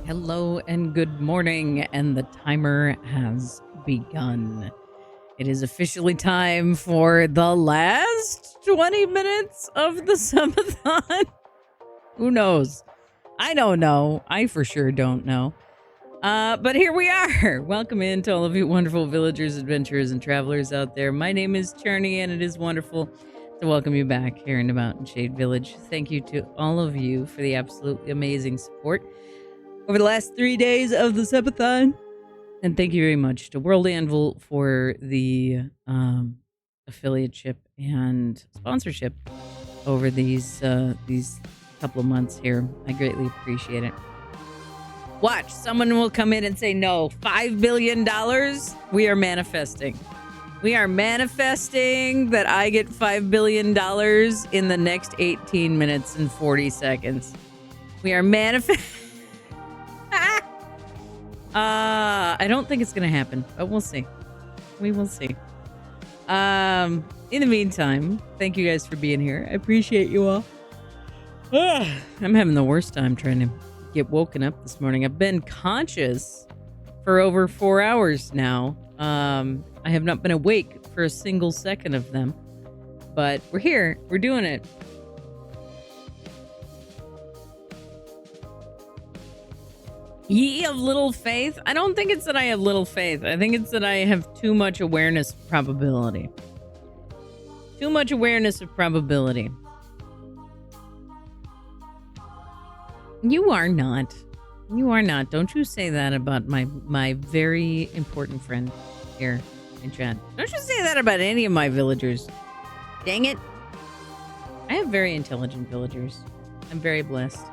Hello and good morning, and the timer has begun. It is officially time for the last 20 minutes of the subathon. Who knows? I don't know. I for sure don't know. But here we are. Welcome in to all of you wonderful villagers, adventurers, and travelers out there. My name is Charney, and it is wonderful to welcome you back here in the Mountain Shade Village. Thank you to all of you for the absolutely amazing support over the last 3 days of the subathon. And thank you very much to World Anvil for the affiliateship and sponsorship over these couple of months here. I greatly appreciate it. Watch, someone will come in and say, no, $5 billion. We are manifesting. We are manifesting that I get $5 billion in the next 18 minutes and 40 seconds. We are manifesting. I don't think it's gonna happen, but we'll see. We will see. In the meantime, thank you guys for being here. I appreciate you all. I'm having the worst time trying to get woken up this morning. I've been conscious for over 4 hours now. I have not been awake for a single second of them, but we're here. We're doing it. Ye have little faith? I don't think it's that I have little faith. I think it's that I have too much awareness of probability. Too much awareness of probability. You are not. You are not. Don't you say that about my very important friend here in chat. Don't you say that about any of my villagers. Dang it. I have very intelligent villagers. I'm very blessed.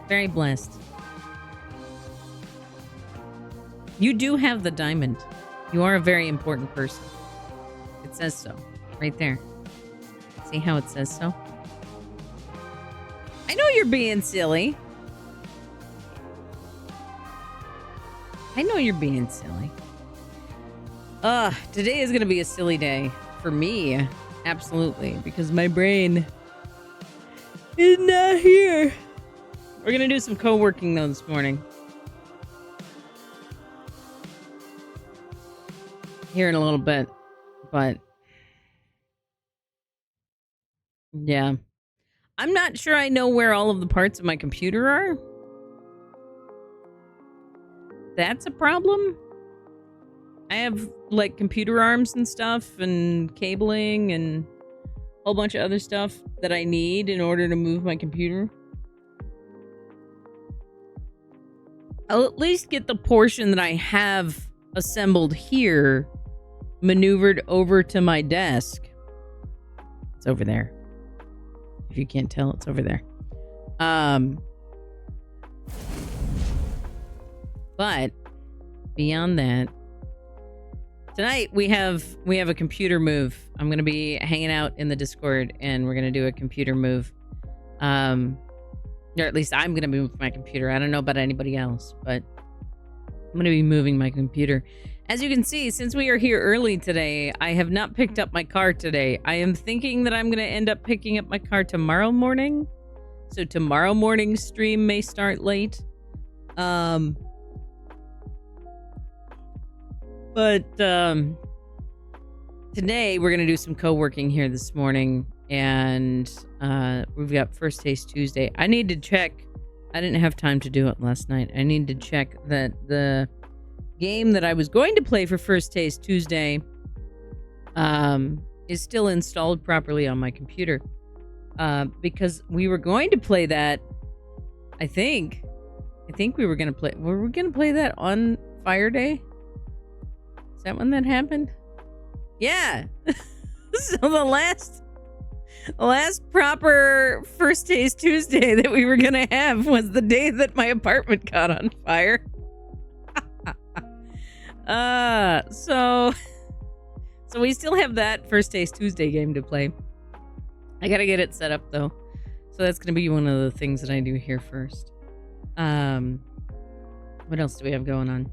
Very blessed. You do have the diamond. You are a very important person. It says so. Right there. See how it says so? I know you're being silly. I know you're being silly. Today is going to be a silly day. For me. Absolutely. Because my brain is not here. We're going to do some co-working though this morning. Here in a little bit, but yeah, I'm not sure I know where all of the parts of my computer are. That's a problem. I have like computer arms and stuff and cabling and a whole bunch of other stuff that I need in order to move my computer. I'll at least get the portion that I have assembled here maneuvered over to my desk. It's over there. If you can't tell, it's over there. But beyond that, tonight we have a computer move. I'm gonna be hanging out in the Discord and we're gonna do a computer move. Or at least I'm gonna move my computer. I don't know about anybody else, but I'm gonna be moving my computer. As you can see, since we are here early today, I have not picked up my car today. I am thinking that I'm going to end up picking up my car tomorrow morning. So tomorrow morning's stream may start late. But today we're going to do some co-working here this morning. And we've got First Taste Tuesday. I need to check. I didn't have time to do it last night. I need to check that the game that I was going to play for First Taste Tuesday is still installed properly on my computer, because we were going to play that. I think we were going to play that on Fire Day. Is that when that happened? Yeah. So the last proper First Taste Tuesday that we were going to have was the day that my apartment caught on fire. So we still have that First Taste Tuesday game to play. I gotta get it set up though. So that's gonna be one of the things that I do here first. What else do we have going on?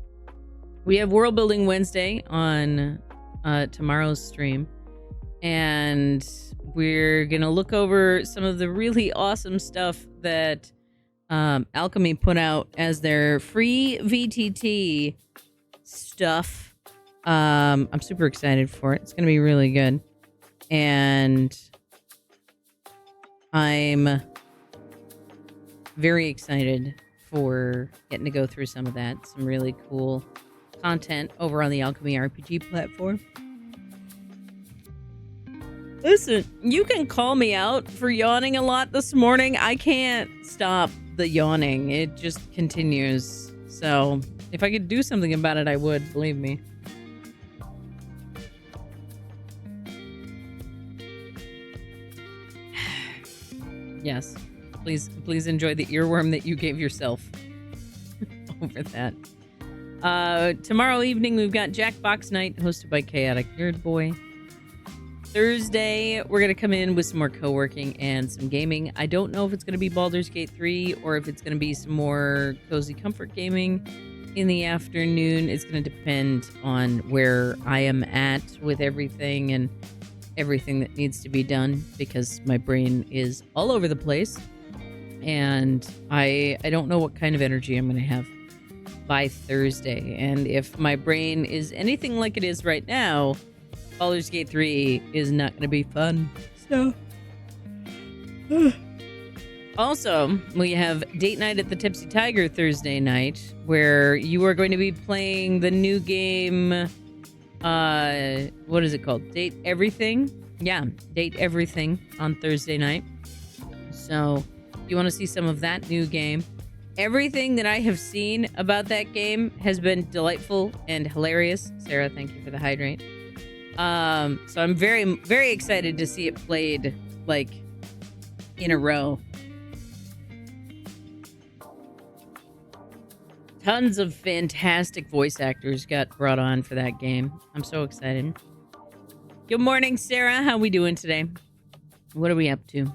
We have World Building Wednesday on tomorrow's stream. And we're gonna look over some of the really awesome stuff that Alchemy put out as their free VTT stuff. I'm super excited for it. It's going to be really good. And I'm very excited for getting to go through some of that. Some really cool content over on the Alchemy RPG platform. Listen, you can call me out for yawning a lot this morning. I can't stop the yawning. It just continues. So, if I could do something about it, I would, believe me. Yes. Please enjoy the earworm that you gave yourself over that. Tomorrow evening, we've got Jackbox Night hosted by Chaotic Nerd Boy. Thursday, we're going to come in with some more co-working and some gaming. I don't know if it's going to be Baldur's Gate 3 or if it's going to be some more cozy comfort gaming in the afternoon. It's going to depend on where I am at with everything and everything that needs to be done, because my brain is all over the place and I don't know what kind of energy I'm going to have by Thursday. And if my brain is anything like it is right now, Baldur's Gate 3 is not going to be fun. So, also, we have Date Night at the Tipsy Tiger Thursday night, where you are going to be playing the new game, what is it called? Date Everything? Yeah, Date Everything on Thursday night. So, if you want to see some of that new game, everything that I have seen about that game has been delightful and hilarious. Sarah, thank you for the hydrate. So I'm very, very excited to see it played, like, in a row. Tons of fantastic voice actors got brought on for that game. I'm so excited. Good morning, Sarah. How we doing today? What are we up to?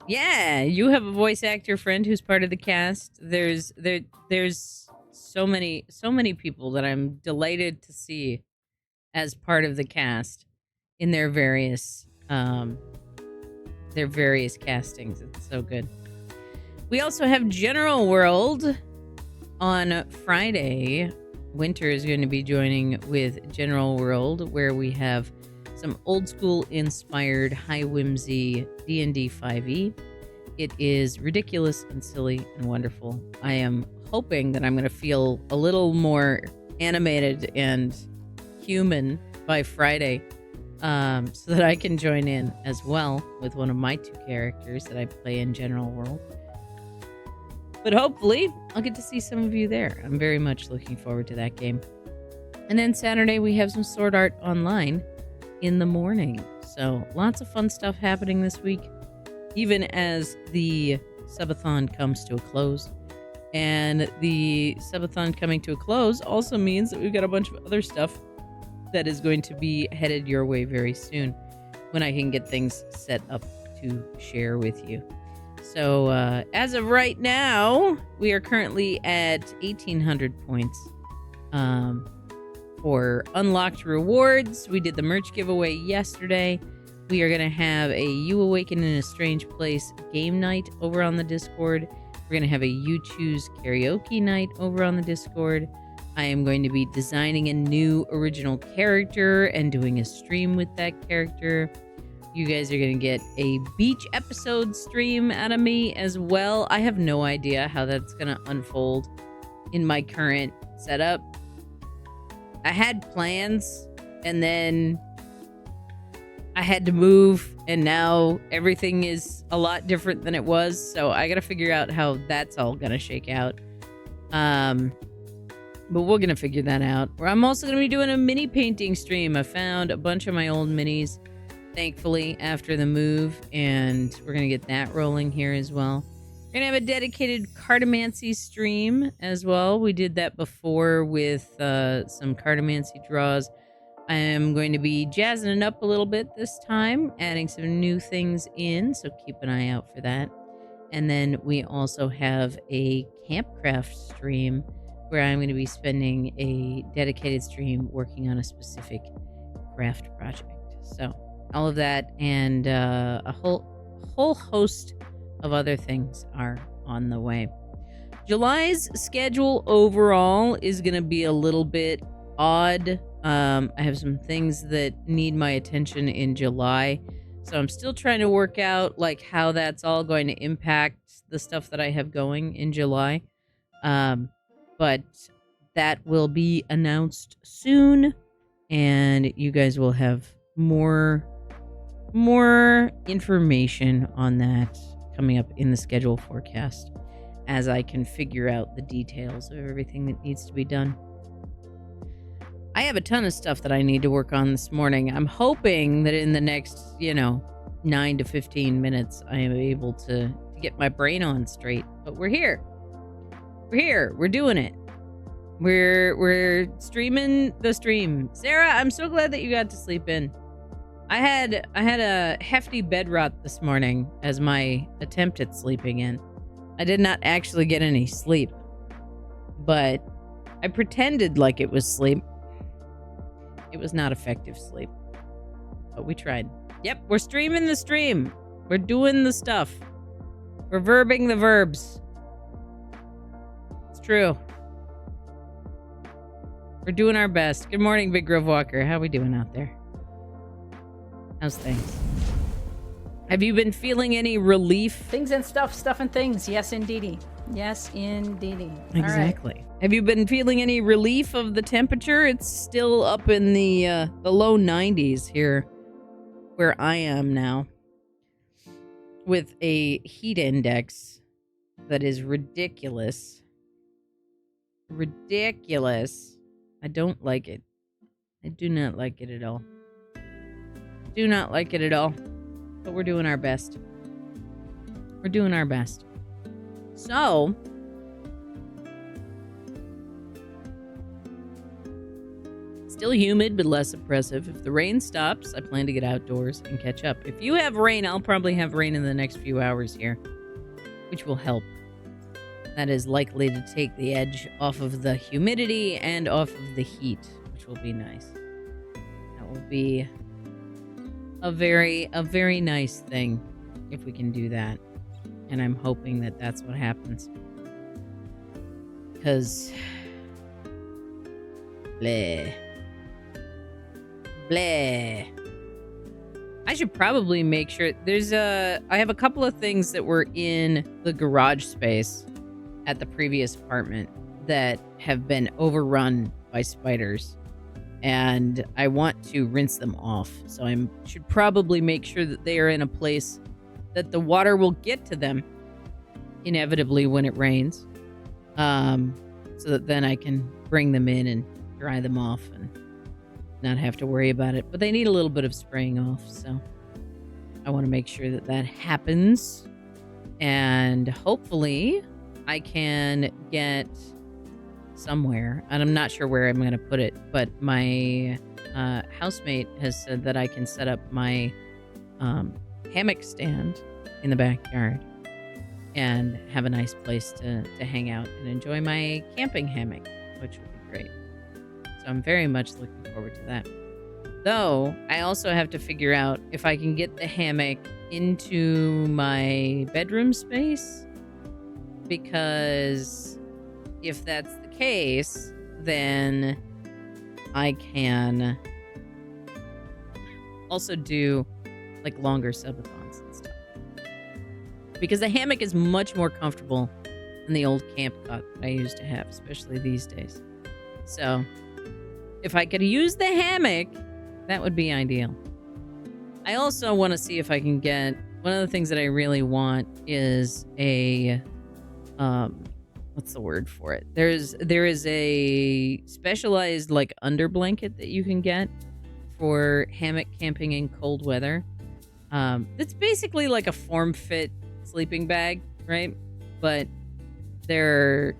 Yeah, you have a voice actor friend who's part of the cast. There's so many people that I'm delighted to see as part of the cast in their various castings. It's so good. We also have General World on Friday. Winter is going to be joining with General World, where we have some old school inspired high whimsy D&D 5e. It is ridiculous and silly and wonderful. I am hoping that I'm going to feel a little more animated and human by Friday, so that I can join in as well with one of my two characters that I play in General World. But hopefully I'll get to see some of you there. I'm very much looking forward to that game. And then Saturday we have some Sword Art Online in the morning. So lots of fun stuff happening this week, even as the subathon comes to a close. And the subathon coming to a close also means that we've got a bunch of other stuff that is going to be headed your way very soon, when I can get things set up to share with you. So as of right now, we are currently at 1,800 points for unlocked rewards. We did the merch giveaway yesterday. We are going to have a You Awaken in a Strange Place game night over on the Discord. We're going to have a You Choose karaoke night over on the Discord. I am going to be designing a new original character and doing a stream with that character. You guys are going to get a beach episode stream out of me as well. I have no idea how that's going to unfold in my current setup. I had plans, and then I had to move, and now everything is a lot different than it was. So I got to figure out how that's all going to shake out. But we're going to figure that out. I'm also going to be doing a mini painting stream. I found a bunch of my old minis, thankfully, after the move, and we're going to get that rolling here as well. We're going to have a dedicated cartomancy stream as well. We did that before with some cartomancy draws. I am going to be jazzing it up a little bit this time, adding some new things in, so keep an eye out for that. And then we also have a campcraft stream, where I'm going to be spending a dedicated stream working on a specific craft project. So all of that and a whole host of other things are on the way. July's schedule overall is going to be a little bit odd. I have some things that need my attention in July. So I'm still trying to work out like how that's all going to impact the stuff that I have going in July. But that will be announced soon, and you guys will have more information on that coming up in the schedule forecast as I can figure out the details of everything that needs to be done. I have a ton of stuff that I need to work on this morning. I'm hoping that in the next, 9 to 15 minutes, I am able to get my brain on straight. But we're here. We're doing it. We're streaming the stream. Sarah, I'm so glad that you got to sleep in. I had a hefty bed rot this morning as my attempt at sleeping in. I did not actually get any sleep, but I pretended like it was sleep. It was not effective sleep, but we tried. Yep, we're streaming the stream. We're doing the stuff. We're verbing the verbs. It's true. We're doing our best. Good morning, Big Grove Walker. How we doing out there? How's things? Have you been feeling any relief? Things and stuff and things. Yes, indeedy. Yes, indeedy. Exactly. Right. Have you been feeling any relief of the temperature? It's still up in the low 90s here where I am now, with a heat index that is ridiculous. Ridiculous. I don't like it. I do not like it at all. Do not like it at all. But we're doing our best. We're doing our best. So, still humid, but less oppressive. If the rain stops, I plan to get outdoors and catch up. If you have rain, I'll probably have rain in the next few hours here, which will help. That is likely to take the edge off of the humidity and off of the heat, which will be nice. That will be a very nice thing if we can do that. And I'm hoping that that's what happens. Because bleh. I should probably make sure I have a couple of things that were in the garage space at the previous apartment that have been overrun by spiders, and I want to rinse them off. So I should probably make sure that they are in a place that the water will get to them inevitably when it rains, so that then I can bring them in and dry them off and not have to worry about it. But they need a little bit of spraying off, so I want to make sure that that happens, and hopefully I can get somewhere, and I'm not sure where I'm going to put it, but my housemate has said that I can set up my hammock stand in the backyard and have a nice place to hang out and enjoy my camping hammock, which would be great. So I'm very much looking forward to that. Though, I also have to figure out if I can get the hammock into my bedroom space, because if that's the case, then I can also do like longer subathons and stuff. Because the hammock is much more comfortable than the old camp cot that I used to have, especially these days. So if I could use the hammock, that would be ideal. I also want to see if I can get, one of the things that I really want is a what's the word for it? There is a specialized like under blanket that you can get for hammock camping in cold weather. It's basically like a form-fit sleeping bag, right? But they're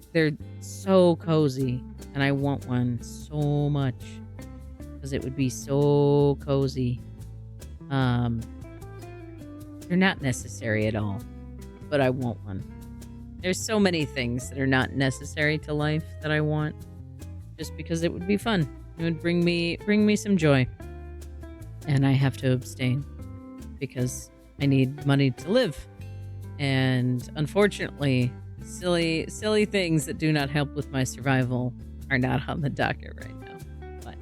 so cozy, and I want one so much because it would be so cozy. They're not necessary at all, but I want one. There's so many things that are not necessary to life that I want, just because it would be fun. It would bring me some joy. And I have to abstain because I need money to live. And unfortunately, silly things that do not help with my survival are not on the docket right now. But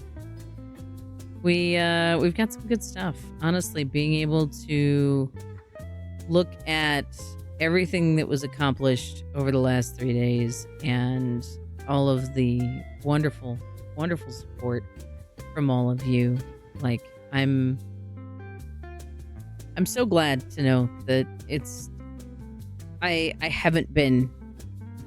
we've got some good stuff. Honestly, being able to look at everything that was accomplished over the last 3 days and all of the wonderful support from all of you. Like, I'm so glad to know that I haven't been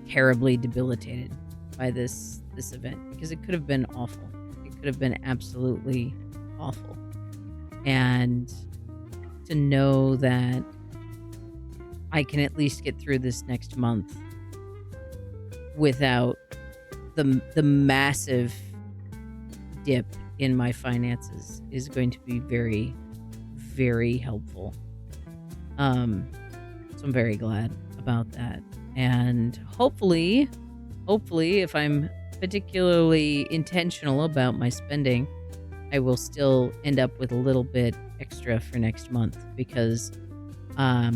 terribly debilitated by this event, because it could have been awful. It could have been absolutely awful. And to know that I can at least get through this next month without the massive dip in my finances is going to be very, very helpful. So I'm very glad about that. And hopefully, if I'm particularly intentional about my spending, I will still end up with a little bit extra for next month, because I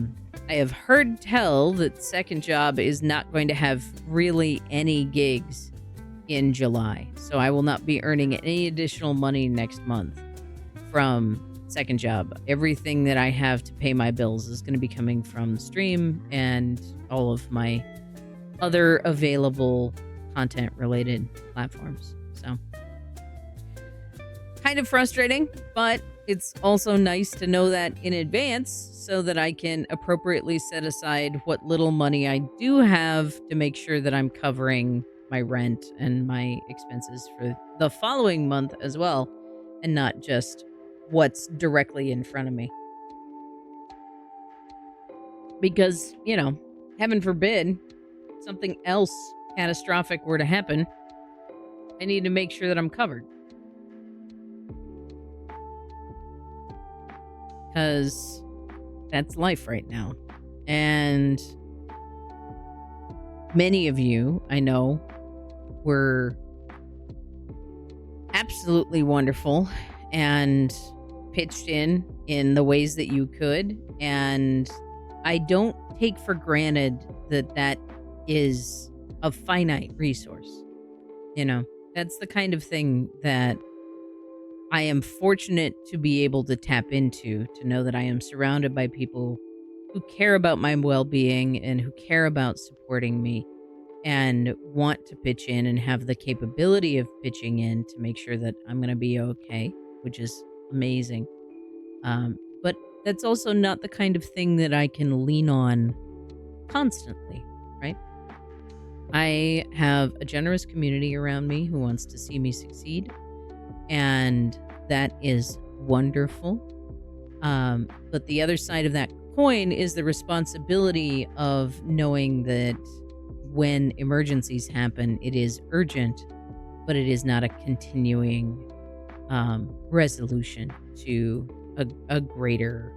have heard tell that second job is not going to have really any gigs in July. So I will not be earning any additional money next month from second job. Everything that I have to pay my bills is going to be coming from the stream and all of my other available content related platforms. So kind of frustrating, but it's also nice to know that in advance so that I can appropriately set aside what little money I do have to make sure that I'm covering my rent and my expenses for the following month as well, and not just what's directly in front of me. Because, heaven forbid, something else catastrophic were to happen, I need to make sure that I'm covered. Because that's life right now. And many of you, I know, were absolutely wonderful and pitched in the ways that you could. And I don't take for granted that is a finite resource. That's the kind of thing that I am fortunate to be able to tap into, to know that I am surrounded by people who care about my well-being and who care about supporting me and want to pitch in and have the capability of pitching in to make sure that I'm going to be okay, which is amazing. But that's also not the kind of thing that I can lean on constantly, right? I have a generous community around me who wants to see me succeed, and that is wonderful. But the other side of that coin is the responsibility of knowing that when emergencies happen, it is urgent, but it is not a continuing resolution to a greater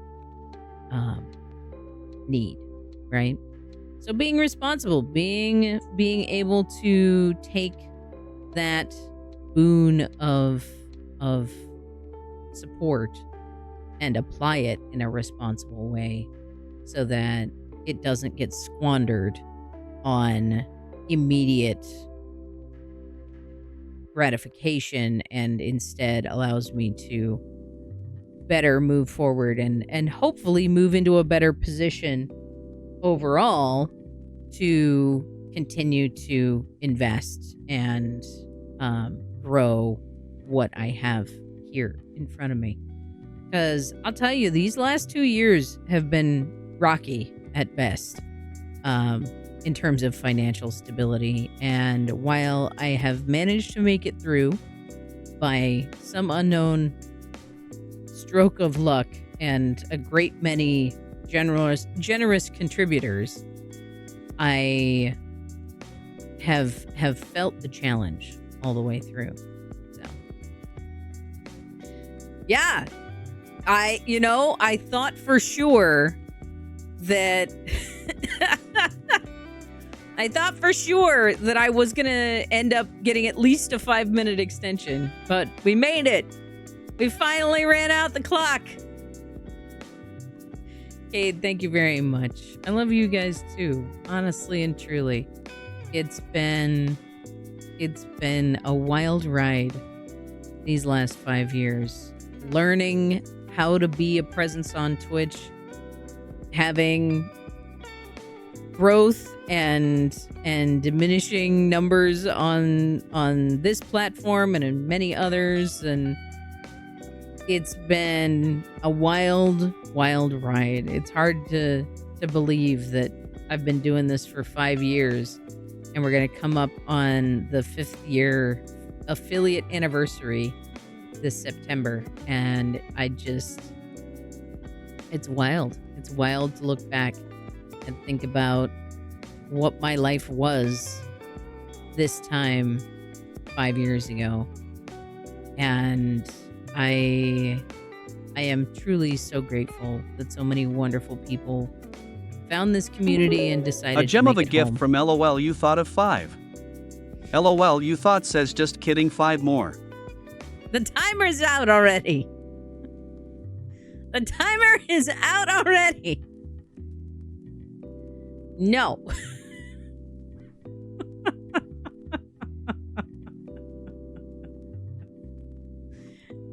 need, right? So being responsible, being able to take that boon of support and apply it in a responsible way so that it doesn't get squandered on immediate gratification, and instead allows me to better move forward and hopefully move into a better position overall to continue to invest and grow what I have here in front of me. Because I'll tell you, these last 2 years have been rocky at best in terms of financial stability. And while I have managed to make it through by some unknown stroke of luck and a great many generous contributors, I have felt the challenge all the way through. So yeah, I thought for sure that I was going to end up getting at least a 5-minute extension, but we made it. We finally ran out the clock. Cade, thank you very much. I love you guys too, honestly and truly. It's been a wild ride these last 5 years. Learning how to be a presence on Twitch, having growth and diminishing numbers on this platform and in many others, and it's been a wild ride. It's hard to believe that I've been doing this for 5 years and we're going to come up on the 5th year affiliate anniversary this September, and it's wild. It's wild to look back and think about what my life was this time 5 years ago. And I am truly so grateful that so many wonderful people found this community and decided A gem to of make a it gift home. from LOL you thought of 5. LOL you thought says just kidding 5 more. The timer's out already. The timer is out already. No.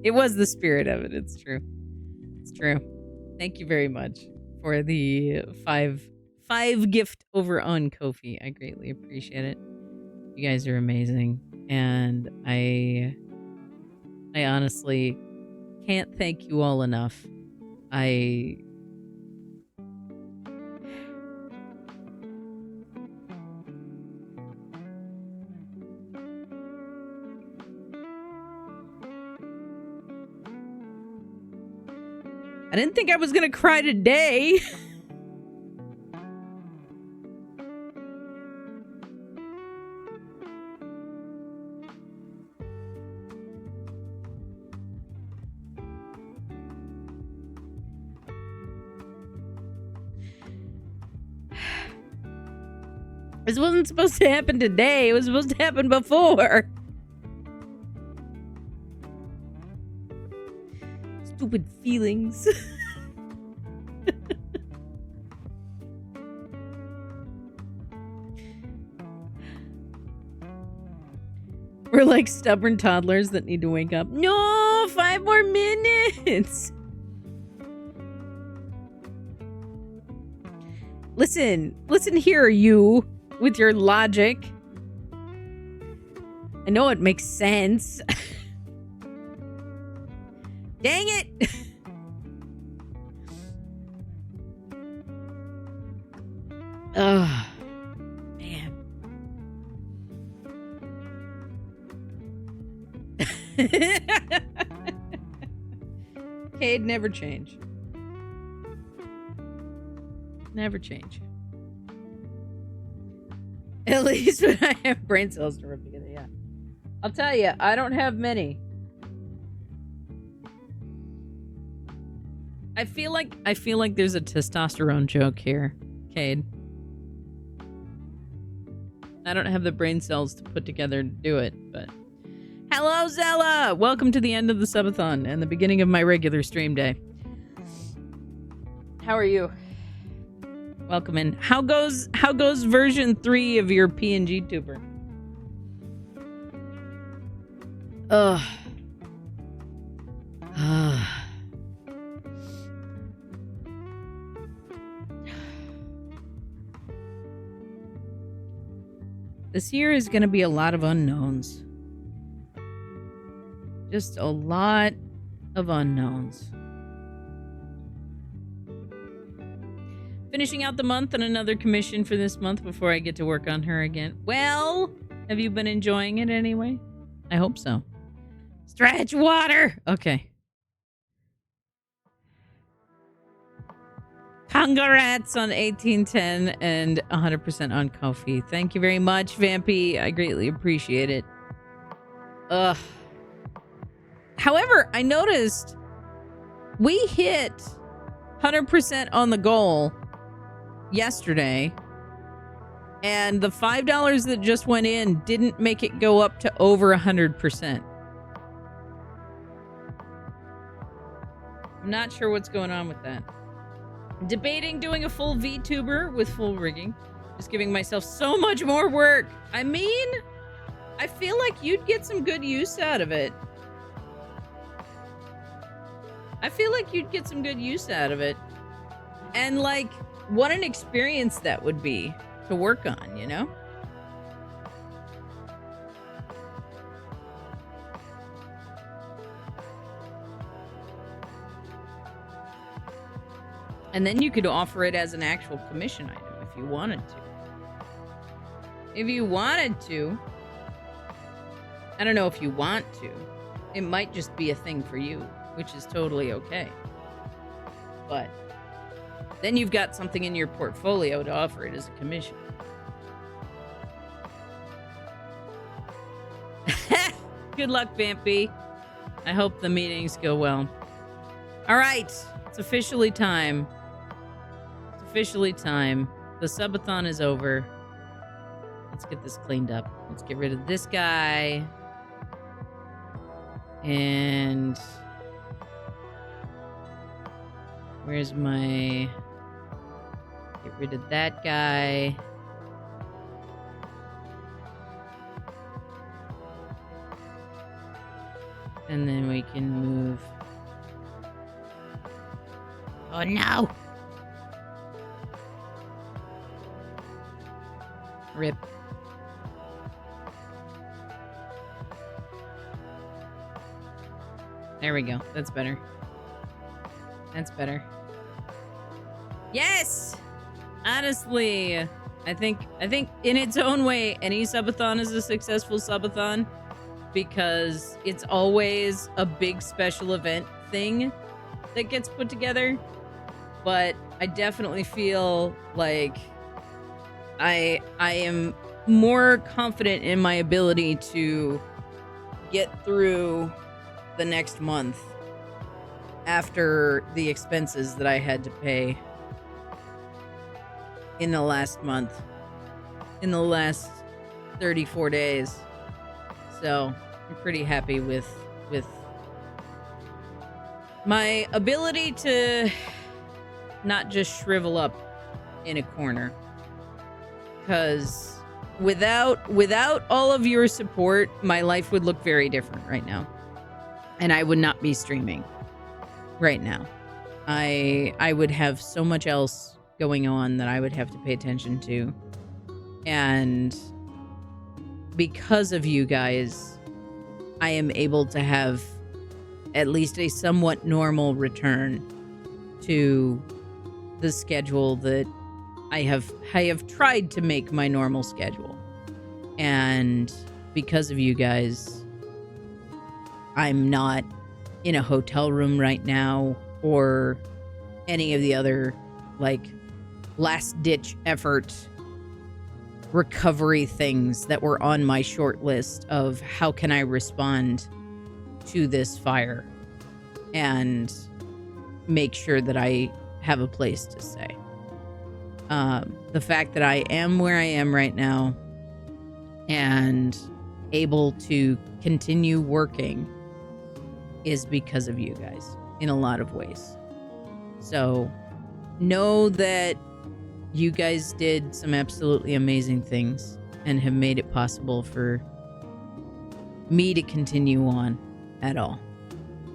It was the spirit of it. It's true. It's true. Thank you very much for the five gift over on Ko-fi. I greatly appreciate it. You guys are amazing, and I honestly can't thank you all enough. I didn't think I was gonna cry today. This wasn't supposed to happen today. It was supposed to happen before. Stupid feelings. We're like stubborn toddlers that need to wake up. No, 5 more minutes. Listen here, you, with your logic. I know it makes sense. Dang it! Ugh, man. Cade, never change. Never change. At least when I have brain cells to rub together, yeah. I'll tell you, I don't have many. I feel like there's a testosterone joke here, Cade. I don't have the brain cells to put together to do it, but... Hello, Zella! Welcome to the end of the subathon and the beginning of my regular stream day. How are you? Welcome in. How goes version 3 of your PNG tuber? Ugh. This year is going to be a lot of unknowns. Just a lot of unknowns. Finishing out the month and another commission for this month before I get to work on her again. Well, have you been enjoying it anyway? I hope so. Stretch water! Okay. Congrats on 1810 and 100% on Ko-fi. Thank you very much, Vampy. I greatly appreciate it. Ugh. However, I noticed we hit 100% on the goal yesterday, and the $5 that just went in didn't make it go up to over 100%. I'm not sure what's going on with that. Debating doing a full VTuber with full rigging. Just giving myself so much more work. I mean, I feel like you'd get some good use out of it. And like, what an experience that would be to work on, you know? And then you could offer it as an actual commission item if you wanted to. I don't know if you want to. It might just be a thing for you, which is totally okay. But then you've got something in your portfolio to offer it as a commission. Good luck, Vampy. I hope the meetings go well. All right, it's officially time. The subathon is over. Let's get this cleaned up. Let's get rid of this guy. And where's my... Get rid of that guy. And then we can move... Oh no! Rip. There we go. That's better. Yes! Honestly, I think in its own way, any subathon is a successful subathon because it's always a big special event thing that gets put together. But I definitely feel like I am more confident in my ability to get through the next month after the expenses that I had to pay in the last month, in the last 34 days. So I'm pretty happy with my ability to not just shrivel up in a corner. Because without all of your support, my life would look very different right now. And I would not be streaming right now. I would have so much else going on that I would have to pay attention to. And because of you guys, I am able to have at least a somewhat normal return to the schedule that I have tried to make my normal schedule. And because of you guys, I'm not in a hotel room right now or any of the other like last ditch effort recovery things that were on my short list of how can I respond to this fire and make sure that I have a place to stay. The fact that I am where I am right now and able to continue working is because of you guys in a lot of ways. So know that you guys did some absolutely amazing things and have made it possible for me to continue on at all,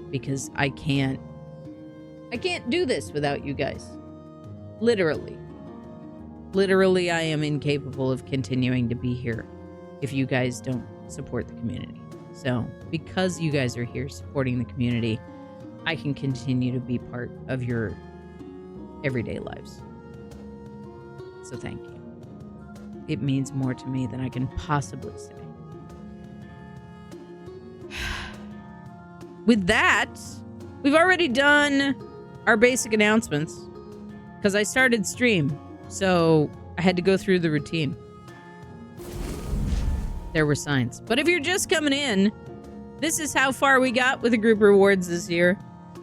because I can't do this without you guys. Literally, I am incapable of continuing to be here if you guys don't support the community. So because you guys are here supporting the community, I can continue to be part of your everyday lives. So thank you. It means more to me than I can possibly say. With that, we've already done our basic announcements because I started stream, so I had to go through the routine. There were signs. But if you're just coming in, this is how far we got with the group rewards this year.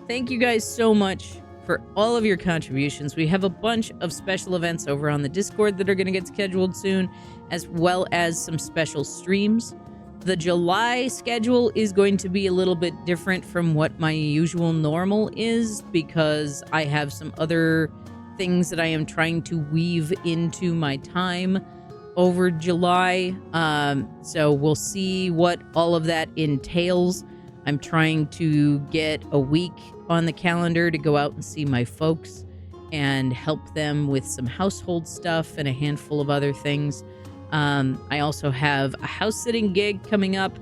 Thank you guys so much for all of your contributions. We have a bunch of special events over on the Discord that are going to get scheduled soon, as well as some special streams. The July schedule is going to be a little bit different from what my usual normal is because I have some other things that I am trying to weave into my time over July. So we'll see what all of that entails. I'm trying to get a week on the calendar to go out and see my folks and help them with some household stuff and a handful of other things. I also have a house sitting gig coming up,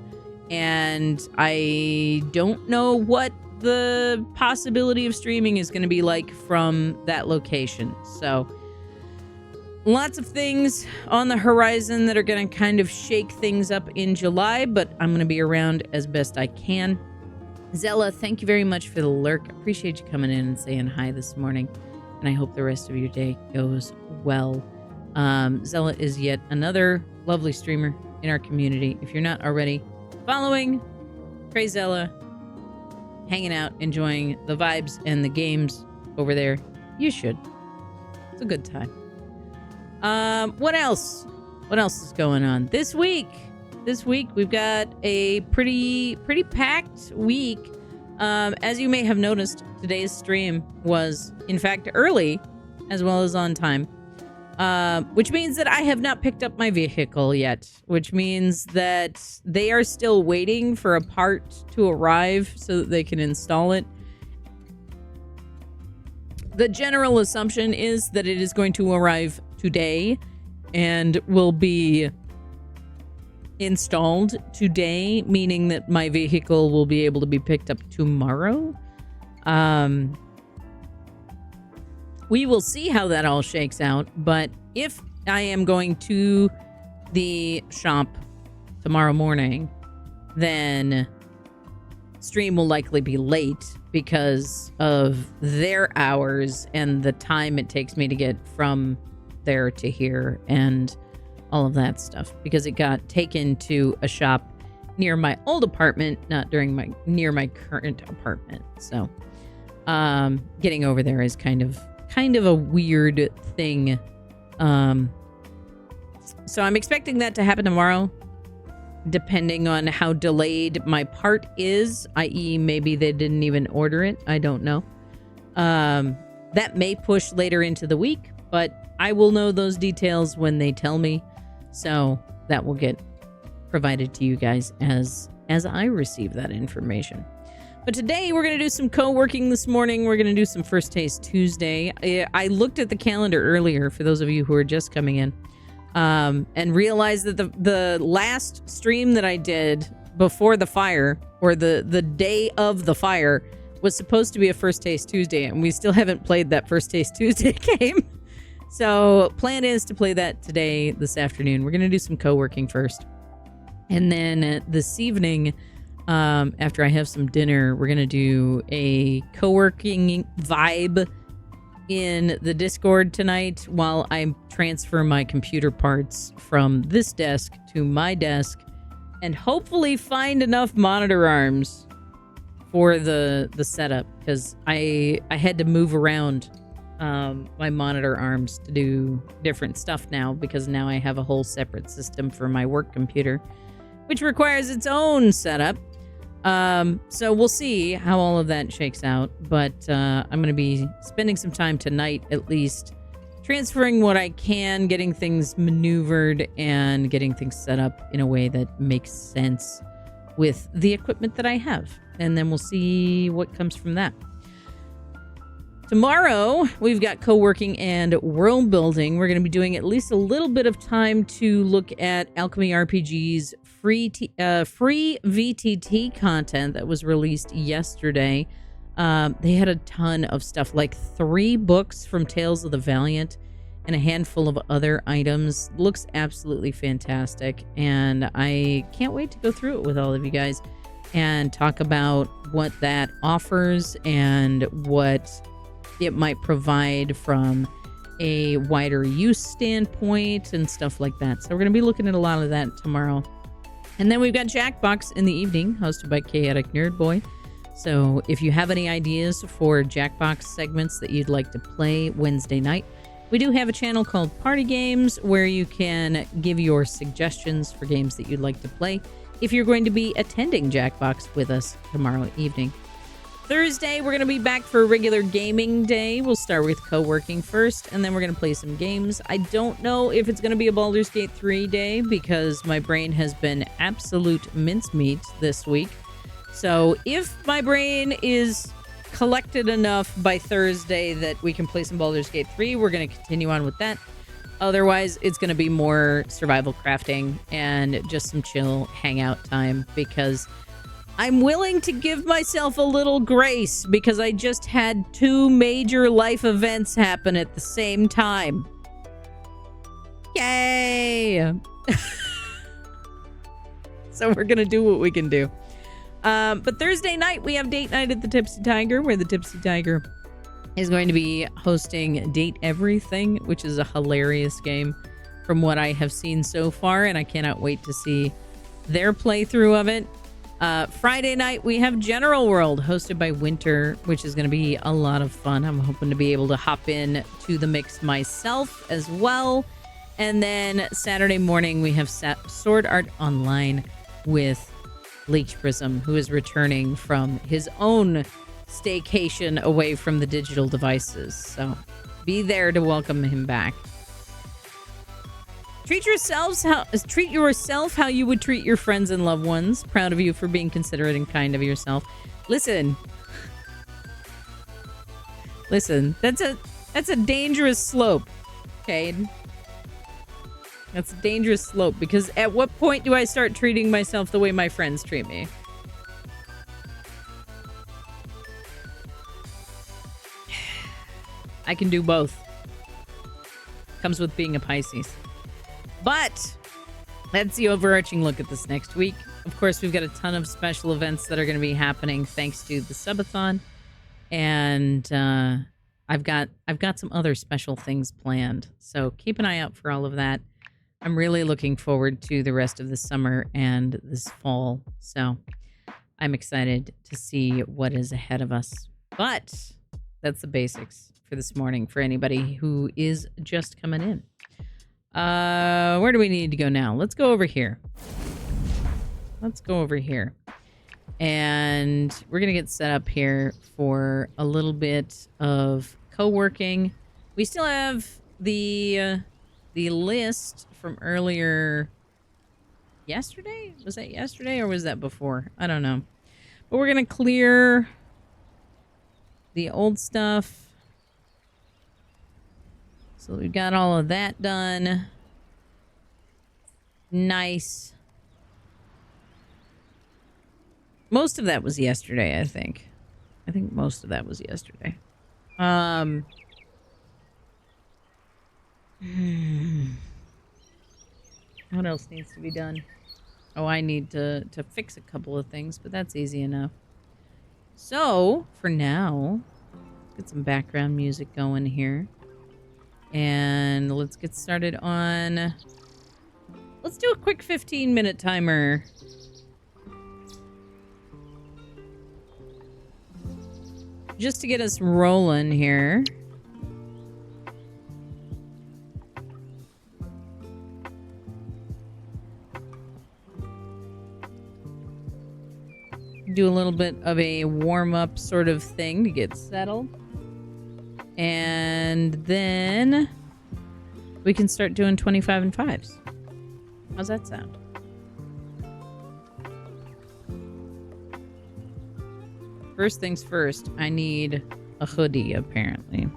and I don't know what the possibility of streaming is going to be like from that location. So lots of things on the horizon that are going to kind of shake things up in July, but I'm going to be around as best I can. Zella, thank you very much for the lurk. Appreciate you coming in and saying hi this morning, and I hope the rest of your day goes well. Zella is yet another lovely streamer in our community. If you're not already following Zella, hanging out, enjoying the vibes and the games over there, you should. It's a good time. What else? What else is going on this week? This week we've got a pretty packed week. As you may have noticed, today's stream was in fact early as well as on time. Which means that I have not picked up my vehicle yet, which means that they are still waiting for a part to arrive so that they can install it. The general assumption is that it is going to arrive today and will be installed today, meaning that my vehicle will be able to be picked up tomorrow. We will see how that all shakes out, but if I am going to the shop tomorrow morning, then stream will likely be late because of their hours and the time it takes me to get from there to here and all of that stuff, because it got taken to a shop near my old apartment, not near my current apartment. So getting over there is kind of a weird thing. So I'm expecting that to happen tomorrow, depending on how delayed my part is, i.e. maybe they didn't even order it. I don't know. That may push later into the week, but I will know those details when they tell me. So that will get provided to you guys as I receive that information. But today we're going to do some co-working this morning. We're going to do some First Taste Tuesday. I looked at the calendar earlier for those of you who are just coming in, and realized that the last stream that I did before the fire, or the day of the fire, was supposed to be a First Taste Tuesday, and we still haven't played that First Taste Tuesday game. So plan is to play that today, this afternoon. We're going to do some co-working first. And then this evening, after I have some dinner, we're going to do a co-working vibe in the Discord tonight while I transfer my computer parts from this desk to my desk and hopefully find enough monitor arms for the setup, because I had to move around my monitor arms to do different stuff now, because now I have a whole separate system for my work computer, which requires its own setup. So we'll see how all of that shakes out, but I'm going to be spending some time tonight, at least, transferring what I can, getting things maneuvered, and getting things set up in a way that makes sense with the equipment that I have. And then we'll see what comes from that. Tomorrow, we've got co-working and world building. We're going to be doing at least a little bit of time to look at Alchemy RPG's free VTT content that was released yesterday. They had a ton of stuff, like 3 books from Tales of the Valiant and a handful of other items. Looks absolutely fantastic, and I can't wait to go through it with all of you guys and talk about what that offers and what it might provide from a wider use standpoint and stuff like that. So we're going to be looking at a lot of that tomorrow. And then we've got Jackbox in the evening, hosted by Chaotic Nerd Boy. So if you have any ideas for Jackbox segments that you'd like to play Wednesday night, we do have a channel called Party Games where you can give your suggestions for games that you'd like to play if you're going to be attending Jackbox with us tomorrow evening. Thursday, we're going to be back for a regular gaming day. We'll start with co-working first, and then we're going to play some games. I don't know if it's going to be a Baldur's Gate 3 day because my brain has been absolute mincemeat this week. So if my brain is collected enough by Thursday that we can play some Baldur's Gate 3, we're going to continue on with that. Otherwise, it's going to be more survival crafting and just some chill hangout time because I'm willing to give myself a little grace because I just had 2 major life events happen at the same time. Yay! So we're going to do what we can do. But Thursday night, we have date night at the Tipsy Tiger, where the Tipsy Tiger is going to be hosting Date Everything, which is a hilarious game from what I have seen so far, and I cannot wait to see their playthrough of it. Friday night, we have General World, hosted by Winter, which is going to be a lot of fun. I'm hoping to be able to hop in to the mix myself as well. And then Saturday morning, we have Sword Art Online with Leech Prism, who is returning from his own staycation away from the digital devices. So be there to welcome him back. Treat yourself how you would treat your friends and loved ones. Proud of you for being considerate and kind of yourself. Listen, that's a dangerous slope, Cade. That's a dangerous slope because at what point do I start treating myself the way my friends treat me? I can do both. Comes with being a Pisces. But that's the overarching look at this next week. Of course, we've got a ton of special events that are going to be happening thanks to the subathon, and I've got some other special things planned. So keep an eye out for all of that. I'm really looking forward to the rest of the summer and this fall. So I'm excited to see what is ahead of us. But that's the basics for this morning for anybody who is just coming in. Where do we need to go now? Let's go over here. And we're going to get set up here for a little bit of co-working. We still have the list from earlier yesterday? Was that yesterday or was that before? I don't know. But we're going to clear the old stuff. So we got all of that done. Nice. Most of that was yesterday, I think. I think most of that was yesterday. What else needs to be done? Oh, I need to fix a couple of things, but that's easy enough. So, for now, let's get some background music going here. And let's get started on... Let's do a quick 15-minute timer. Just to get us rolling here. Do a little bit of a warm-up sort of thing to get settled. And then we can start doing 25 and 5s. How's that sound? First things first, I need a hoodie, apparently.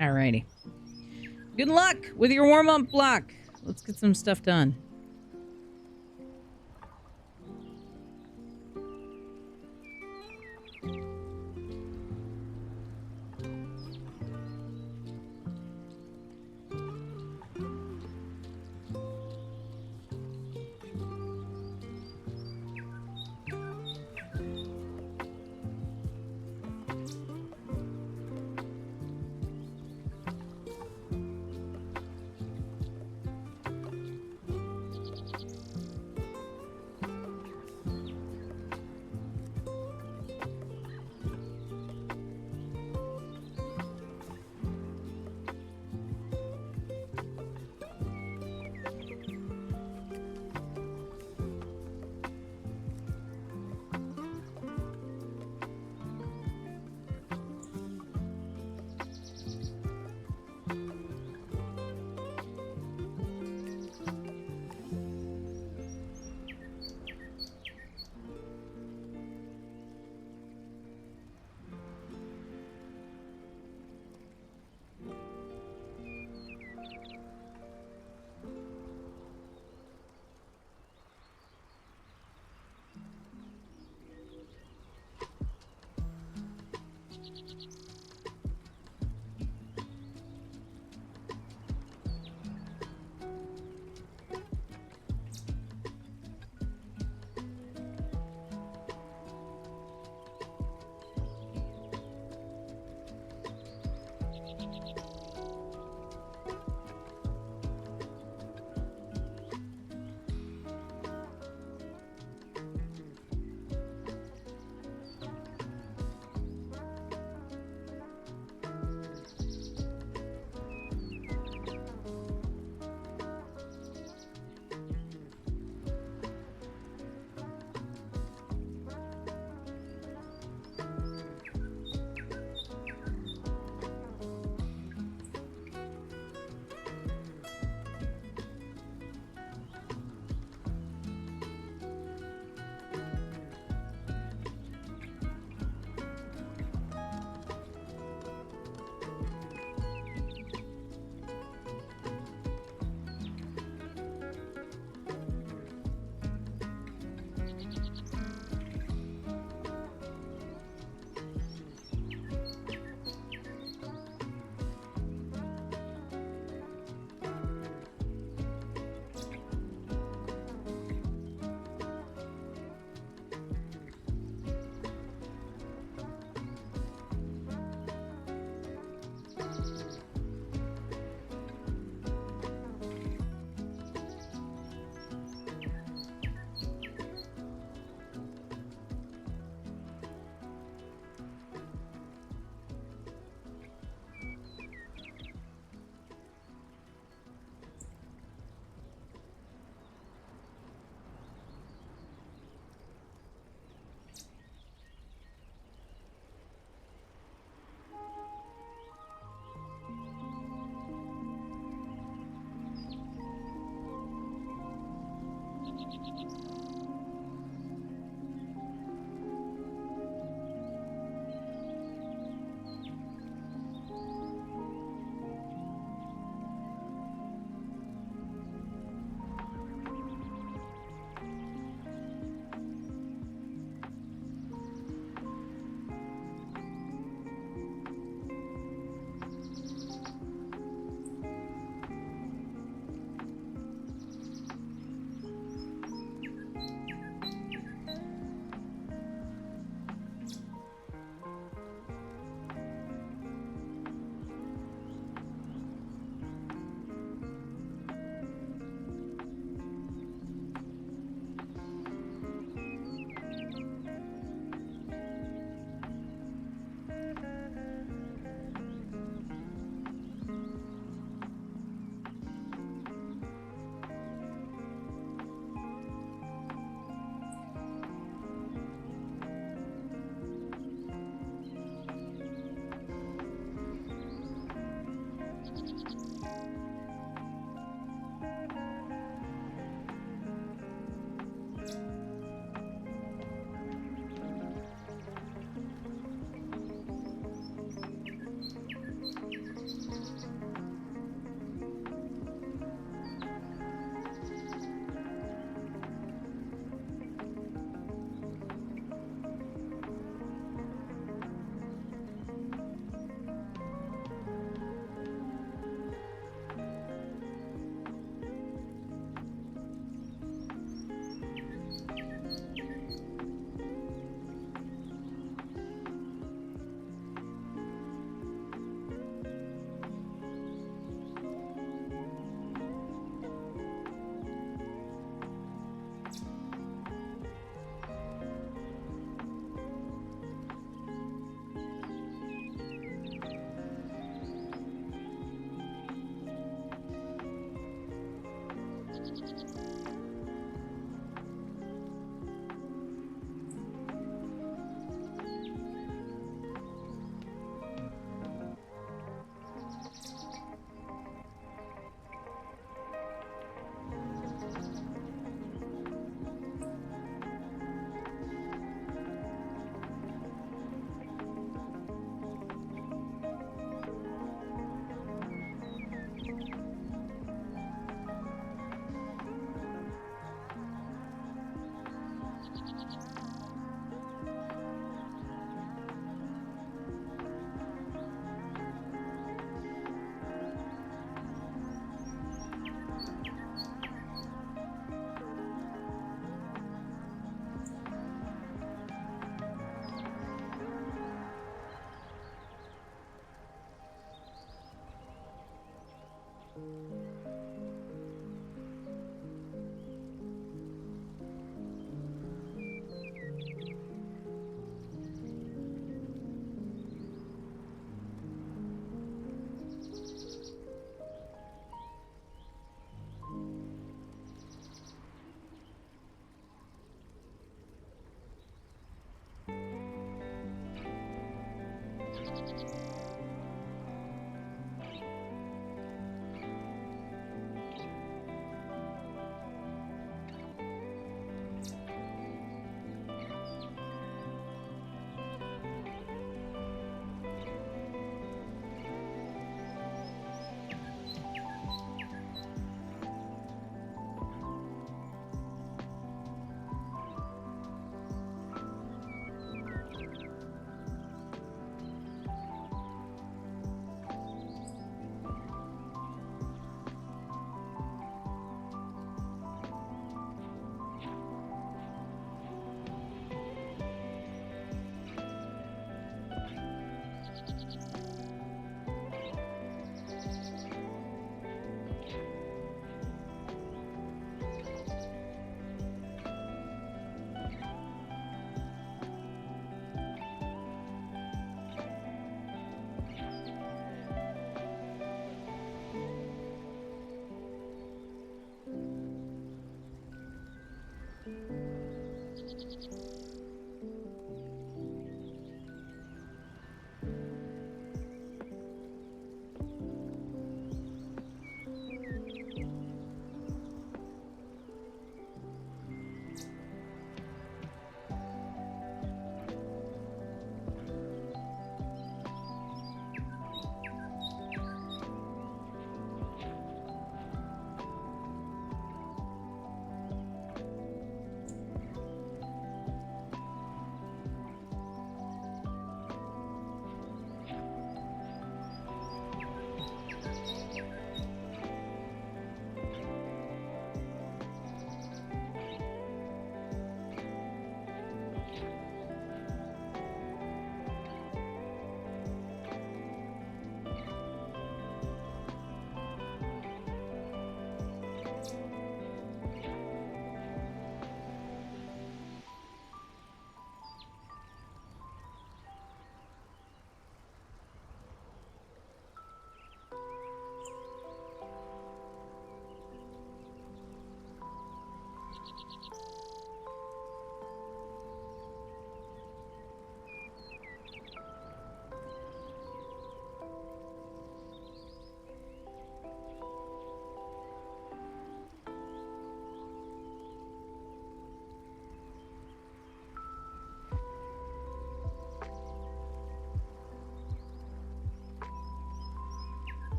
Alrighty. Good luck with your warm-up block. Let's get some stuff done.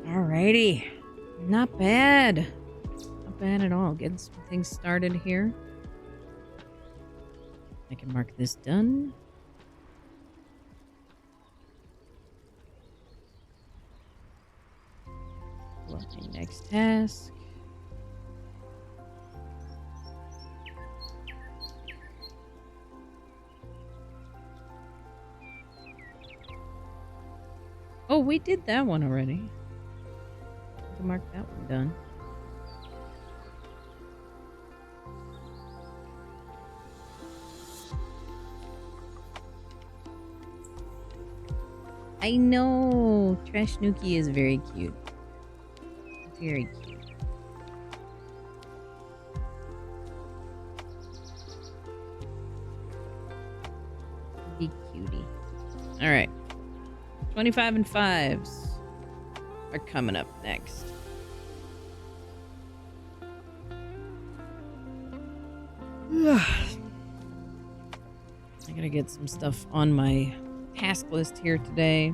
Alrighty. Not bad. Not bad at all. Getting some things started here. I can mark this done. Pull up my next task. Oh, we did that one already. I can mark that one done. I know. Trash Nuki is very cute. Very cute. Be cutie. Alright. 25 and 5s are coming up next. I gotta get some stuff on my task list here today.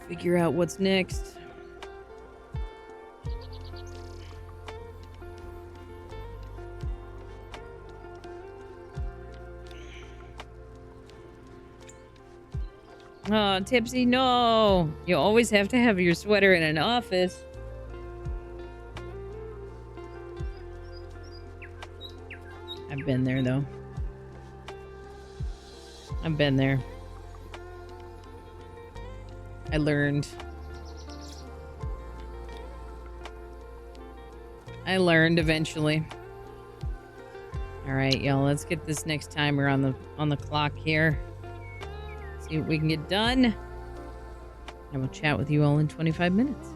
Figure out what's next. Oh, Tipsy, no! You always have to have your sweater in an office. I've been there, though. I've been there. I learned. I learned eventually. All right, y'all. Let's get this next timer on the clock here. See what we can get done. And we'll chat with you all in 25 minutes.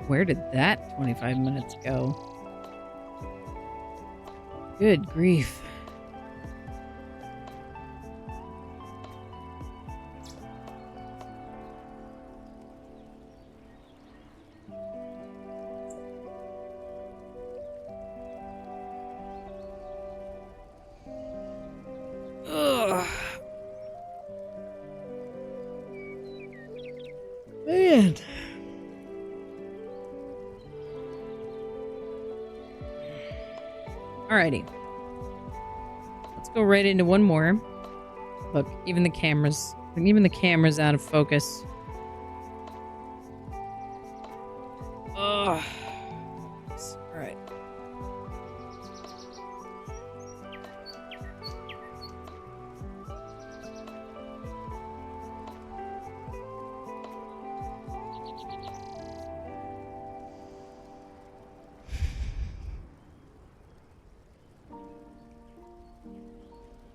Where did that 25 minutes go? Good grief. Ugh. Man. Alrighty. Let's go right into one more. Look, even the camera's out of focus. Ugh. Alright.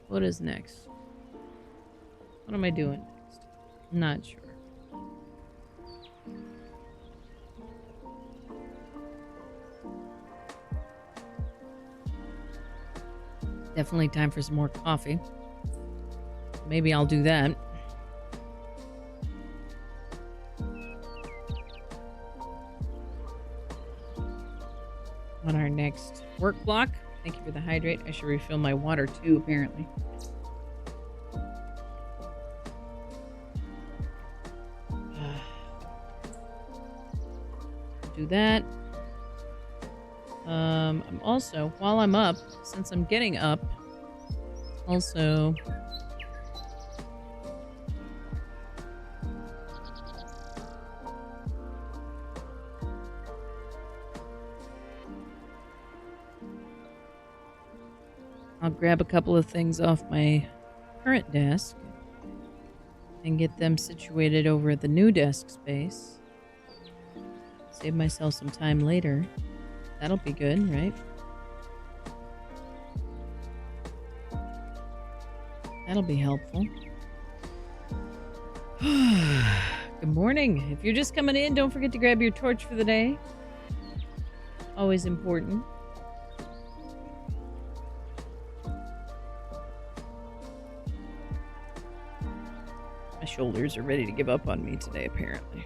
What is next? What am I doing next? I'm not sure. Definitely time for some more coffee. Maybe I'll do that. On our next work block. Thank you for the hydrate. I should refill my water too, apparently. Do that. I'm also, while I'm up, since I'm getting up, also I'll grab a couple of things off my current desk and get them situated over at the new desk space. Save myself some time later. That'll be good, right? That'll be helpful. Good morning. If you're just coming in, don't forget to grab your torch for the day. Always important. My shoulders are ready to give up on me today, apparently.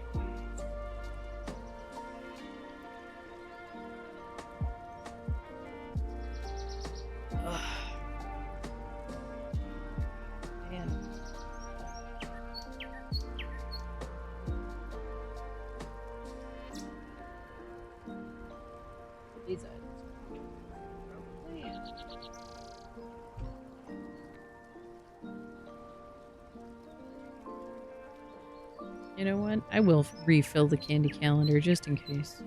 These items. You know what? I will refill the candy calendar just in case.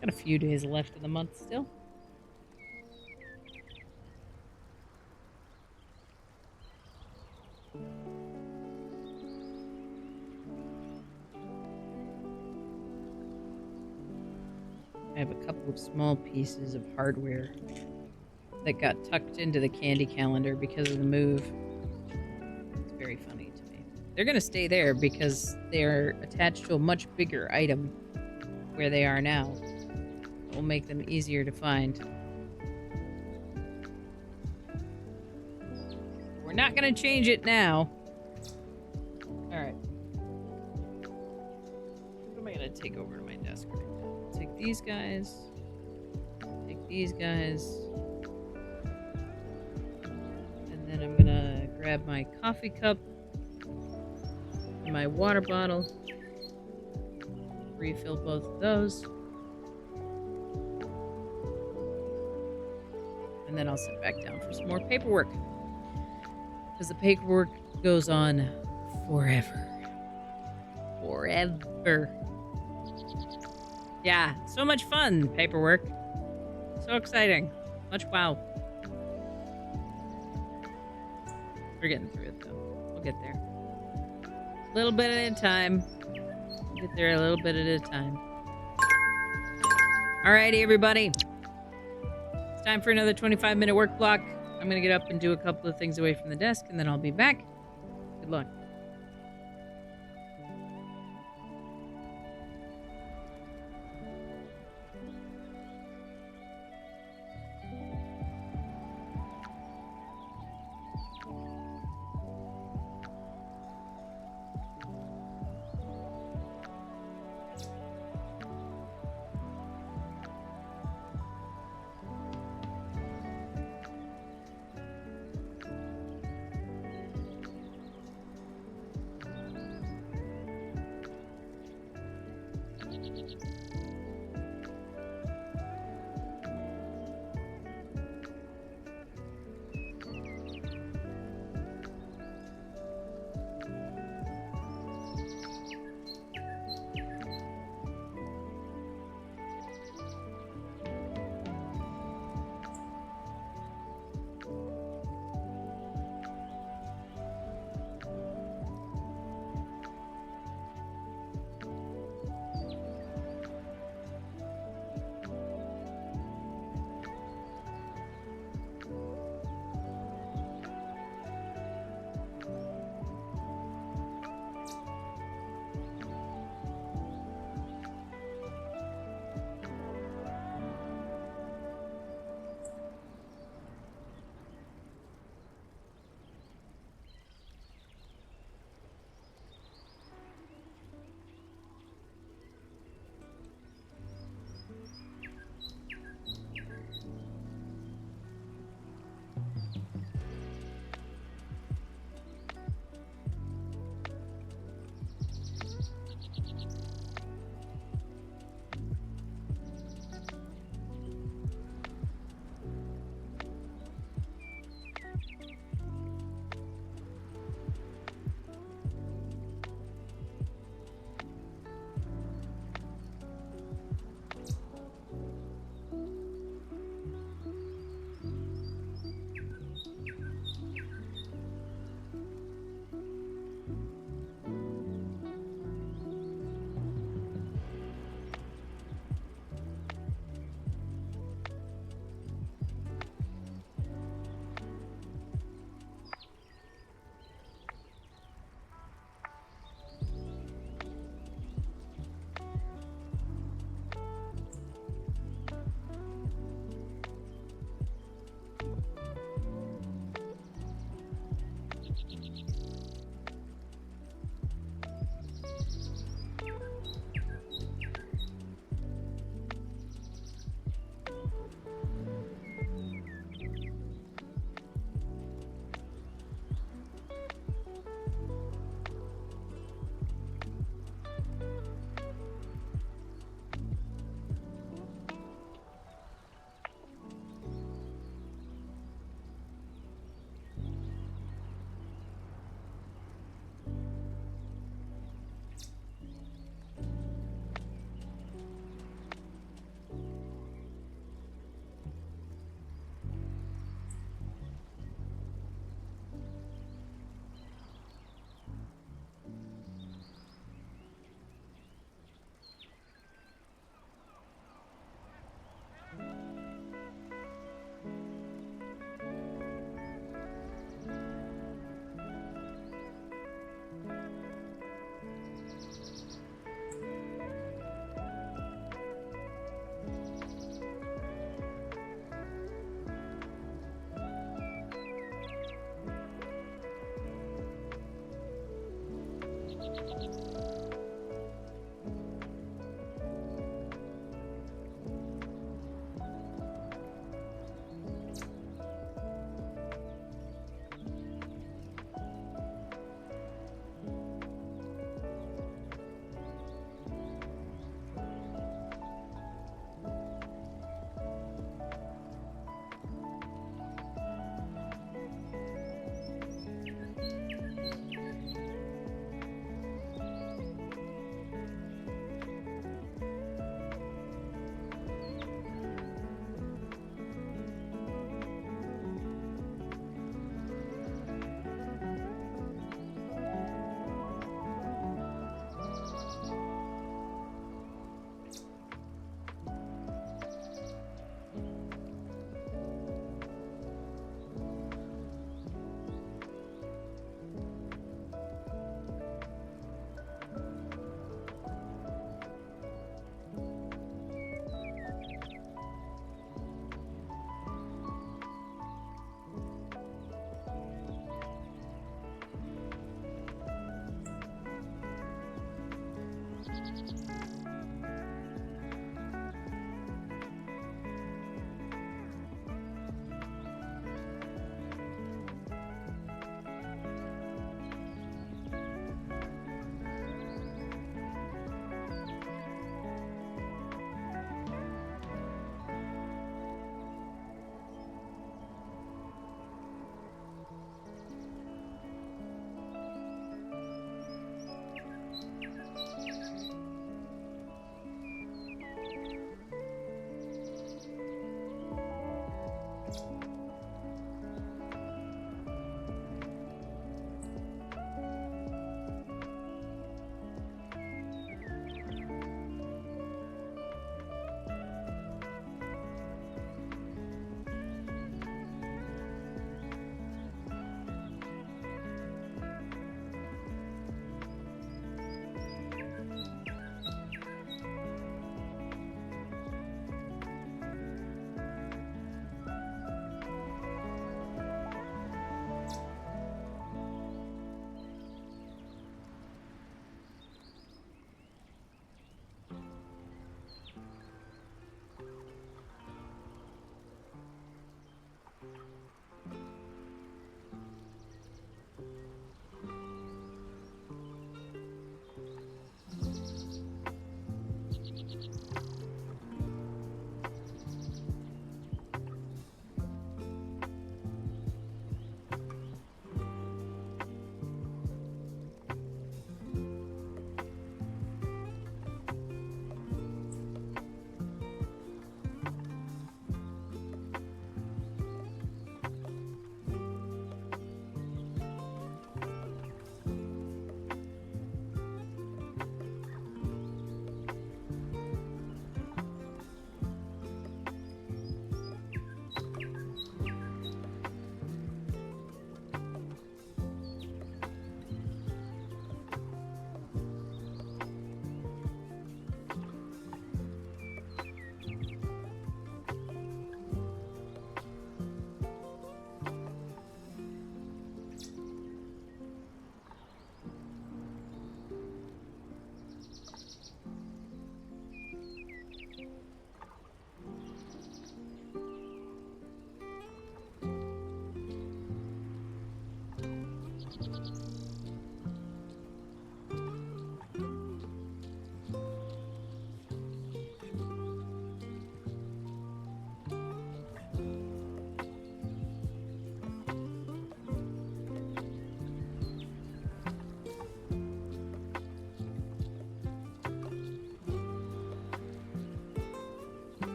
Got a few days left of the month still. I have a couple of small pieces of hardware that got tucked into the candy calendar because of the move. It's very funny to me. They're going to stay there because they're attached to a much bigger item where they are now. It will make them easier to find. We're not gonna change it now. Alright. What am I gonna take over to my desk right now? Take these guys. Take these guys. And then I'm gonna grab my coffee cup and my water bottle. Refill both of those. And then I'll sit back down for some more paperwork. Because the paperwork goes on forever. Forever. Yeah, so much fun, paperwork. So exciting. Much wow. We're getting through it, though. We'll get there. A little bit at a time. We'll get there a little bit at a time. Alrighty, everybody. It's time for another 25-minute work block. I'm going to get up and do a couple of things away from the desk, and then I'll be back. Good luck.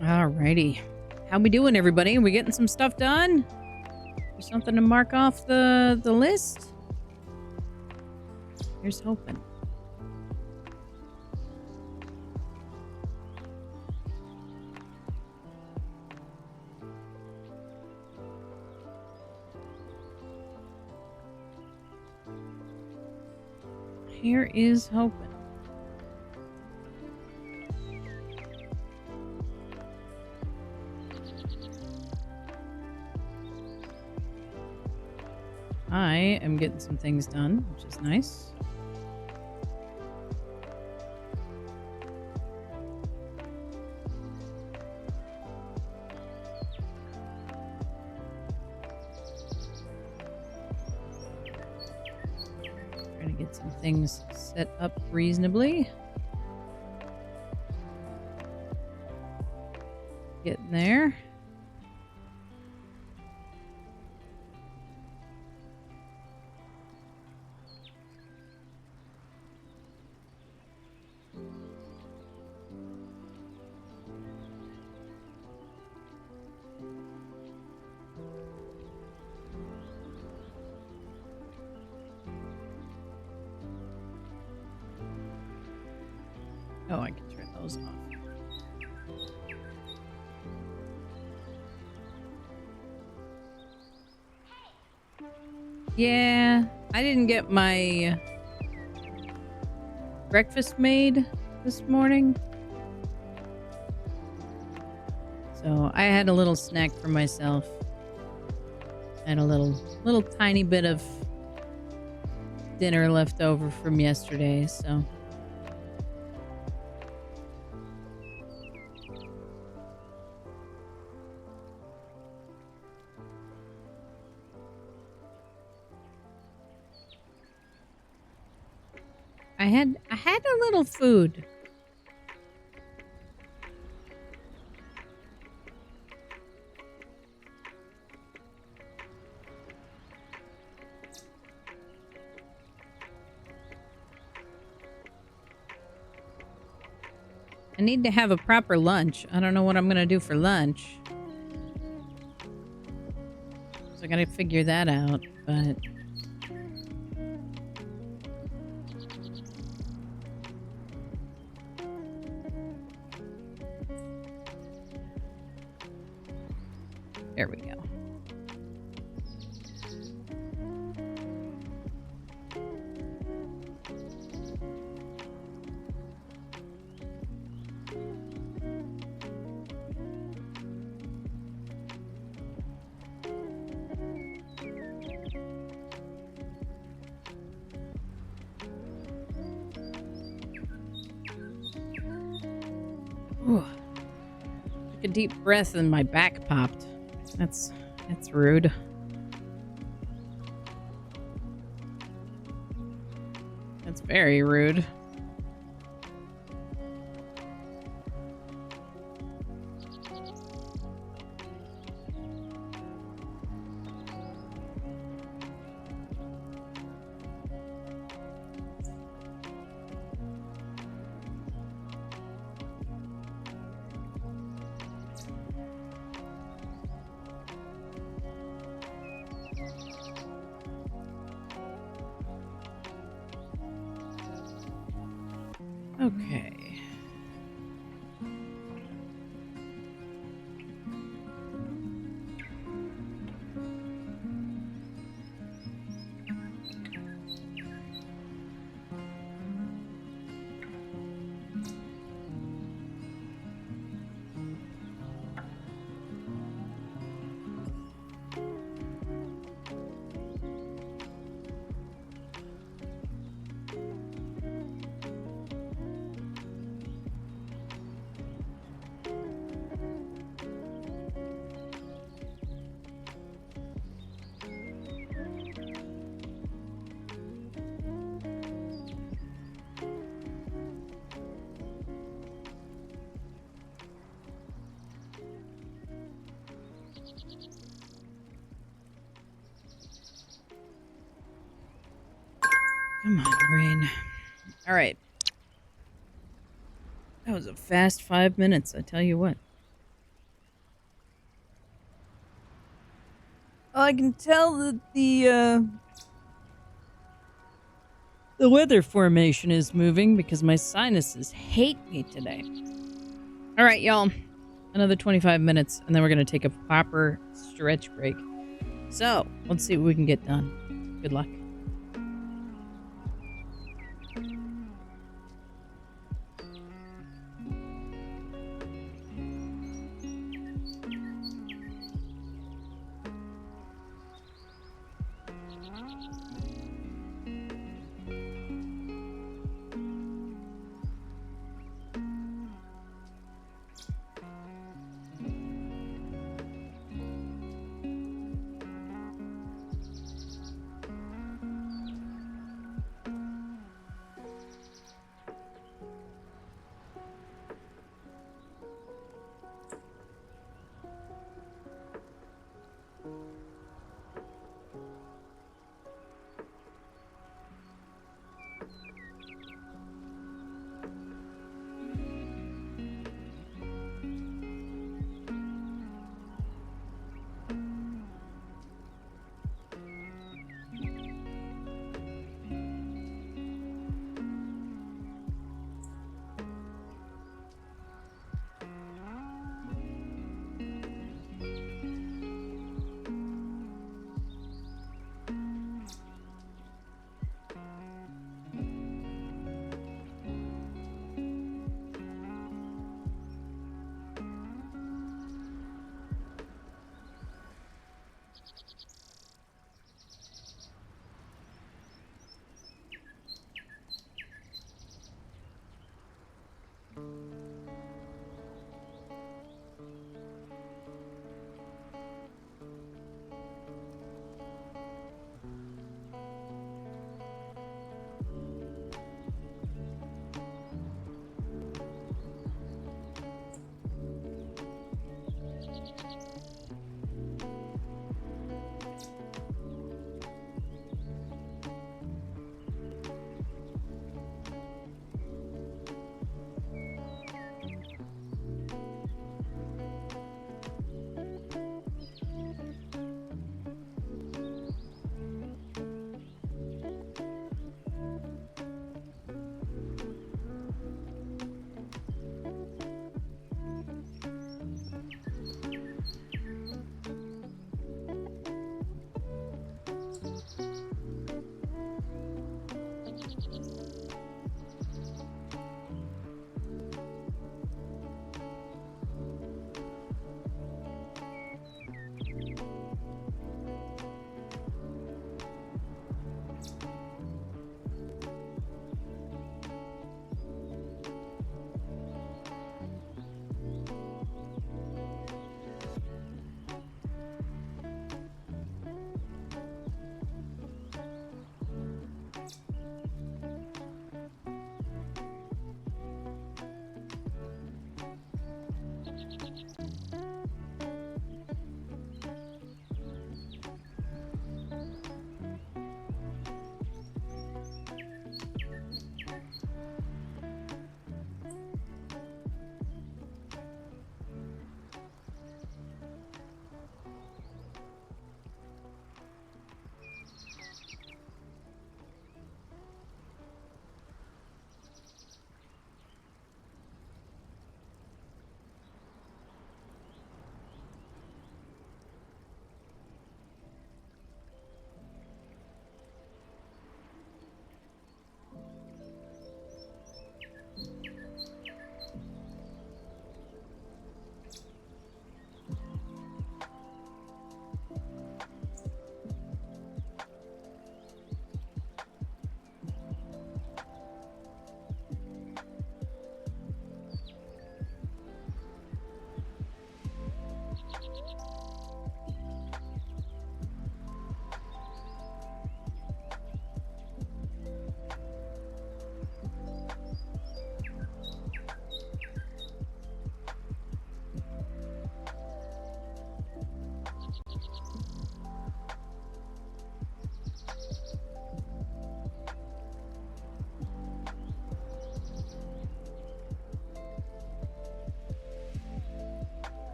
Alrighty. How we doing, everybody? Are we getting some stuff done? There's something to mark off the list? Here's hoping. Here is hoping. I am getting some things done, which is nice. Trying to get some things set up reasonably. Getting there. Oh, I can turn those off. Yeah, I didn't get my breakfast made this morning. So I had a little snack for myself. And a little tiny bit of dinner left over from yesterday, so... I had a little food. I need to have a proper lunch. I don't know what I'm gonna do for lunch. So I gotta figure that out, but... There we go. Ooh. Took a deep breath and my back popped. That's rude. That's very rude. Okay. Come on, brain. All right. That was a fast 5 minutes, I tell you what. I can tell that the weather formation is moving because my sinuses hate me today. All right, y'all. Another 25 minutes, and then we're going to take a proper stretch break. So, let's see what we can get done. Good luck.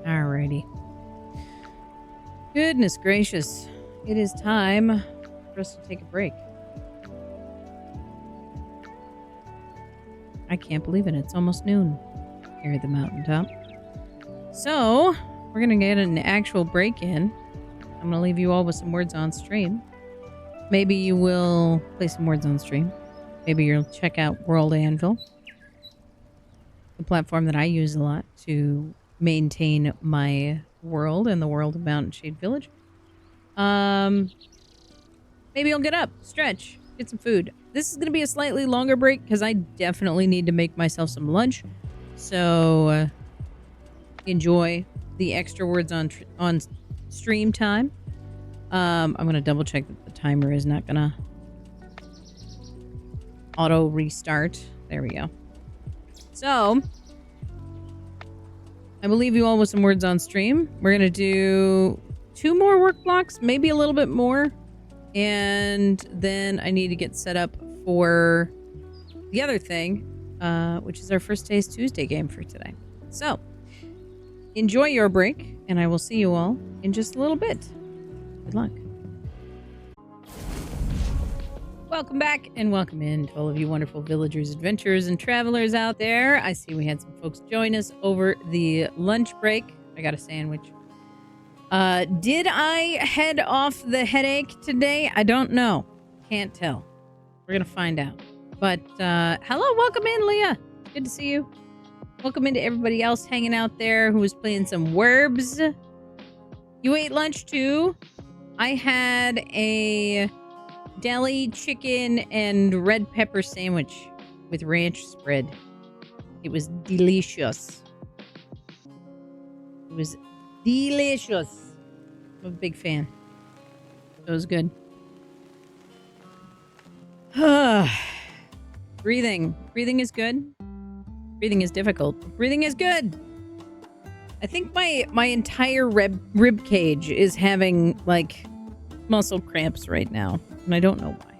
Alrighty. Goodness gracious. It is time for us to take a break. I can't believe it. It's almost noon here at the mountaintop. So, we're going to get an actual break in. I'm going to leave you all with some words on stream. Maybe you will play some words on stream. Maybe you'll check out World Anvil, the platform that I use a lot to maintain my world and the world of Mountain Shade Village. Maybe I'll get up, stretch, get some food. This is going to be a slightly longer break because I definitely need to make myself some lunch. So enjoy the extra words on stream time. I'm going to double check that the timer is not going to auto restart. There we go. So I will leave you all with some words on stream. We're going to do 2 more work blocks, maybe a little bit more. And then I need to get set up for the other thing, which is our First Taste Tuesday game for today. So enjoy your break, and I will see you all in just a little bit. Good luck. Welcome back and welcome in to all of you wonderful villagers, adventurers, and travelers out there. I see we had some folks join us over the lunch break. I got a sandwich. Did I head off the headache today? I don't know. Can't tell. We're gonna find out. But hello, welcome in, Leah. Good to see you. Welcome into everybody else hanging out there who was playing some Werbs. You ate lunch too? I had a deli chicken and red pepper sandwich with ranch spread. It was delicious. It was delicious. I'm a big fan. It was good. Breathing. Breathing is good. Breathing is difficult. Breathing is good. I think my entire rib cage is having like muscle cramps right now, and I don't know why.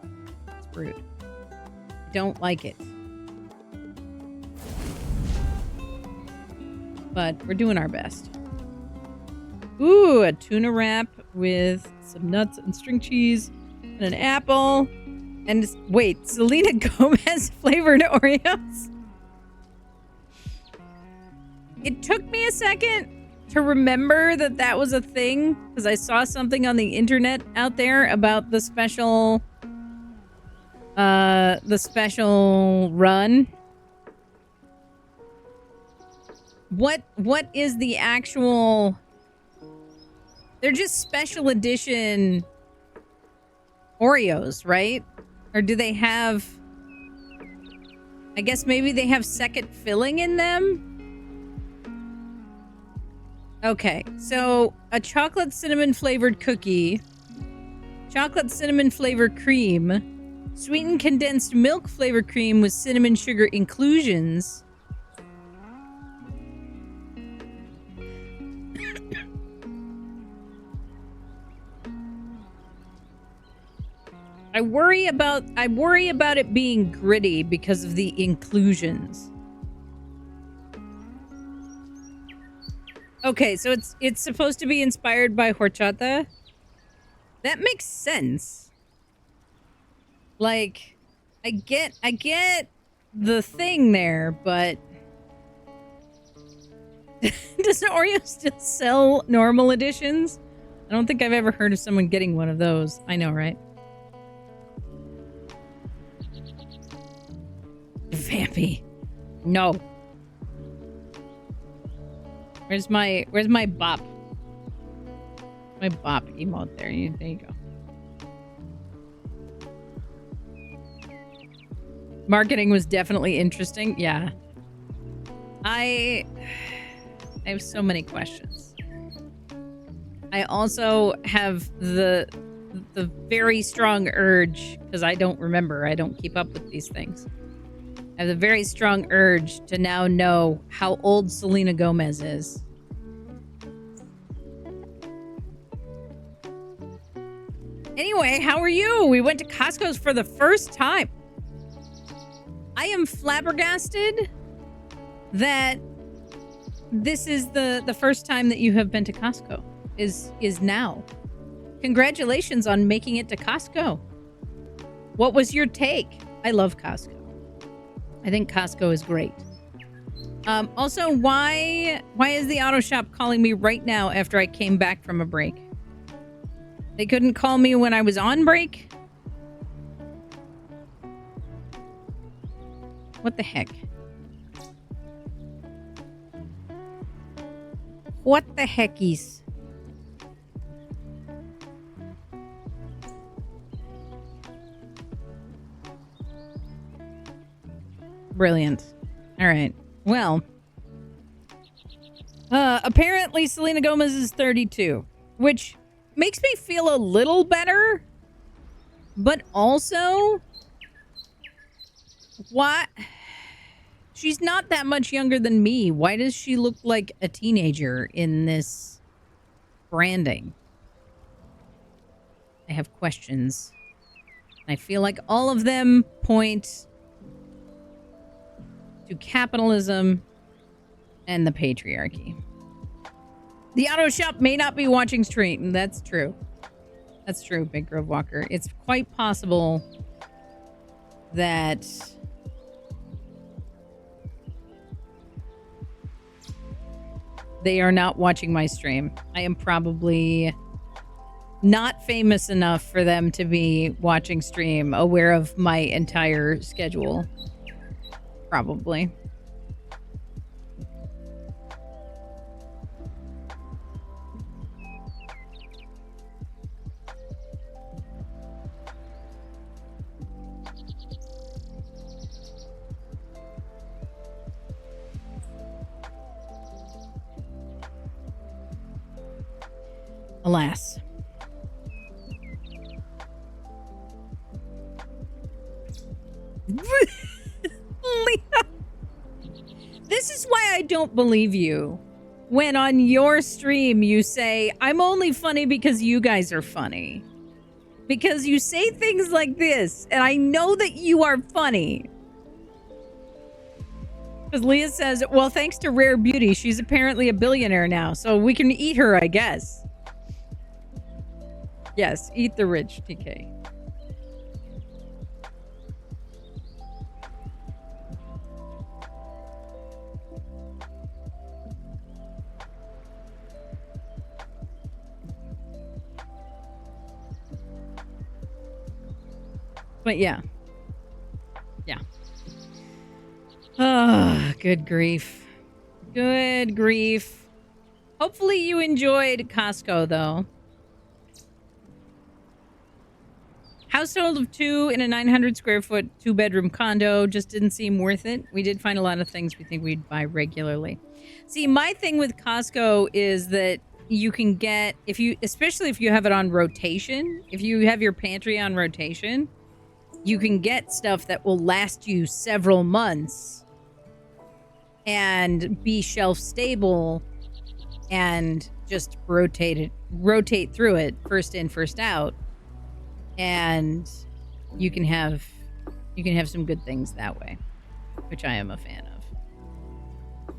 It's rude. I don't like it. But we're doing our best. Ooh, a tuna wrap with some nuts and string cheese and an apple. And wait, Selena Gomez flavored Oreos? It took me a second to remember that that was a thing because I saw something on the internet out there about the special run. What is the actual? They're just special edition Oreos, right? Or do they have, I guess maybe they have second filling in them? Okay, so a chocolate cinnamon flavored cookie, chocolate cinnamon flavored cream, sweetened condensed milk flavored cream with cinnamon sugar inclusions. I worry about it being gritty because of the inclusions. Okay, so it's supposed to be inspired by horchata. That makes sense. Like, I get the thing there, but does Oreo still sell normal editions? I don't think I've ever heard of someone getting one of those. I know, right? Vampy. No. Where's my bop? My bop emote there. There you go. Marketing was definitely interesting. Yeah. I have so many questions. I also have the very strong urge, because I don't remember, I don't keep up with these things. I have a very strong urge to now know how old Selena Gomez is. Anyway, how are you? We went to Costco's for the first time. I am flabbergasted that this is the first time that you have been to Costco. Is now. Congratulations on making it to Costco. What was your take? I love Costco. I think Costco is great. Also, why is the auto shop calling me right now after I came back from a break? They couldn't call me when I was on break? What the heck? What the heckies? Brilliant. All right. Well, apparently Selena Gomez is 32, which makes me feel a little better, but also, what? She's not that much younger than me. Why does she look like a teenager in this branding? I have questions. I feel like all of them point to capitalism and the patriarchy. The auto shop may not be watching stream. That's true. That's true, Big Grove Walker. It's quite possible that they are not watching my stream. I am probably not famous enough for them to be watching stream, aware of my entire schedule. Probably. Alas. This is why I don't believe you when on your stream you say, I'm only funny because you guys are funny. Because you say things like this, and I know that you are funny. Because Leah says, well, thanks to Rare Beauty, she's apparently a billionaire now, so we can eat her, I guess. Yes, eat the rich, TK. But yeah. Yeah. Ah, good grief. Good grief. Hopefully you enjoyed Costco, though. Household of 2 in a 900 square foot 2-bedroom condo just didn't seem worth it. We did find a lot of things we think we'd buy regularly. See, my thing with Costco is that you can get, especially if you have it on rotation, if you have your pantry on rotation, you can get stuff that will last you several months and be shelf stable and just rotate through it, first in, first out. And you can have some good things that way, which I am a fan of.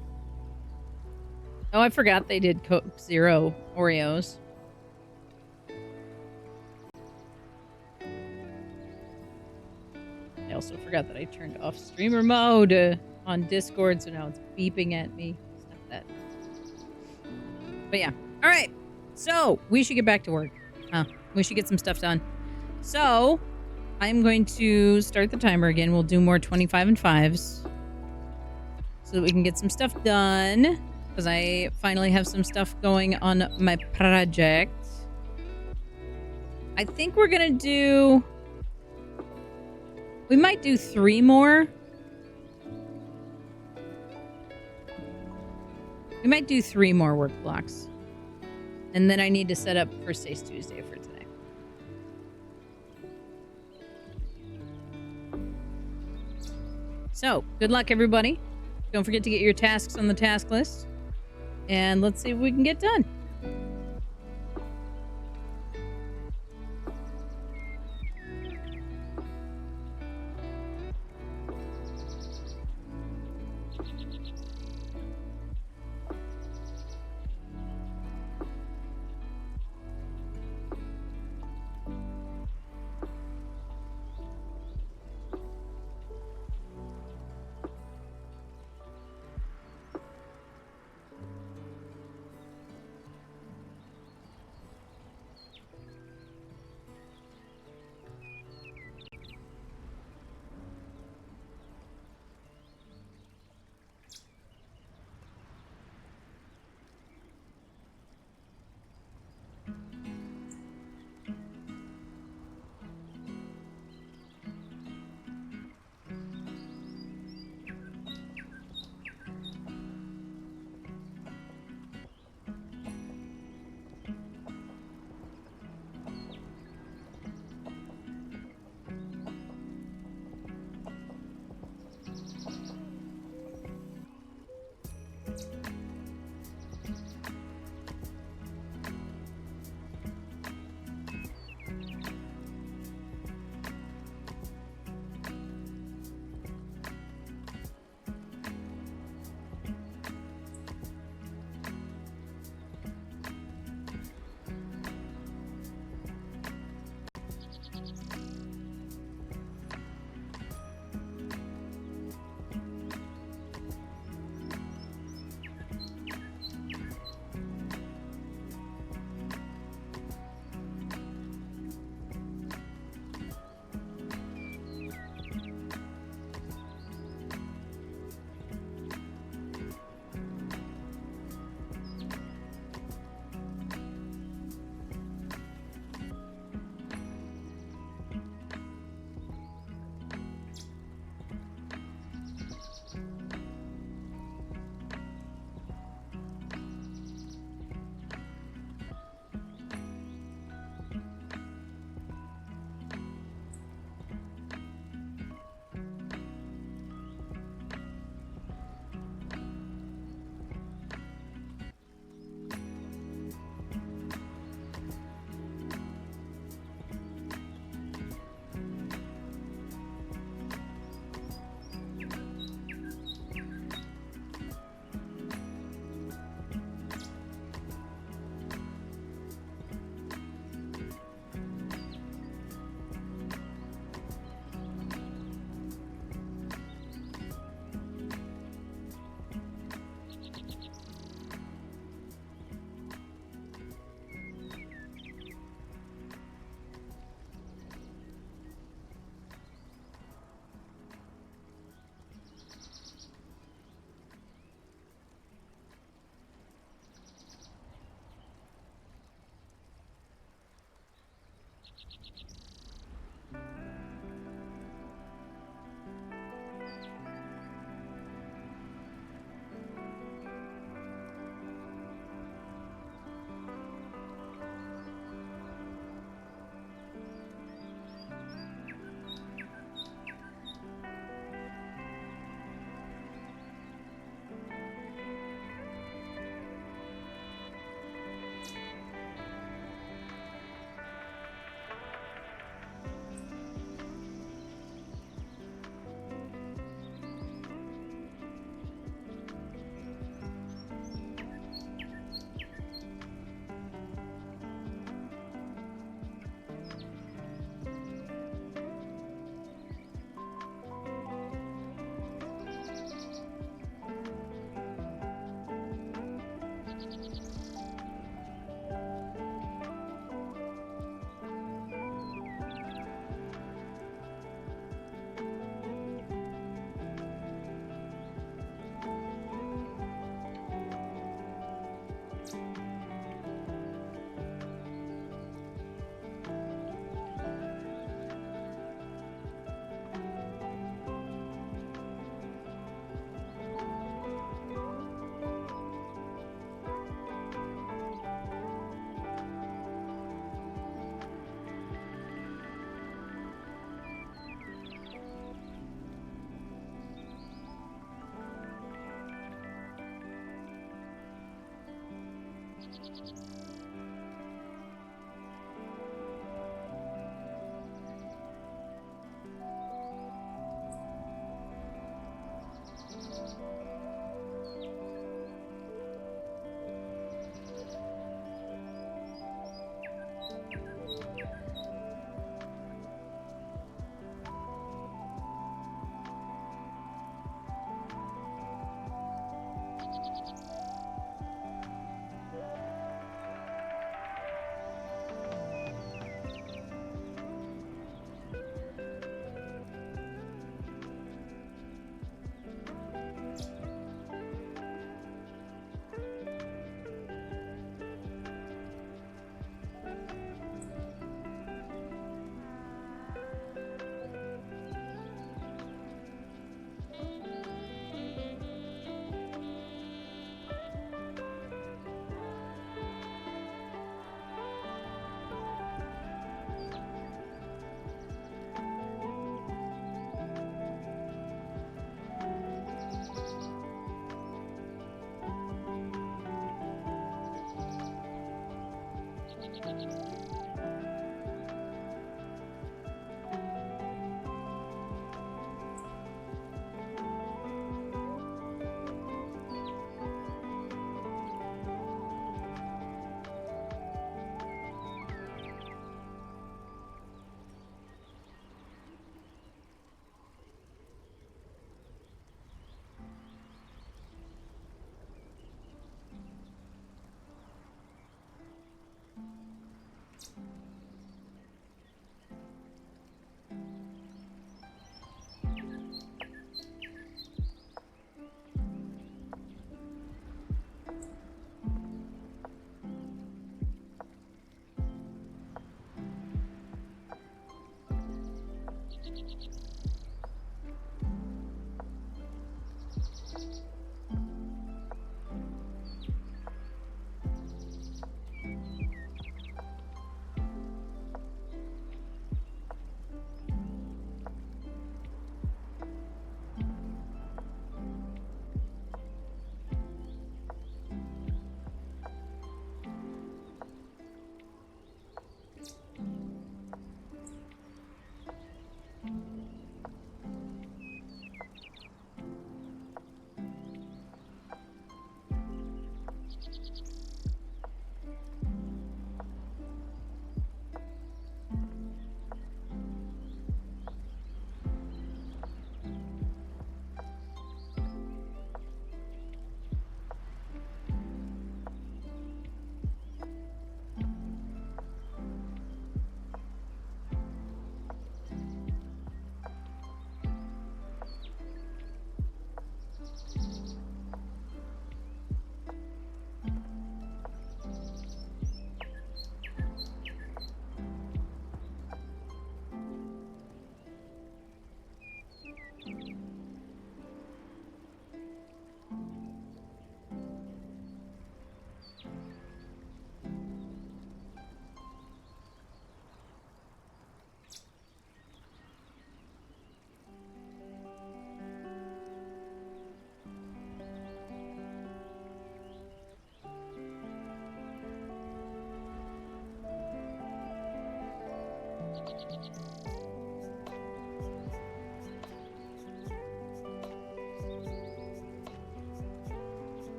Oh, I forgot they did Coke Zero Oreos. I also forgot that I turned off streamer mode on Discord, so now it's beeping at me. Stop that. But yeah. All right. So we should get back to work. We should get some stuff done. So I'm going to start the timer again. We'll do more 25 and 5s so that we can get some stuff done, because I finally have some stuff going on my project. I think we're going to do... We might do 3 more. We might do 3 more work blocks. And then I need to set up First Taste Tuesday for today. So, good luck, everybody. Don't forget to get your tasks on the task list. And let's see if we can get done.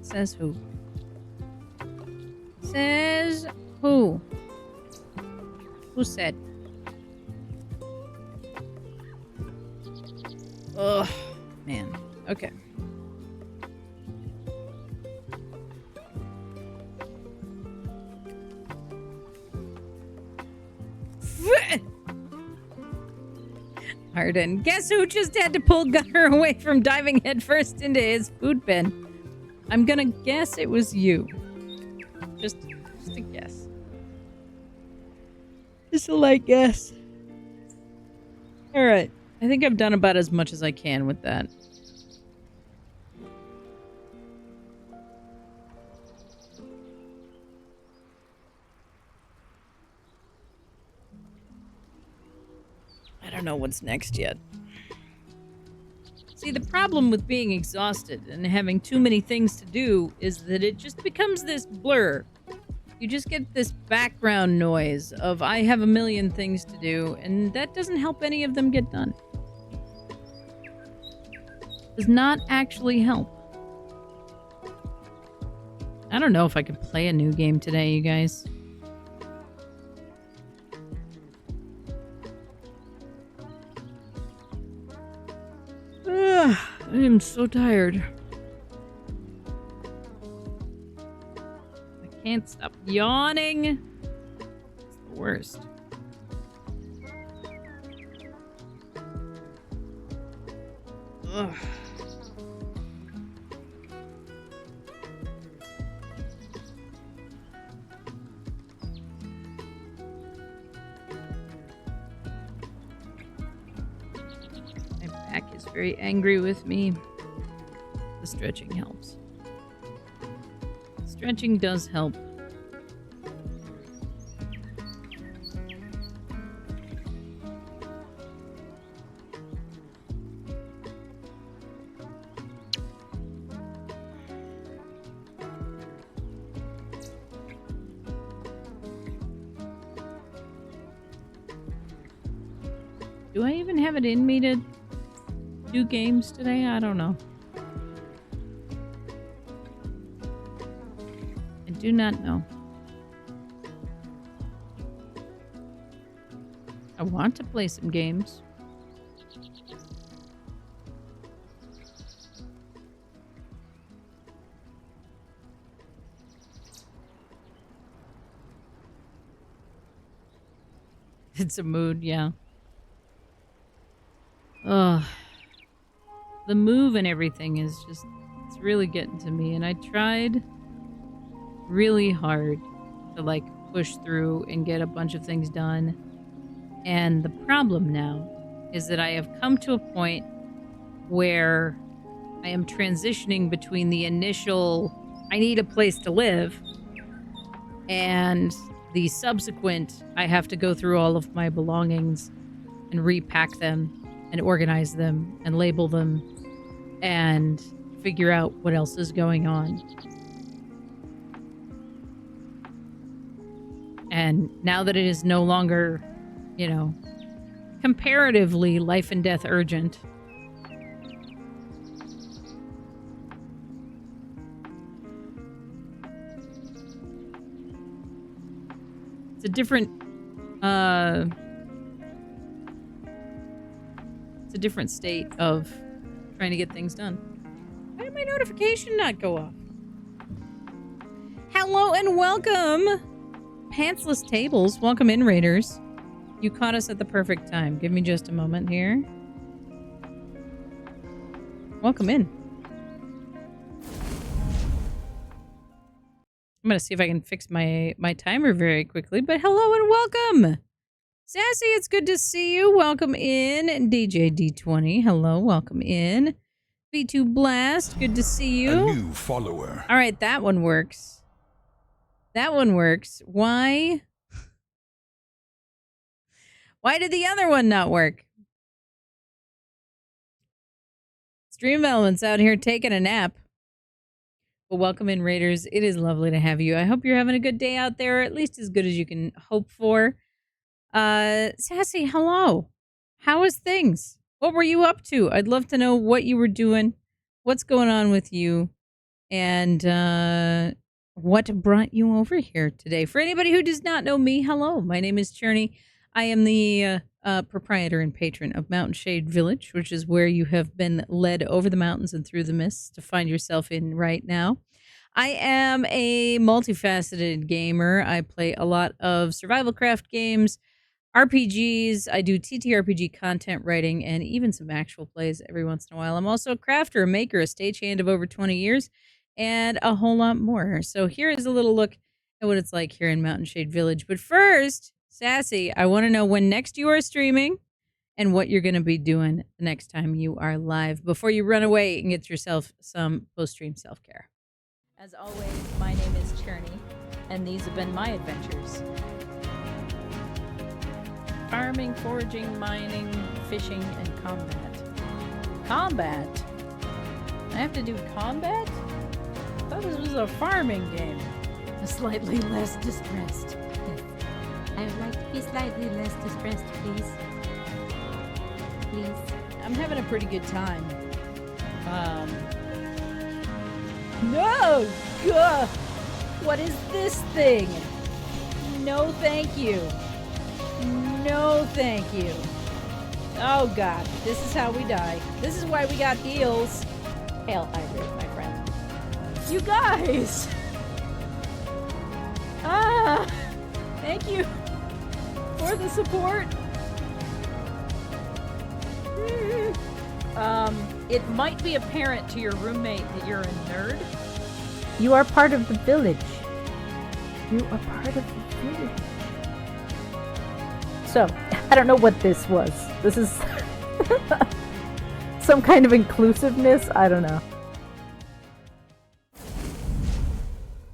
Says who? Says who? Who said? Ugh, man. Okay. Arden. Guess who just had to pull Gunner away from diving headfirst into his food bin? I'm gonna guess it was you. Just a guess. Just a light guess. Alright. I think I've done about as much as I can with that. I don't know what's next yet. See, the problem with being exhausted and having too many things to do is that it just becomes this blur. You just get this background noise of I have a million things to do, and that doesn't help any of them get done. Does not actually help. I don't know if I could play a new game today, you guys. Ugh, I am so tired. I can't stop yawning. It's the worst. Ugh. Is very angry with me. The stretching helps. Stretching does help. Do I even have it in me to do games today? I don't know. I do not know. I want to play some games. It's a mood, yeah. Ugh. The move and everything is just, it's really getting to me. And I tried really hard to like push through and get a bunch of things done. And the problem now is that I have come to a point where I am transitioning between the initial, I need a place to live, and the subsequent, I have to go through all of my belongings and repack them and organize them and label them and figure out what else is going on. And now that it is no longer, comparatively life and death urgent, it's a different state of trying to get things done. Why did my notification not go off? Hello and welcome, Pantsless Tables. Welcome in, Raiders. You caught us at the perfect time. Give me just a moment here. Welcome in. I'm going to see if I can fix my timer very quickly, but hello and welcome. Sassy, it's good to see you. Welcome in. DJ D20, hello, welcome in. V2 Blast, good to see you. A new follower. All right, that one works. That one works. Why did the other one not work? Stream Elements out here taking a nap. Well, welcome in, Raiders. It is lovely to have you. I hope you're having a good day out there, at least as good as you can hope for. Sassy, hello. How is things? What were you up to? I'd love to know what you were doing, what's going on with you, and what brought you over here today. For anybody who does not know me, hello. My name is Cherney. I am the proprietor and patron of Mountain Shade Village, which is where you have been led over the mountains and through the mists to find yourself in right now. I am a multifaceted gamer. I play a lot of survival craft games, RPGs. I do TTRPG content writing and even some actual plays every once in a while. I'm also a crafter, a maker, a stagehand of over 20 years, and a whole lot more. So here is a little look at what it's like here in Mountain Shade Village. But first, Sassy, I want to know when next you are streaming and what you're going to be doing the next time you are live before you run away and get yourself some post-stream self-care. As always, my name is Cherney, and these have been my adventures. Farming, foraging, mining, fishing, and combat. Combat? I have to do combat? I thought this was a farming game. Slightly less distressed. Yes. I would like to be slightly less distressed, please. Please. I'm having a pretty good time. No! Gah! What is this thing? No, thank you. No, thank you. Oh, God. This is how we die. This is why we got heals. Hail Hybrid, my friend. You guys! Thank you for the support. It might be apparent to your roommate that you're a nerd. You are part of the village. You are part of the village. So, I don't know what this was. This is some kind of inclusiveness. I don't know.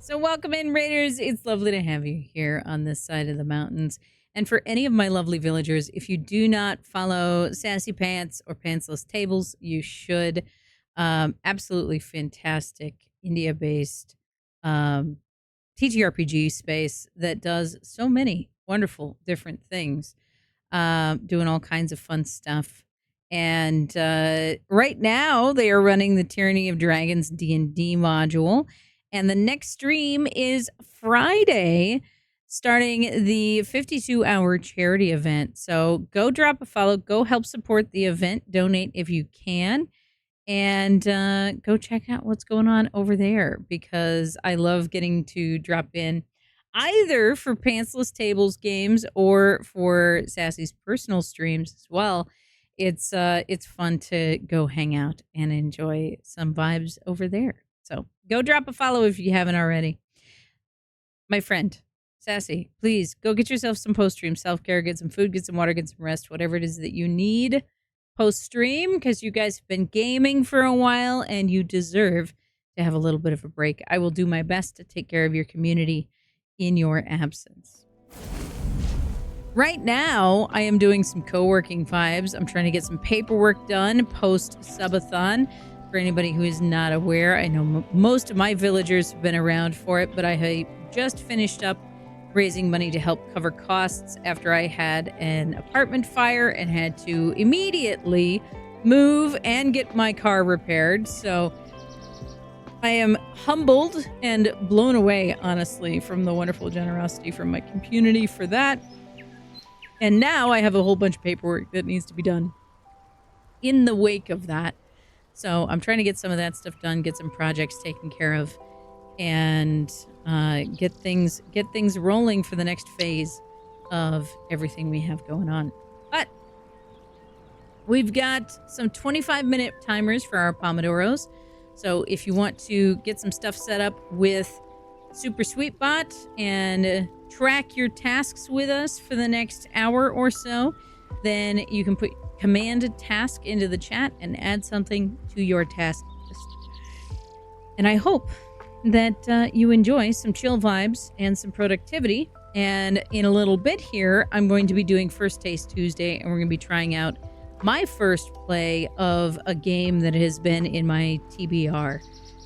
So welcome in, Raiders. It's lovely to have you here on this side of the mountains. And for any of my lovely villagers, if you do not follow Sassy Pants or Pantsless Tables, you should. Absolutely fantastic India-based TTRPG space that does so many wonderful different things, doing all kinds of fun stuff. And right now, they are running the Tyranny of Dragons D&D module. And the next stream is Friday, starting the 52-hour charity event. So go drop a follow, go help support the event, donate if you can, and go check out what's going on over there, because I love getting to drop in either for Pantsless Tables games or for Sassy's personal streams as well. It's fun to go hang out and enjoy some vibes over there. So go drop a follow if you haven't already. My friend, Sassy, please go get yourself some post-stream self-care, get some food, get some water, get some rest, whatever it is that you need post-stream, because you guys have been gaming for a while and you deserve to have a little bit of a break. I will do my best to take care of your community in your absence. Right now, I am doing some co-working vibes. I'm trying to get some paperwork done post-subathon. For anybody who is not aware, I know most of my villagers have been around for it, but I just finished up raising money to help cover costs after I had an apartment fire and had to immediately move and get my car repaired. So I am humbled and blown away, honestly, from the wonderful generosity from my community for that. And now I have a whole bunch of paperwork that needs to be done in the wake of that. So I'm trying to get some of that stuff done, get some projects taken care of, and get things rolling for the next phase of everything we have going on. But we've got some 25-minute timers for our Pomodoros. So if you want to get some stuff set up with Super Sweetbot and track your tasks with us for the next hour or so, then you can put command task into the chat and add something to your task list. And I hope that you enjoy some chill vibes and some productivity. And in a little bit here, I'm going to be doing First Taste Tuesday, and we're going to be trying out my first play of a game that has been in my TBR.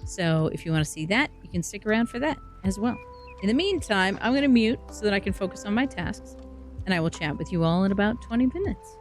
So if you want to see that, you can stick around for that as well. In the meantime, I'm going to mute so that I can focus on my tasks, and I will chat with you all in about 20 minutes.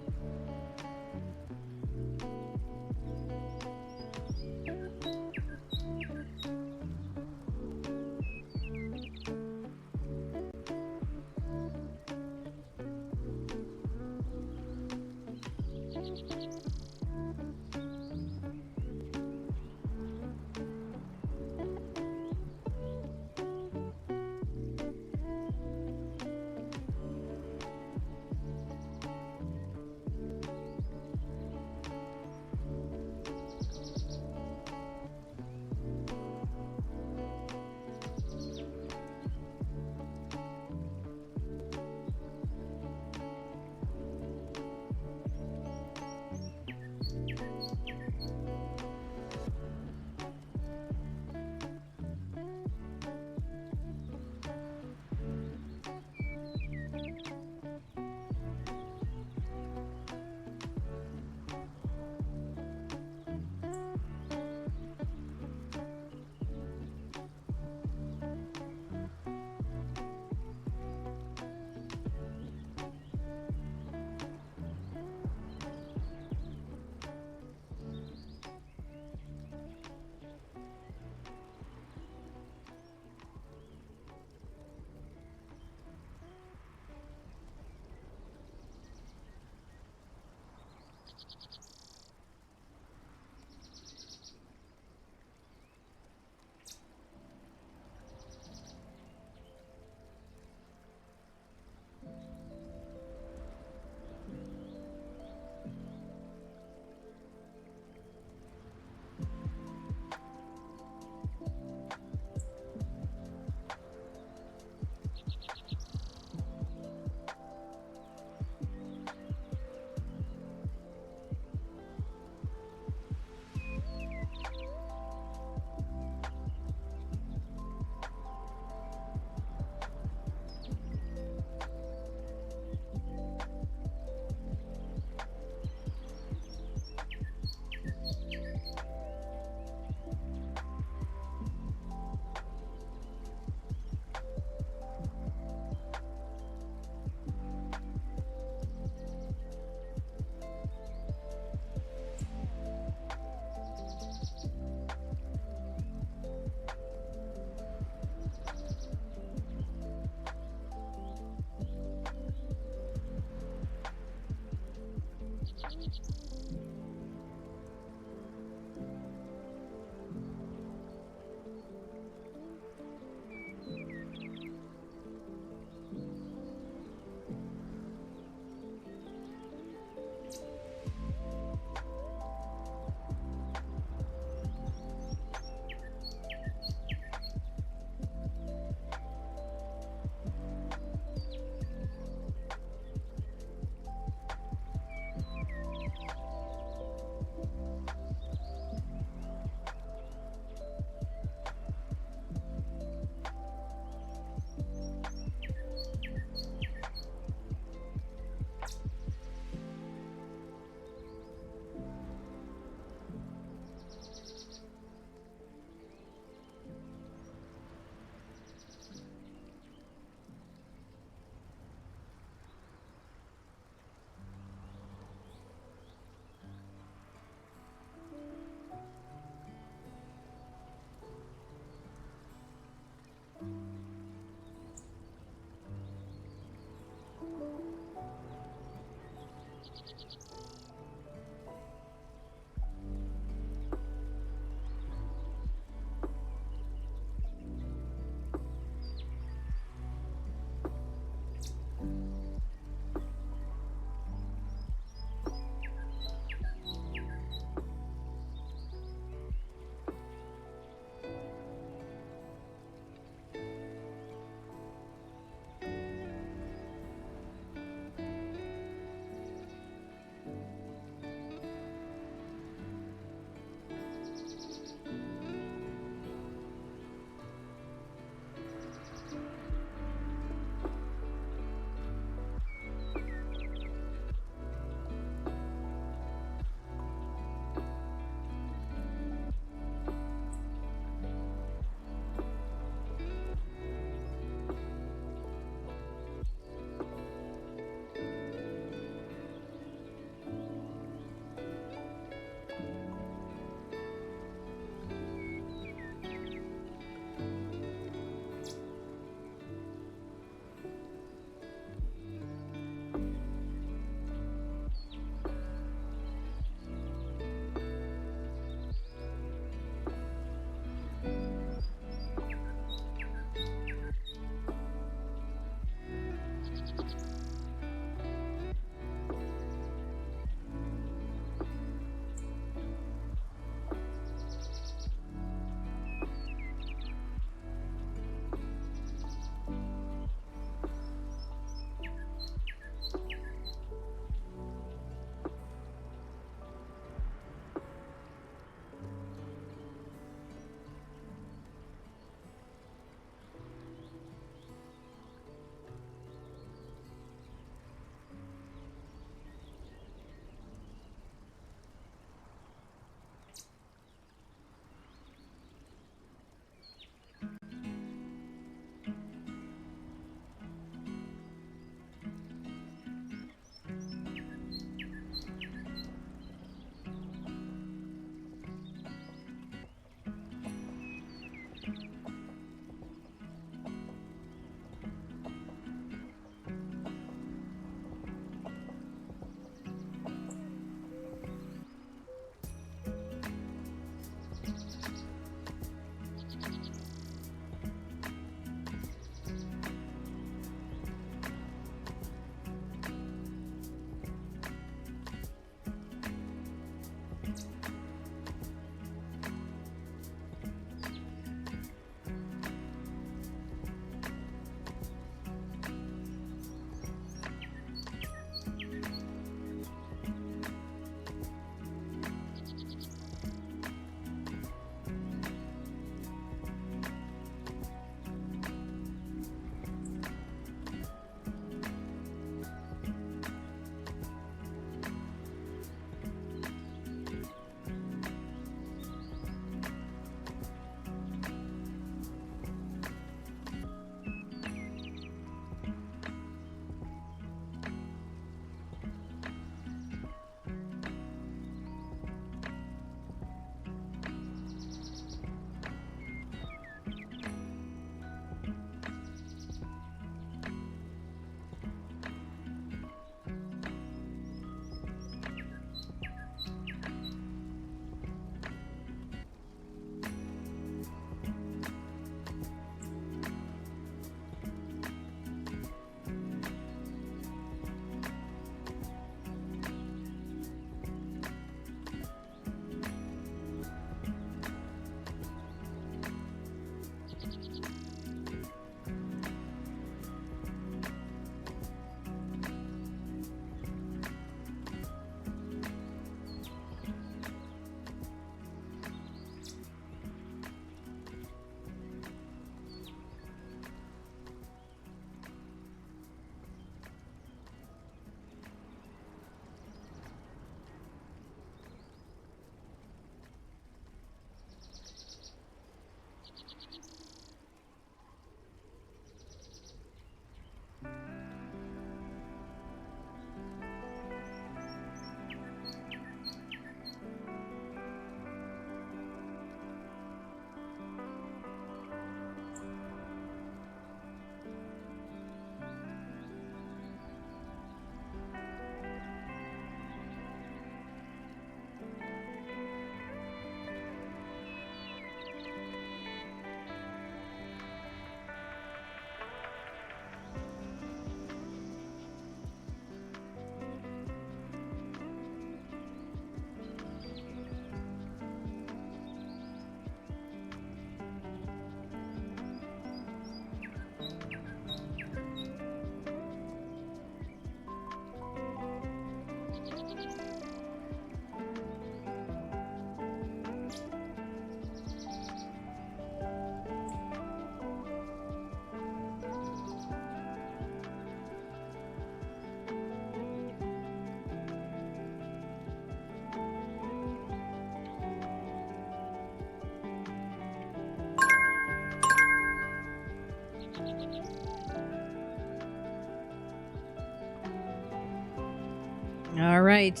All right.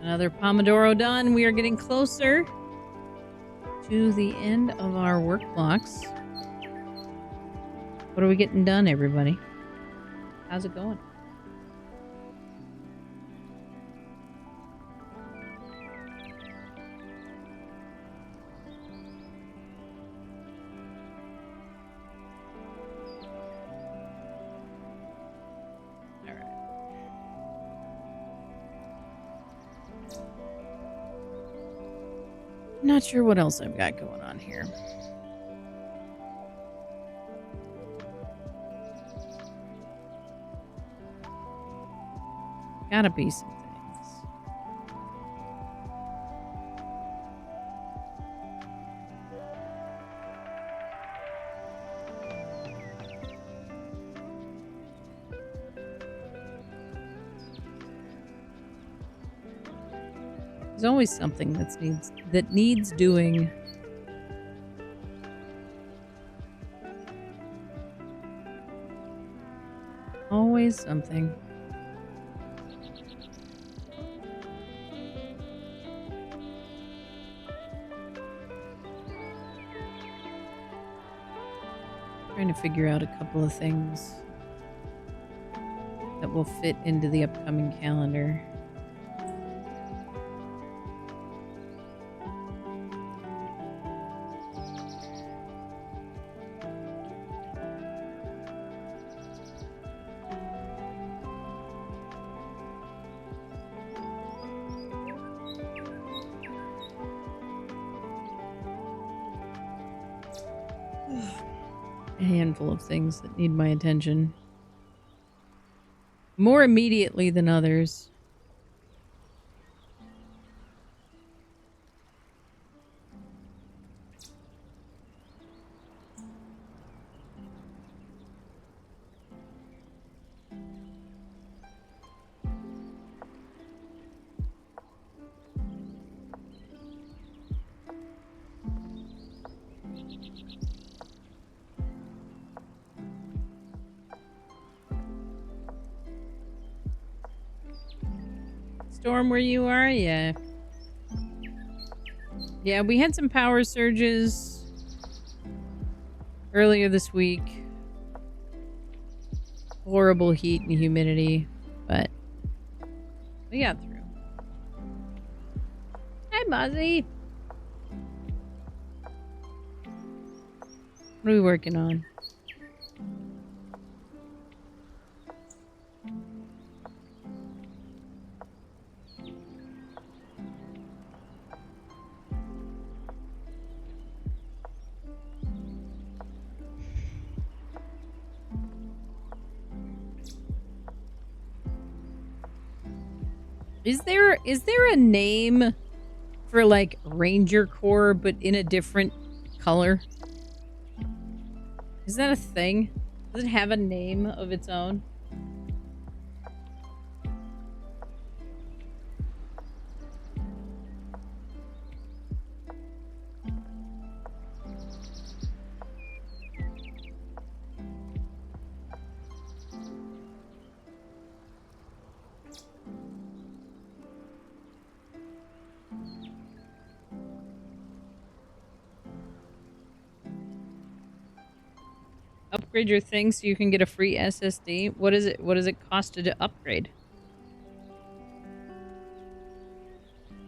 Another Pomodoro done. We are getting closer to the end of our work blocks. What are we getting done, everybody? How's it going? All right. Not sure what else I've got going on here. Gotta be some things. There's always something that needs doing. Always something. Trying to figure out a couple of things that will fit into the upcoming calendar. A handful of things that need my attention. More immediately than others. Storm, where you are? Yeah. Yeah, we had some power surges earlier this week. Horrible heat and humidity, but we got through. Hi, Mozzie. What are we working on? Is there a name for like Ranger Corps but in a different color? Is that a thing? Does it have a name of its own? Upgrade your thing so you can get a free SSD. What is it? What does it cost to upgrade?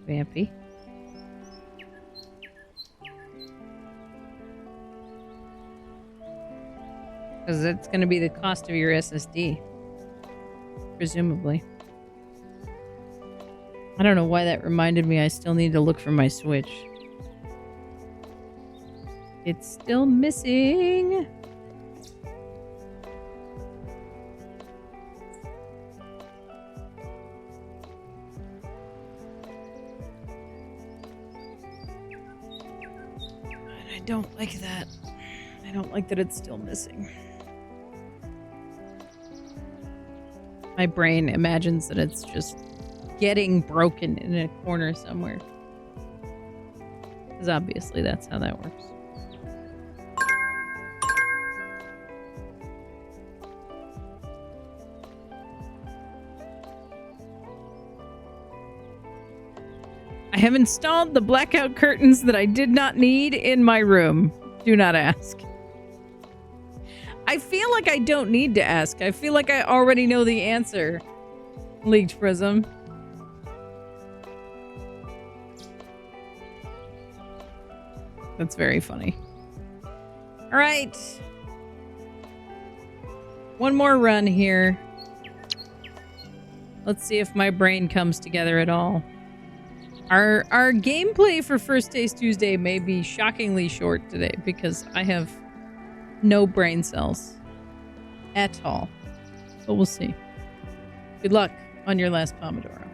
Vampy. Because that's going to be the cost of your SSD. Presumably. I don't know why that reminded me I still need to look for my Switch. It's still missing. I don't like that. I don't like that it's still missing. My brain imagines that it's just getting broken in a corner somewhere. Because obviously that's how that works. I have installed the blackout curtains that I did not need in my room. Do not ask. I feel like I don't need to ask. I feel like I already know the answer. Leaked Prism. That's very funny. All right. One more run here. Let's see if my brain comes together at all. Our gameplay for First Taste Tuesday may be shockingly short today because I have no brain cells at all. But we'll see. Good luck on your last Pomodoro.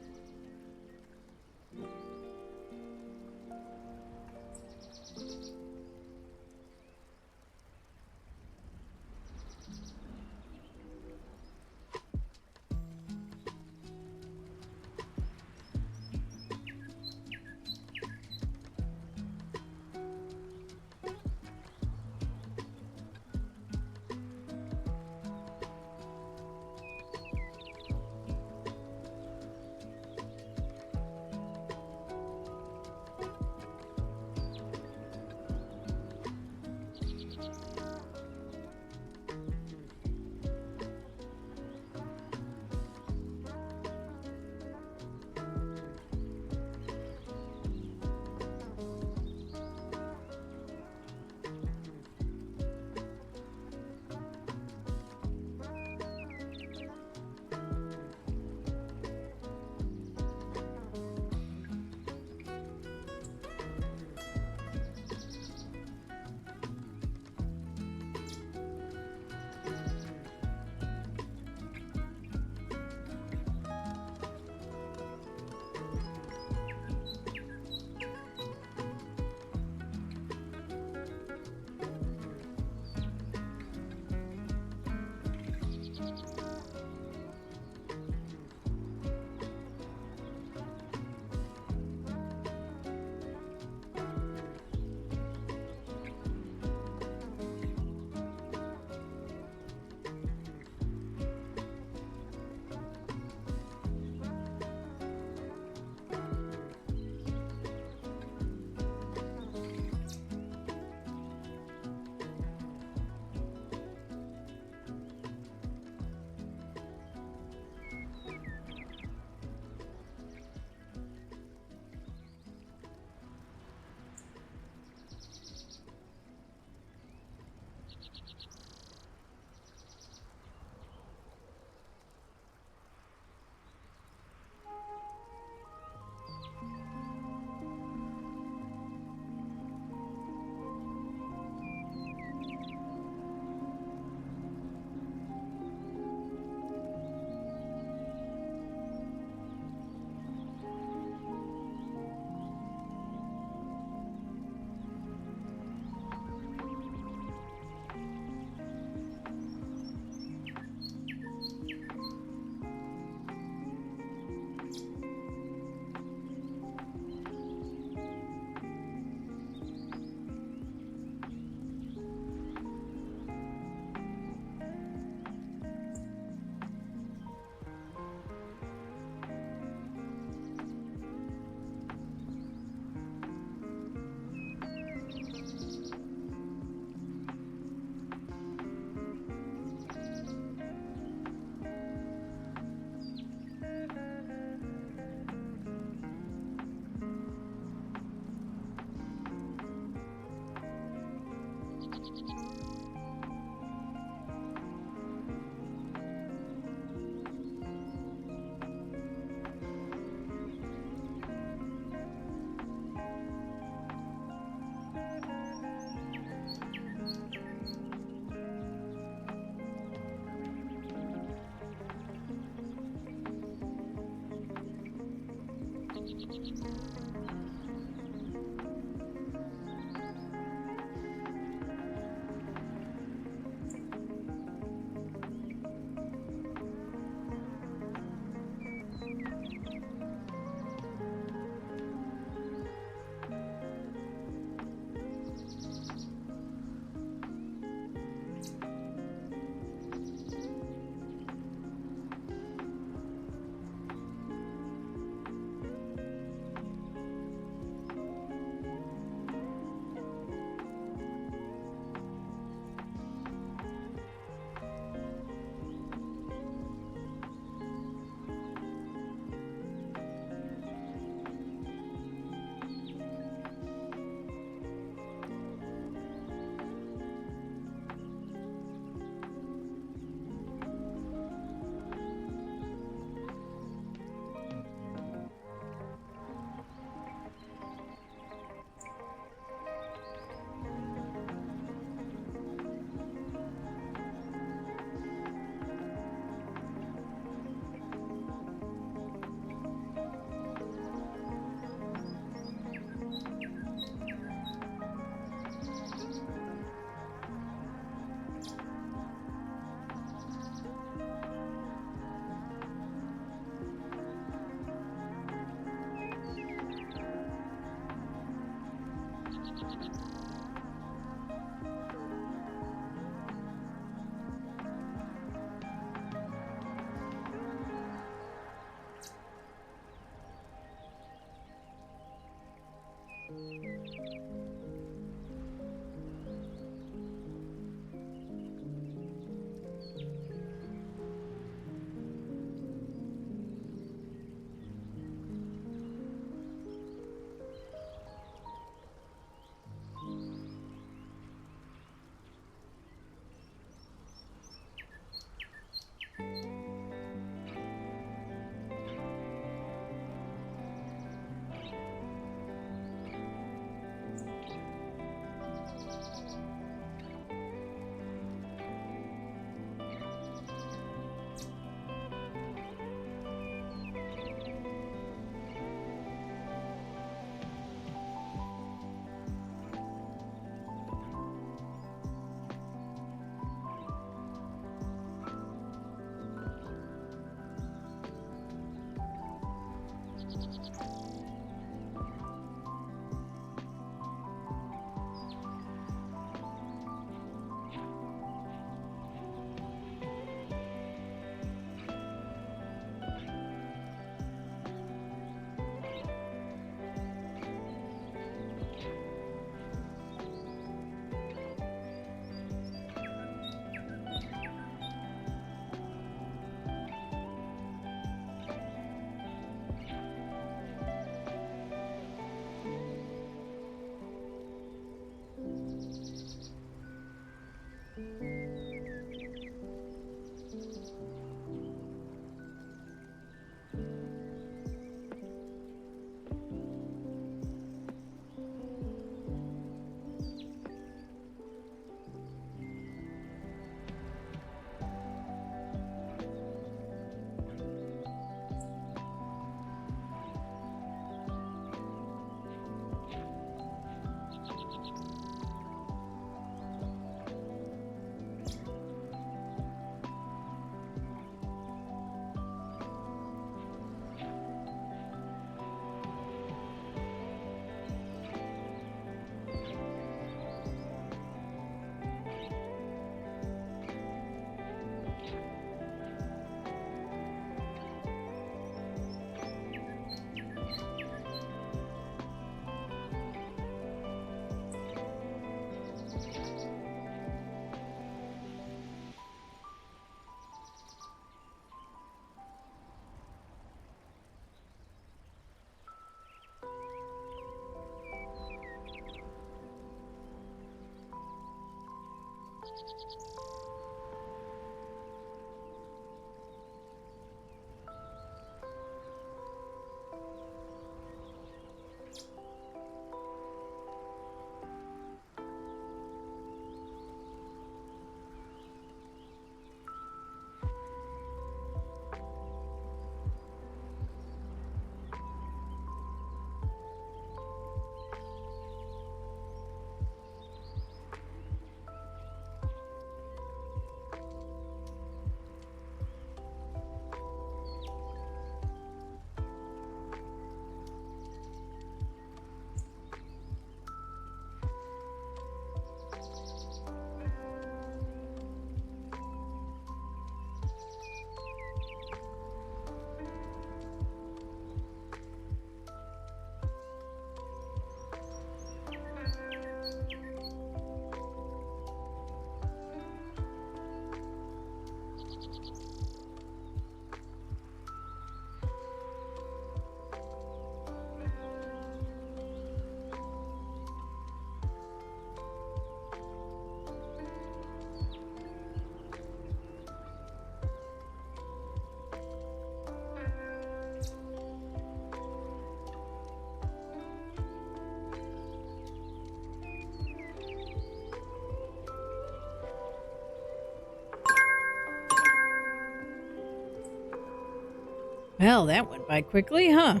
Well, that went by quickly, huh?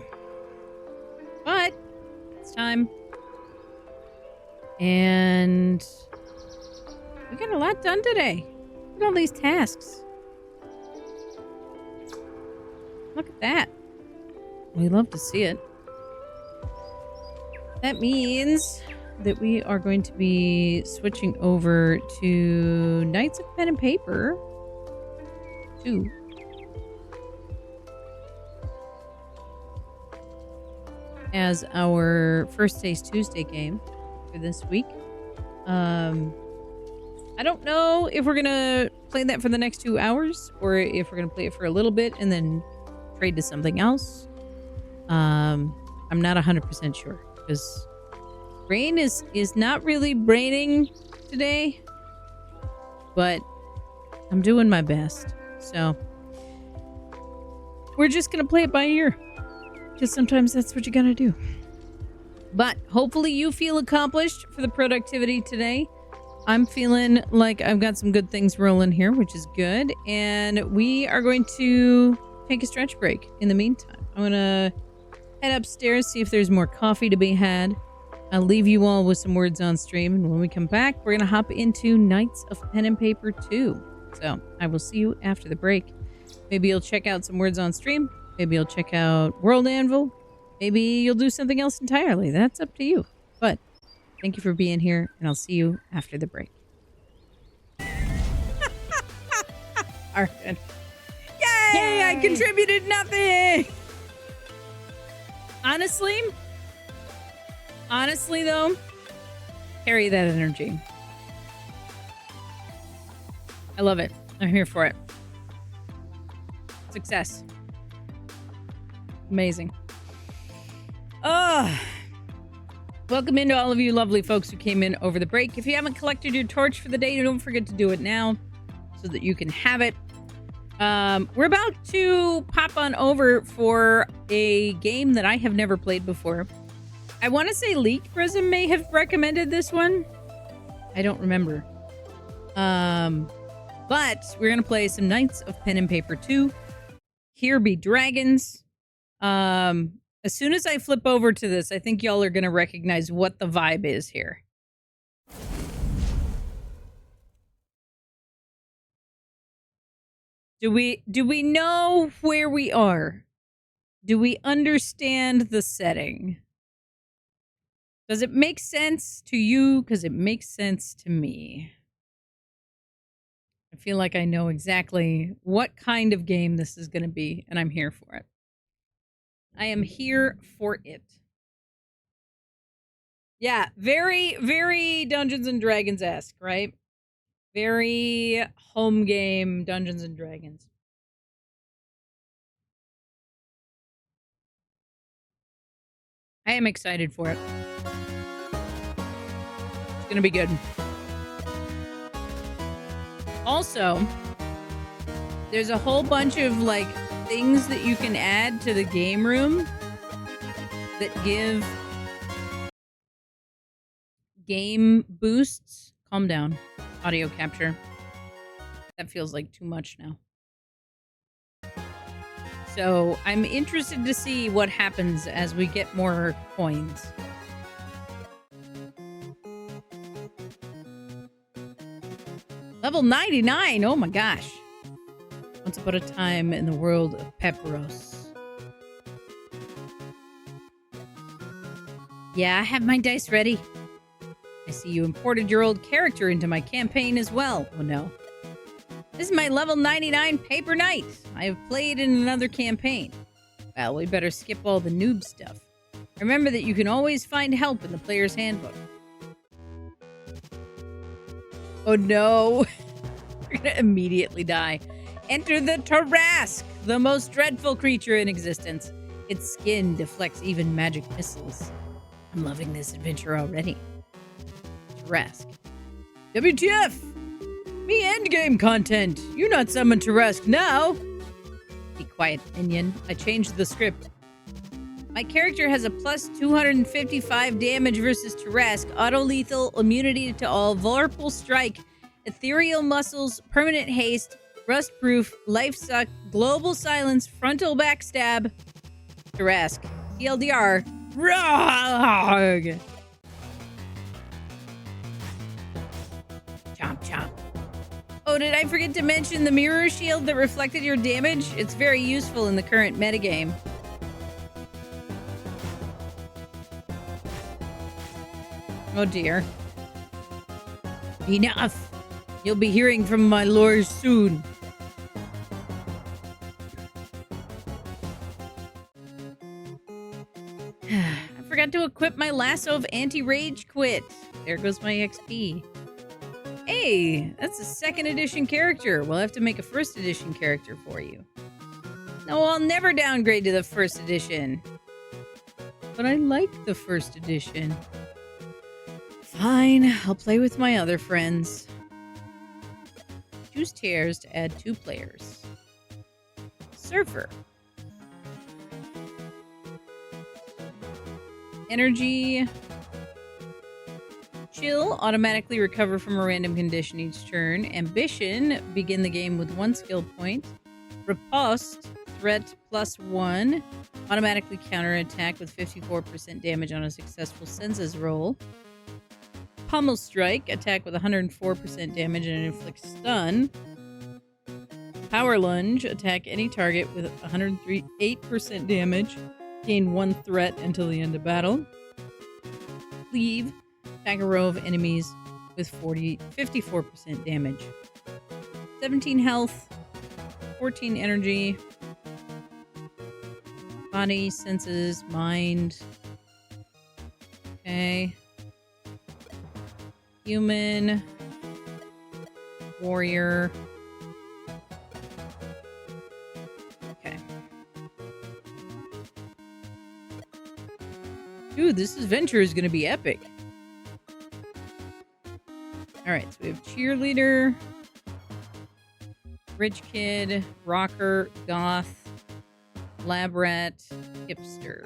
But it's time. And we got a lot done today. Look at all these tasks. Look at that. We love to see it. That means that we are going to be switching over to Knights of Pen and Paper 2. As our First Taste Tuesday game for this week. I don't know if we're gonna play that for the next 2 hours or if we're gonna play it for a little bit and then trade to something else. I'm not 100% sure because brain is not really braining today, but I'm doing my best. So we're just gonna play it by ear because sometimes that's what you gotta do. But hopefully you feel accomplished for the productivity today. I'm feeling like I've got some good things rolling here, which is good. And we are going to take a stretch break in the meantime. I'm going to head upstairs, see if there's more coffee to be had. I'll leave you all with some words on stream. And when we come back, we're going to hop into Knights of Pen and Paper 2. So I will see you after the break. Maybe you'll check out some words on stream. Maybe you'll check out World Anvil. Maybe you'll do something else entirely. That's up to you. But thank you for being here, and I'll see you after the break. All right. Yay! I contributed nothing! Honestly though, carry that energy. I love it. I'm here for it. Success. Amazing. Welcome into all of you lovely folks who came in over the break. If you haven't collected your torch for the day, don't forget to do it now so that you can have it. We're about to pop on over for a game that I have never played before. I want to say Leak Prism may have recommended this one. I don't remember. But we're going to play some Knights of Pen and Paper 2. Here Be Dragons. As soon as I flip over to this, I think y'all are going to recognize what the vibe is here. Do we know where we are? Do we understand the setting? Does it make sense to you? Because it makes sense to me. I feel like I know exactly what kind of game this is going to be, and I'm here for it. I am here for it. Yeah, very, very Dungeons and Dragons-esque, right? Very home game Dungeons and Dragons. I am excited for it. It's gonna be good. Also, there's a whole bunch of like things that you can add to the game room that give game boosts. Calm down. Audio capture. That feels like too much now. So I'm interested to see what happens as we get more coins. Level 99. Oh my gosh. Once upon a time in the world of Pepperos. Yeah, I have my dice ready. I see you imported your old character into my campaign as well. Oh no. This is my level 99 Paper Knight. I have played in another campaign. Well, we better skip all the noob stuff. Remember that you can always find help in the player's handbook. Oh no. We're gonna immediately die. Enter the Tarrasque, the most dreadful creature in existence. Its skin deflects even magic missiles. I'm loving this adventure already. Tarrasque. WTF! Me endgame content! You not summoned Tarrasque now! Be quiet, minion. I changed the script. My character has a plus 255 damage versus Tarrasque, auto-lethal, immunity to all, vulnerable strike, ethereal muscles, permanent haste, rust-proof, life suck, global silence, frontal backstab. Tarrasque. TLDR. Rog! Chomp chomp. Oh, did I forget to mention the mirror shield that reflected your damage? It's very useful in the current metagame. Oh dear. Enough! You'll be hearing from my lord soon. I forgot to equip my lasso of anti-rage quit. There goes my XP. Hey, that's a 2nd edition character. We'll have to make a 1st edition character for you. No, I'll never downgrade to the 1st edition. But I like the 1st edition. Fine, I'll play with my other friends. Choose tiers to add 2 players. Surfer. Energy. Chill, automatically recover from a random condition each turn. Ambition, begin the game with 1 skill point. Riposte, threat +1. Automatically counterattack with 54% damage on a successful senses roll. Pummel Strike, attack with 104% damage and inflict stun. Power Lunge, attack any target with 108% damage. Gain 1 threat until the end of battle. Cleave, attack a row of enemies with 54% damage. 17 health, 14 energy. Body, senses, mind. Okay. Human. Warrior. Okay. Dude, this adventure is going to be epic. Alright, so we have cheerleader, rich kid, rocker, goth, lab rat, hipster.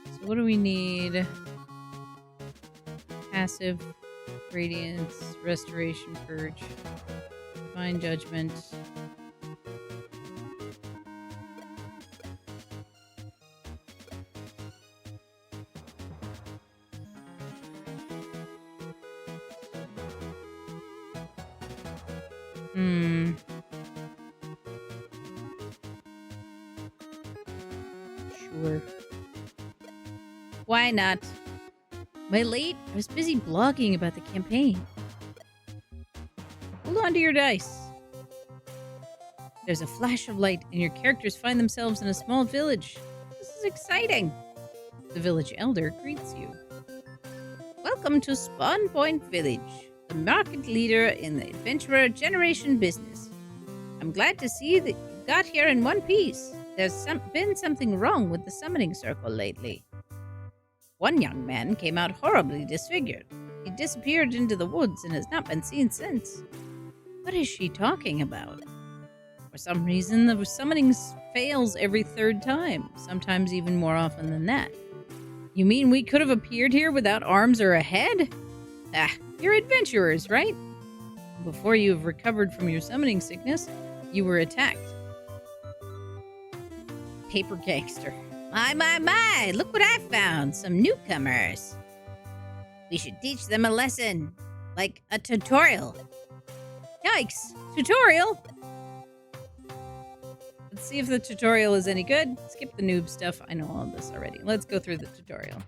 So what do we need? Passive, radiance, restoration, purge, divine judgment. Sure. Why not? Am I late? I was busy blogging about the campaign. Hold on to your dice. There's a flash of light, and your characters find themselves in a small village. This is exciting. The village elder greets you. Welcome to Spawn Point Village, the market leader in the adventurer generation business. I'm glad to see that you got here in one piece. There's been something wrong with the summoning circle lately. One young man came out horribly disfigured. He disappeared into the woods and has not been seen since. What is she talking about? For some reason, the summoning fails every 3rd time, sometimes even more often than that. You mean we could have appeared here without arms or a head? Ah, you're adventurers, right? Before you have recovered from your summoning sickness, you were attacked. Paper gangster. My, look what I found. Some newcomers. We should teach them a lesson. Like a tutorial. Yikes. Tutorial? Let's see if the tutorial is any good. Skip the noob stuff. I know all of this already. Let's go through the tutorial.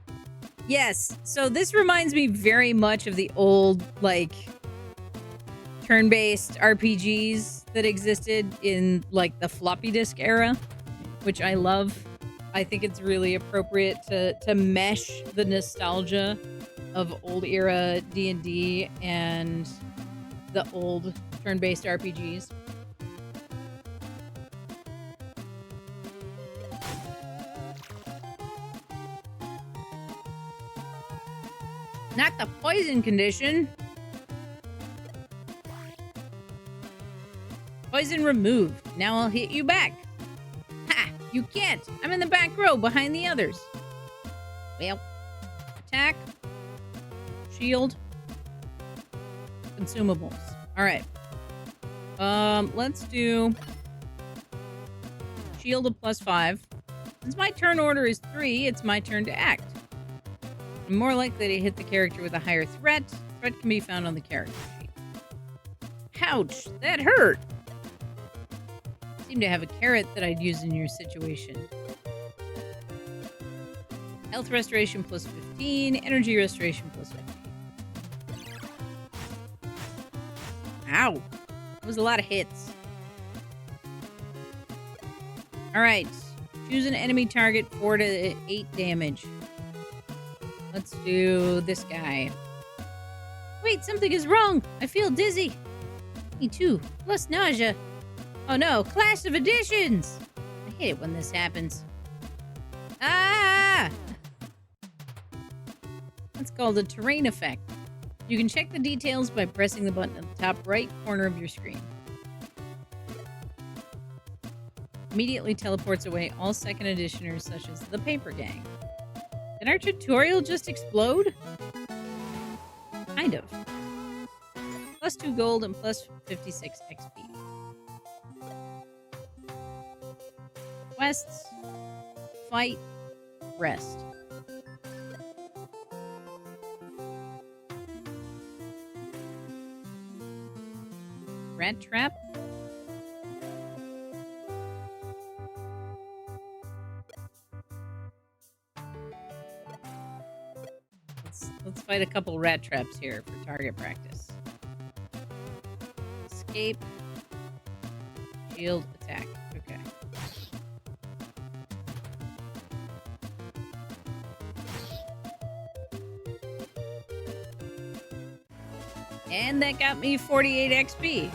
Yes, so this reminds me very much of the old, like, turn-based RPGs that existed in, like, the floppy disk era, which I love. I think it's really appropriate to mesh the nostalgia of old era D&D and the old turn-based RPGs. Not the poison condition. Poison removed. Now I'll hit you back. Ha! You can't. I'm in the back row behind the others. Well, attack. Shield. Consumables. All right. Let's do shield of +5. Since my turn order is 3, it's my turn to act. I'm more likely to hit the character with a higher threat. Threat can be found on the character sheet. Ouch, that hurt. Seem to have a carrot that I'd use in your situation. Health restoration plus 15, energy restoration plus 15. Ow. That was a lot of hits. Alright. Choose an enemy target, 4 to 8 damage. Let's do this guy. Wait, something is wrong. I feel dizzy. Me too. Plus nausea. Oh no, Clash of Additions! I hate it when this happens. Ah! That's called a terrain effect. You can check the details by pressing the button at the top right corner of your screen. Immediately teleports away all second editioners such as the Paper Gang. Did our tutorial just explode? Kind of. Plus 2 gold and plus 56 XP. Quests. Fight. Rest. Rat trap. Let's fight a couple rat traps here for target practice. Escape. Shield attack. Okay. And that got me 48 XP.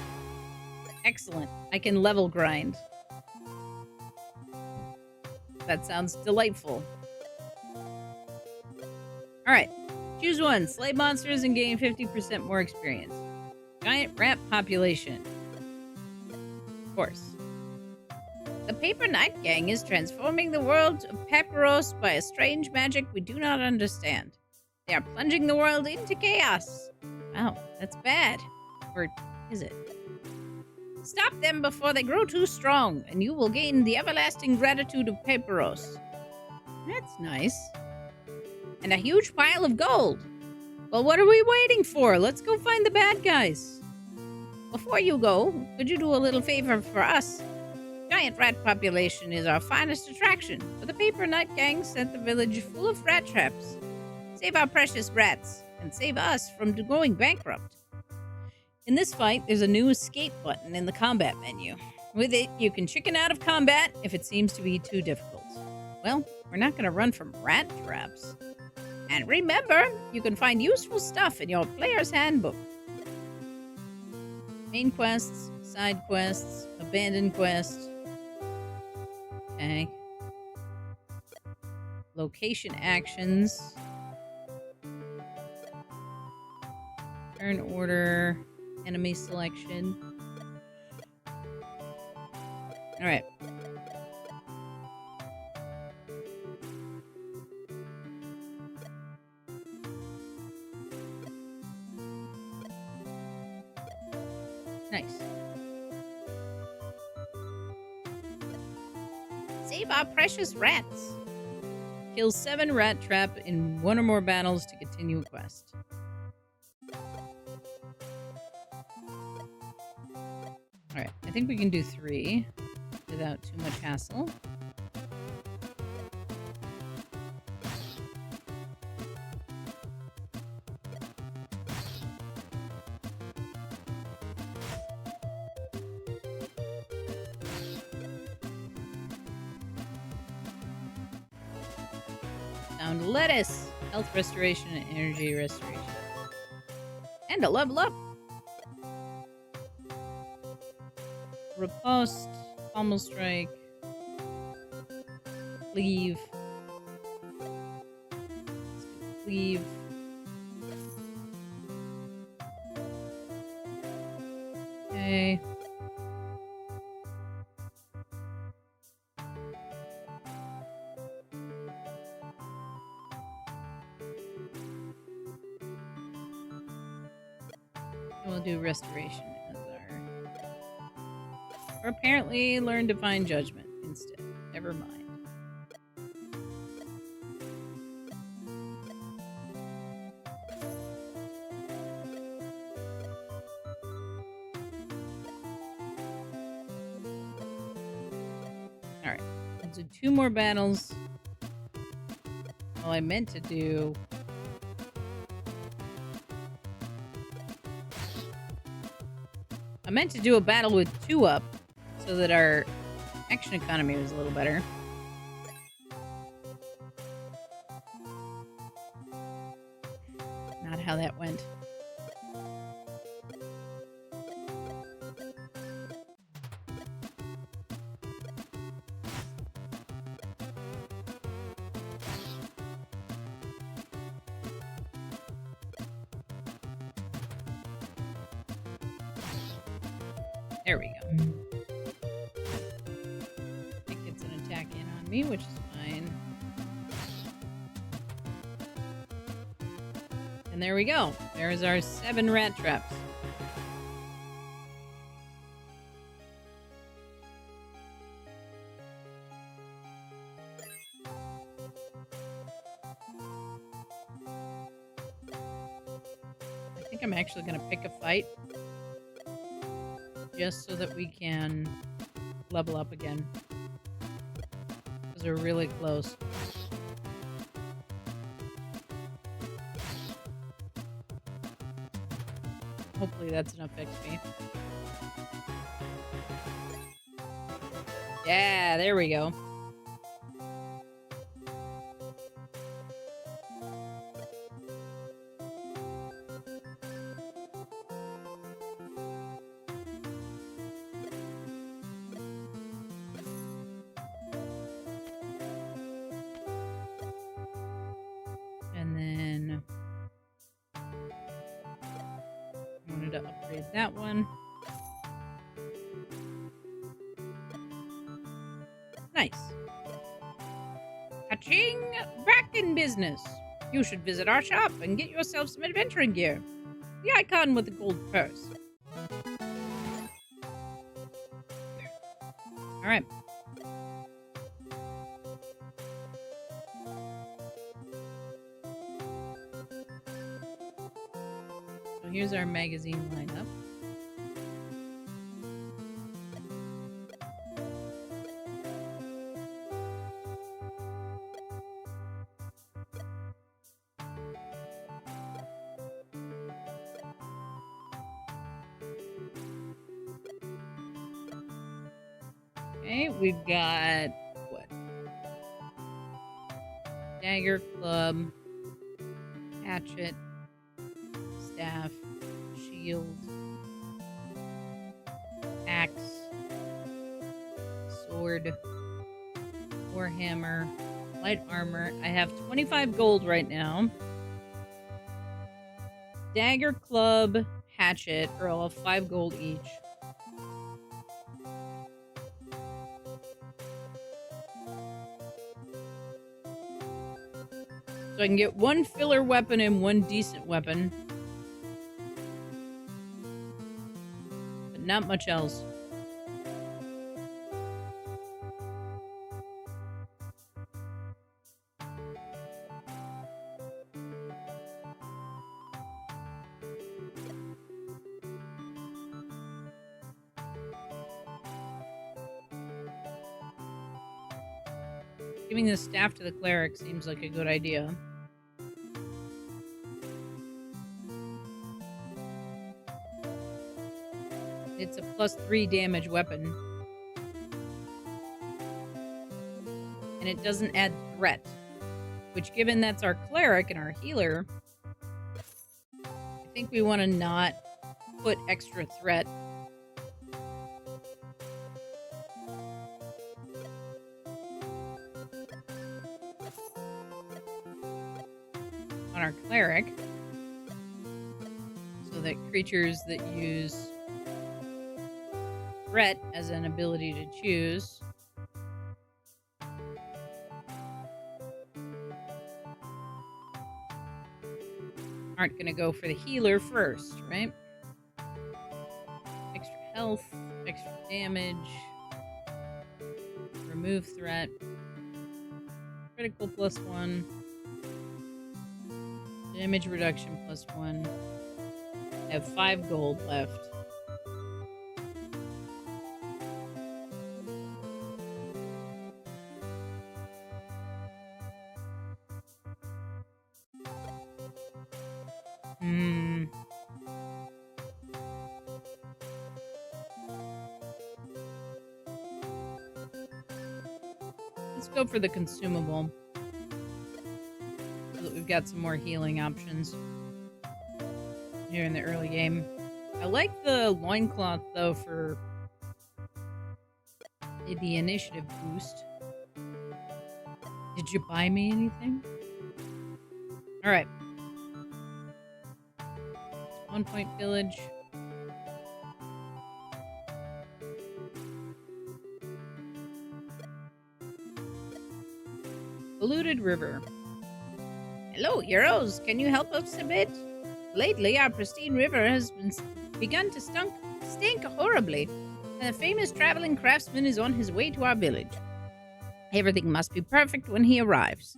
Excellent. I can level grind. That sounds delightful. Alright. Choose one. Slay monsters and gain 50% more experience. Giant rat population. Of course. The Paper Knight Gang is transforming the world of Papyros by a strange magic we do not understand. They are plunging the world into chaos. Wow, that's bad. Or is it? Stop them before they grow too strong, and you will gain the everlasting gratitude of Papyros. That's nice. And a huge pile of gold. Well, what are we waiting for? Let's go find the bad guys. Before you go, could you do a little favor for us? Giant rat population is our finest attraction, but the Paper Knight Gang sent the village full of rat traps. Save our precious rats, and save us from going bankrupt. In this fight, there's a new escape button in the combat menu. With it, you can chicken out of combat if it seems to be too difficult. Well, we're not going to run from rat traps. And remember, you can find useful stuff in your player's handbook. Main quests, side quests, abandoned quest. Okay. Location actions. Turn order. Enemy selection. Alright. Nice. Save our precious rats. Kill 7 rat trap in 1 or more battles to continue a quest. Alright, I think we can do 3 without too much hassle. Found lettuce, health restoration, and energy restoration. And a level up! Riposte, pommel strike, cleave, cleave, okay. And we'll do restoration. Or apparently learn Divine Judgment instead. Never mind. So 2 more battles. Well, I meant to do... a battle with 2 up so that our action economy was a little better. Not how that went. There we go. It gets an attack in on me, which is fine. And there we go. There's our 7 rat traps. I think I'm actually going to pick a fight. Just so that we can level up again. Because we're really close. Hopefully that's enough XP. Yeah, there we go. And then I wanted to upgrade that one. Nice. Ka-ching! Back in business. You should visit our shop and get yourself some adventuring gear. The icon with the gold purse. Alright. So here's our magazine lineup. Okay, we've got what? Dagger, club, hatchet, staff, shield, axe, sword, warhammer, light armor. I have 25 gold right now. Dagger, club, hatchet are all 5 gold each. So I can get 1 filler weapon and 1 decent weapon. But not much else. Giving the staff to the cleric seems like a good idea. It's a +3 damage weapon. And it doesn't add threat. Which, given that's our cleric and our healer, I think we want to not put extra threat. On our cleric. So that creatures that use threat as an ability to choose aren't going to go for the healer first, right? Extra health, extra damage, remove threat, critical +1, damage reduction +1. I have 5 gold left. Let's go for the consumable. So that we've got some more healing options here in the early game. I like the loincloth, though, for the initiative boost. Did you buy me anything? Alright. 1 point village. Polluted river. Hello, heroes. Can you help us a bit? Lately, our pristine river has begun to stink horribly, and a famous traveling craftsman is on his way to our village. Everything must be perfect when he arrives.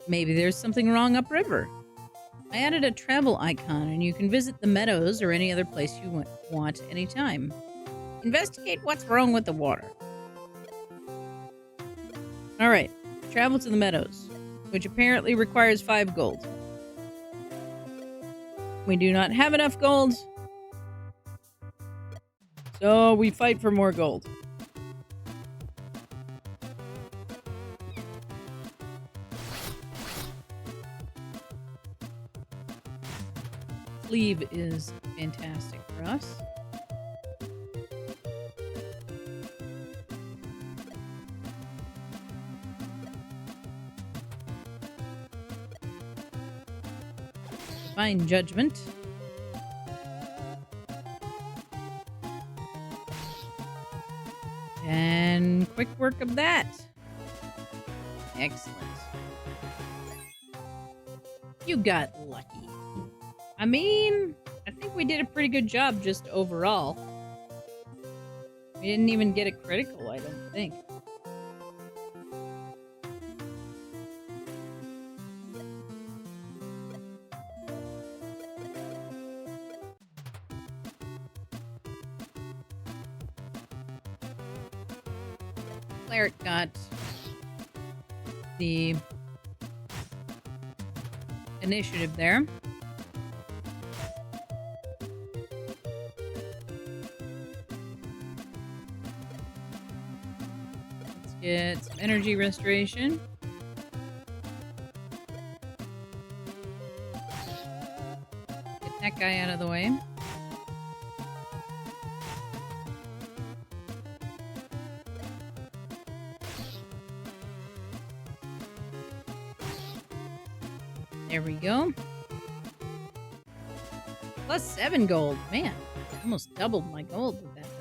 Maybe there's something wrong upriver. I added a travel icon, and you can visit the meadows or any other place you want anytime. Investigate what's wrong with the water. Alright, travel to the meadows, which apparently requires 5 gold. We do not have enough gold, so we fight for more gold. Cleave is fantastic for us. Divine Judgment. And quick work of that. Excellent. You got lucky. I mean, I think we did a pretty good job just overall. We didn't even get a critical, I don't think. Cleric got the initiative there. Let's get some energy restoration. Get that guy out of the way. There we go. Plus 7 gold. Man, almost doubled my gold with that battle.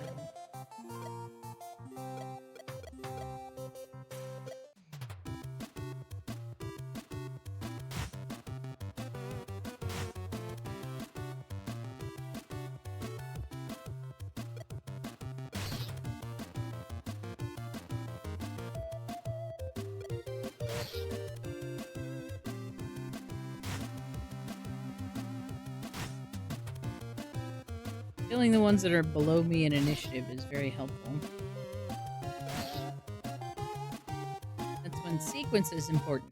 Killing the ones that are below me in initiative is very helpful. That's when sequence is important.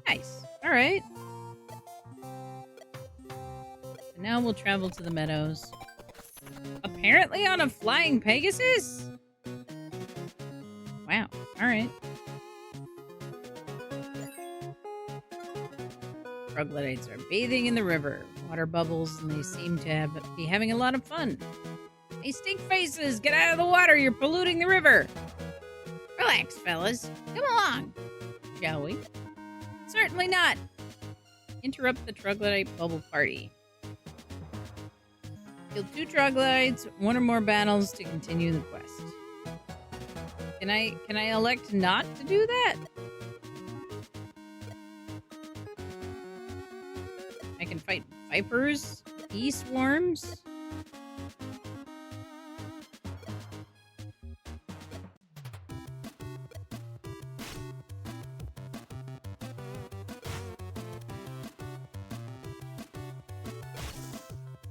Nice. Alright. And now we'll travel to the meadows. Apparently on a flying Pegasus? Wow. Alright. Troglodytes are bathing in the river. Water bubbles, and they seem to be having a lot of fun. Hey, stink faces! Get out of the water! You're polluting the river! Relax, fellas. Come along. Shall we? Certainly not. Interrupt the troglodyte bubble party. Kill 2 troglodytes, 1 or more battles to continue the quest. Can I elect not to do that? I can fight vipers, bee swarms.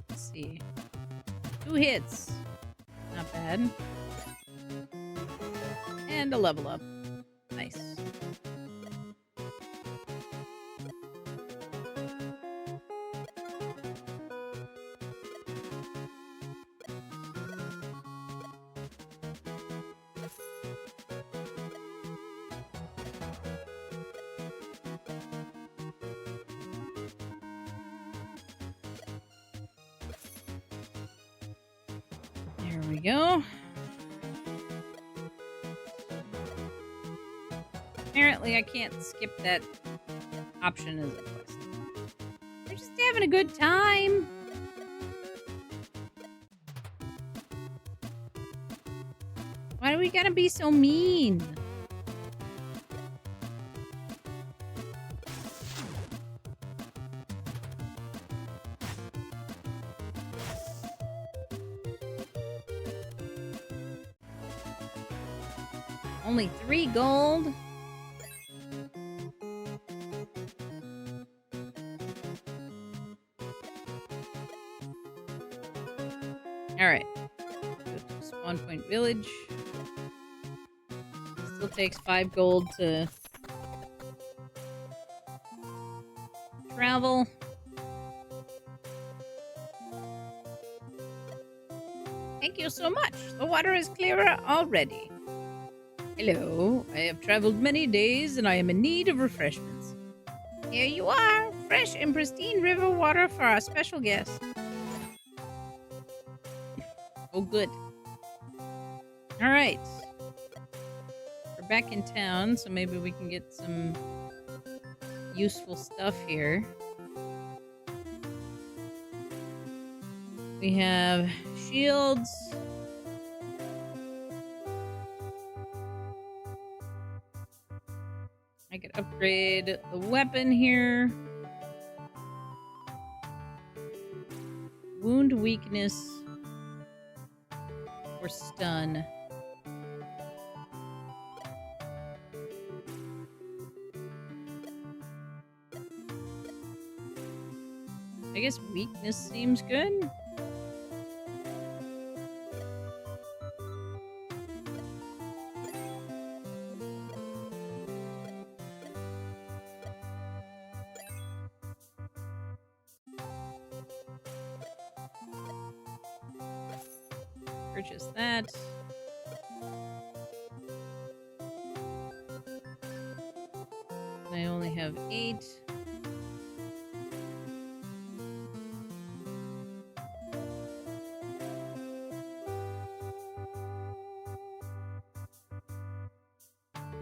Let's see. 2 hits. Not bad. And a level up. Nice. There we go. Apparently, I can't skip that option as a quest. We're just having a good time. Why do we gotta be so mean? Only 3 gold. Alright. Go to Spawn Point Village. Still takes 5 gold to travel. Thank you so much. The water is clearer already. Hello. I have traveled many days and I am in need of refreshments. Here you are. Fresh and pristine river water for our special guest. Oh, good. Alright. We're back in town, so maybe we can get some useful stuff here. We have shields. I could upgrade the weapon here. Wound weakness or stun. I guess weakness seems good. Purchase that. I only have 8.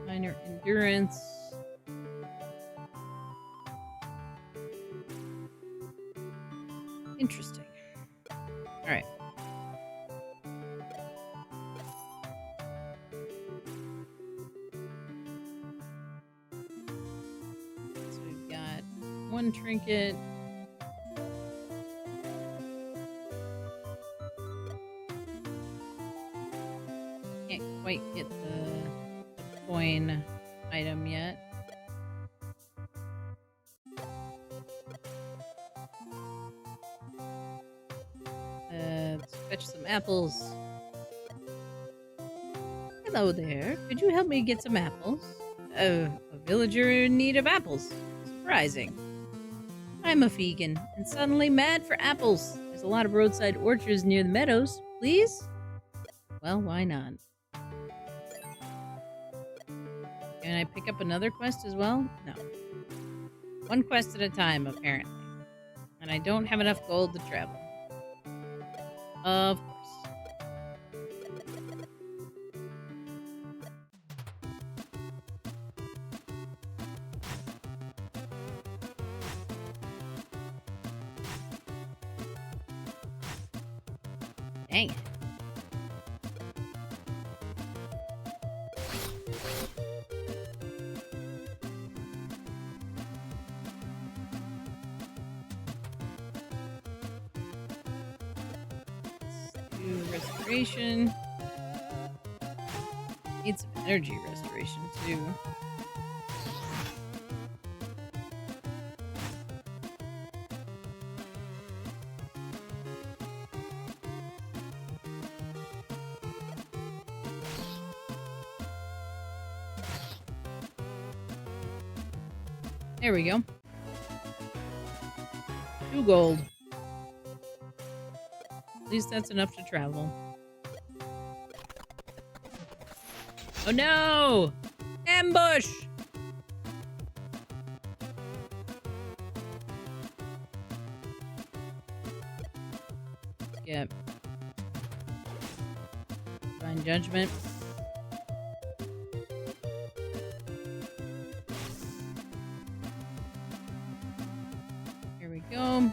Minor endurance. Interesting. All right. So we've got 1 trinket. Can't quite get the coin item yet. Let's fetch some apples. Hello there. Could you help me get some apples? A villager in need of apples. Surprising. I'm a vegan and suddenly mad for apples. There's a lot of roadside orchards near the meadows. Please? Well, why not? Can I pick up another quest as well? No. 1 quest at a time, apparently. And I don't have enough gold to travel. Of course. Dang it. Let's do restoration. Need some energy restoration too. There we go. 2 gold. At least that's enough to travel. Oh no! Ambush! Skip. Divine Judgment. Here we go.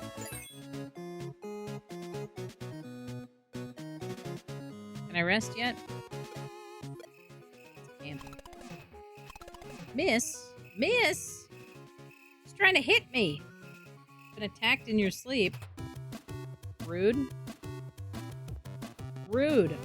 Can I rest yet? Can't. Miss? Miss? She's trying to hit me. Been attacked in your sleep. Rude. Rude.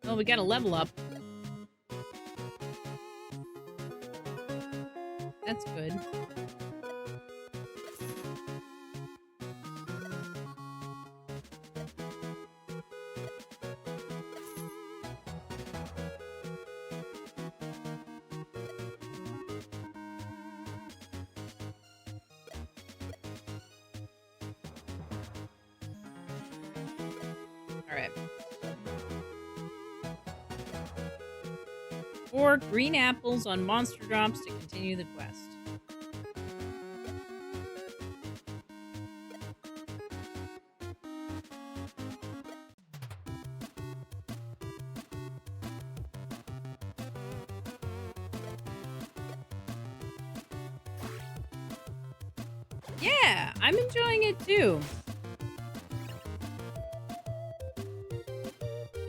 Well, we gotta level up. That's good. Alright. 4 green apples on monster drops to continue the quest. Yeah, I'm enjoying it too.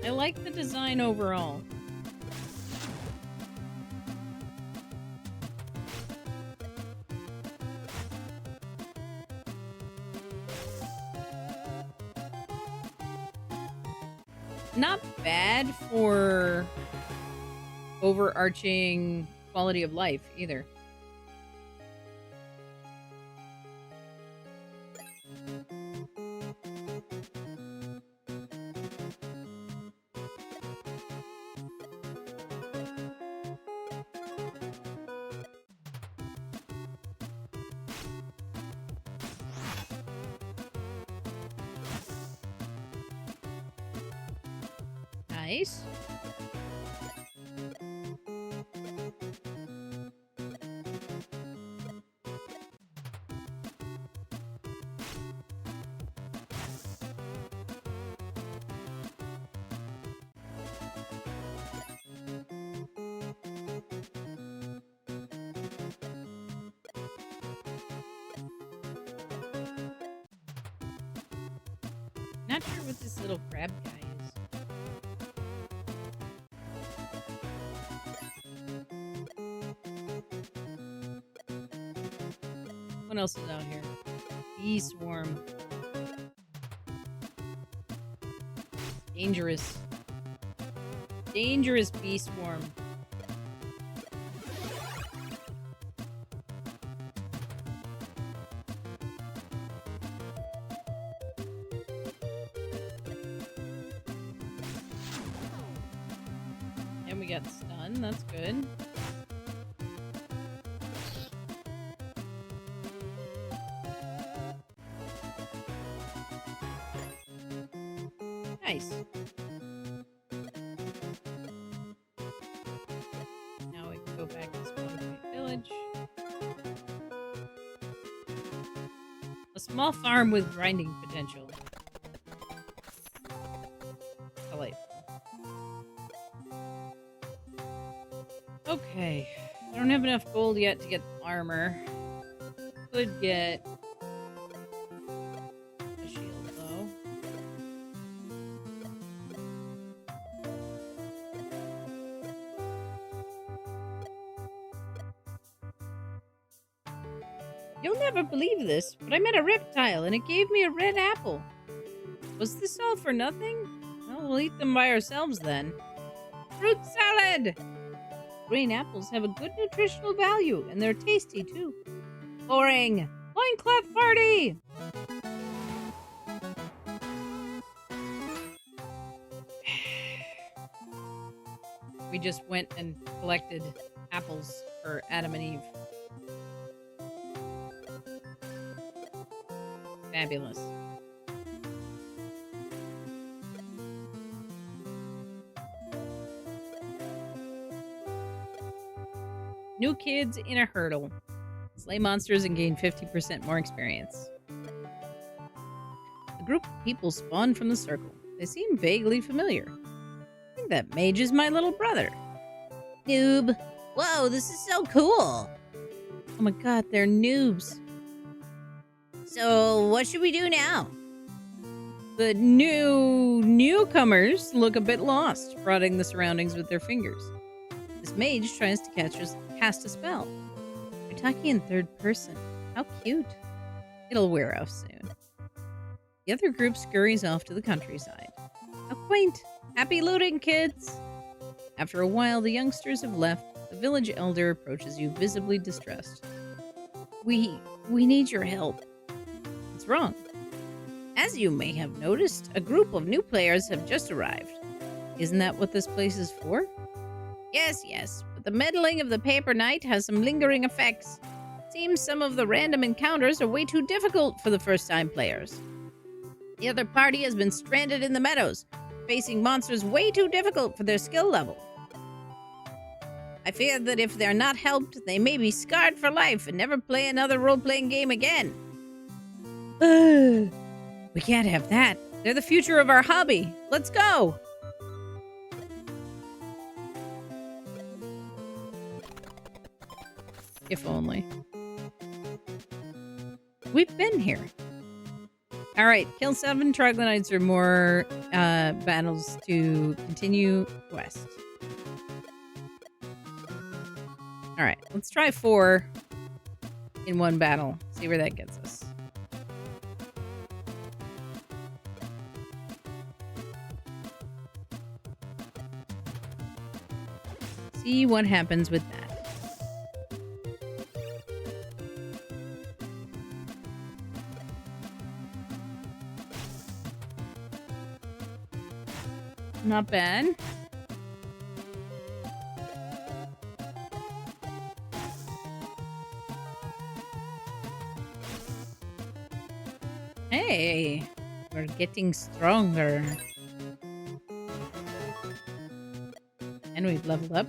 I like the design overall. Not bad for overarching quality of life either. Nice. Not sure what this little crab guy is. What else is out here? Bee swarm. Dangerous. Dangerous bee swarm. And we got stun, that's good. Nice. Now we can go back to Spawn Point Village. A small farm with grinding potential. Delightful. Okay. I don't have enough gold yet to get armor. Could get a shield though. You'll never believe this, but I met a reptile and it gave me a red apple. Was this all for nothing? Well, we'll eat them by ourselves then. Fruit salad! Green apples have a good nutritional value, and they're tasty too. Boring! Loincloth party! We just went and collected apples for Adam and Eve. Fabulous. New kids in a hurdle. Slay monsters and gain 50% more experience. A group of people spawn from the circle. They seem vaguely familiar. I think that mage is my little brother. Noob. Whoa, this is so cool. Oh my god, they're noobs. So, what should we do now? The newcomers look a bit lost, prodding the surroundings with their fingers. This mage tries to cast a spell. They're talking in third person. How cute. It'll wear off soon. The other group scurries off to the countryside. How quaint. Happy looting, kids. After a while, the youngsters have left. The village elder approaches you, visibly distressed. We need your help. What's wrong? As you may have noticed, a group of new players have just arrived. Isn't that what this place is for? Yes, but the meddling of the paper knight has some lingering effects. Seems some of the random encounters are way too difficult for the first-time players. The other party has been stranded in the meadows, facing monsters way too difficult for their skill level. I fear that if they're not helped, they may be scarred for life and never play another role-playing game again. We can't have that. They're the future of our hobby. Let's go! If only. We've been here. Alright, kill 7 troglodytes or more battles to continue quest. Alright, let's try 4 in one battle. See where that gets us. See what happens with that. Not bad. Hey, we're getting stronger. And we've leveled up.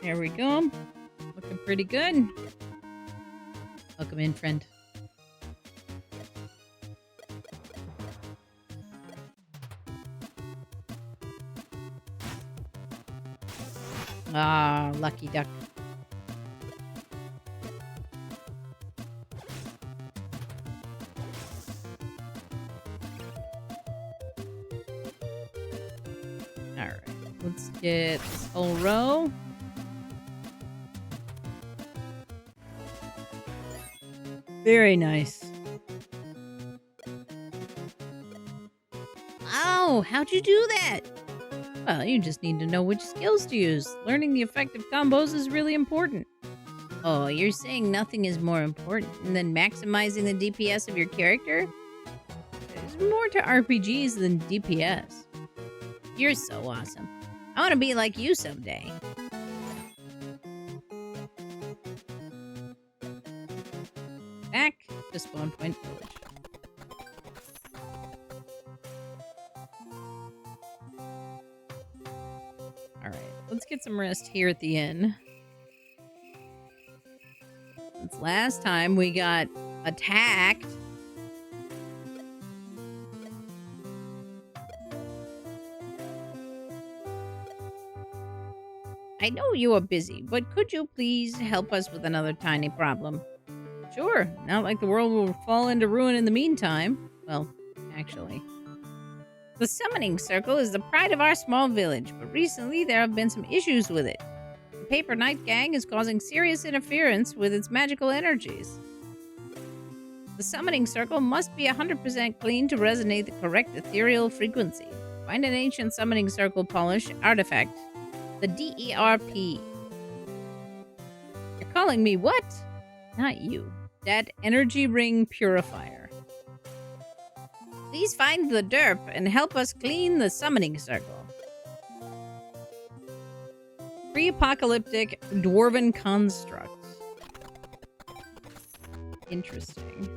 There we go. Looking pretty good. Welcome in, friend. Ah, lucky duck. Alright, let's get this whole row. Very nice. Oh, how'd you do that? Well, you just need to know which skills to use. Learning the effective combos is really important. Oh, you're saying nothing is more important than maximizing the DPS of your character? There's more to RPGs than DPS. You're so awesome. I want to be like you someday. Back to Spawn Point Village. Alright, let's get some rest here at the inn. Since last time we got attacked. I know you are busy, but could you please help us with another tiny problem? Sure, not like the world will fall into ruin in the meantime. Well, actually. The summoning circle is the pride of our small village, but recently there have been some issues with it. The Paper Knight gang is causing serious interference with its magical energies. The summoning circle must be 100% clean to resonate the correct ethereal frequency. Find an ancient summoning circle polish artifact, the DERP. You're calling me what? Not you. That energy ring purifier. Please find the derp and help us clean the summoning circle. Pre-apocalyptic dwarven construct. Interesting.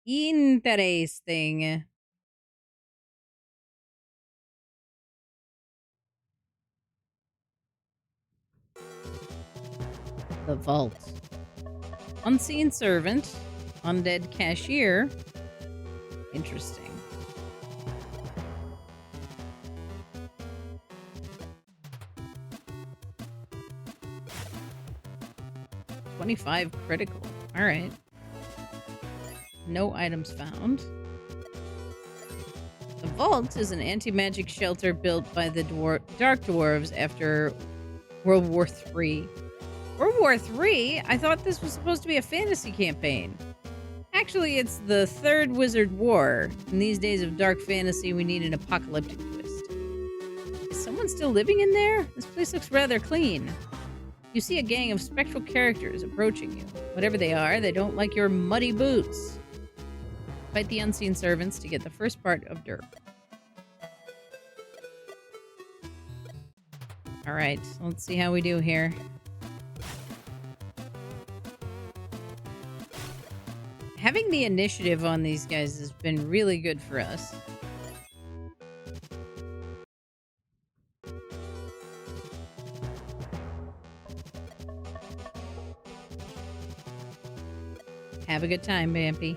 Interesting. The vault. Unseen servant. Undead cashier. Interesting. $25 critical. Alright. No items found. The vault is an anti-magic shelter built by the Dark Dwarves after World War III. World War III? I thought this was supposed to be a fantasy campaign. Actually, it's the Third Wizard War. In these days of dark fantasy, we need an apocalyptic twist. Is someone still living in there? This place looks rather clean. You see a gang of spectral characters approaching you. Whatever they are, they don't like your muddy boots. Fight the unseen servants to get the first part of Derp. Alright, let's see how we do here. Having the initiative on these guys has been really good for us. Have a good time, Vampy.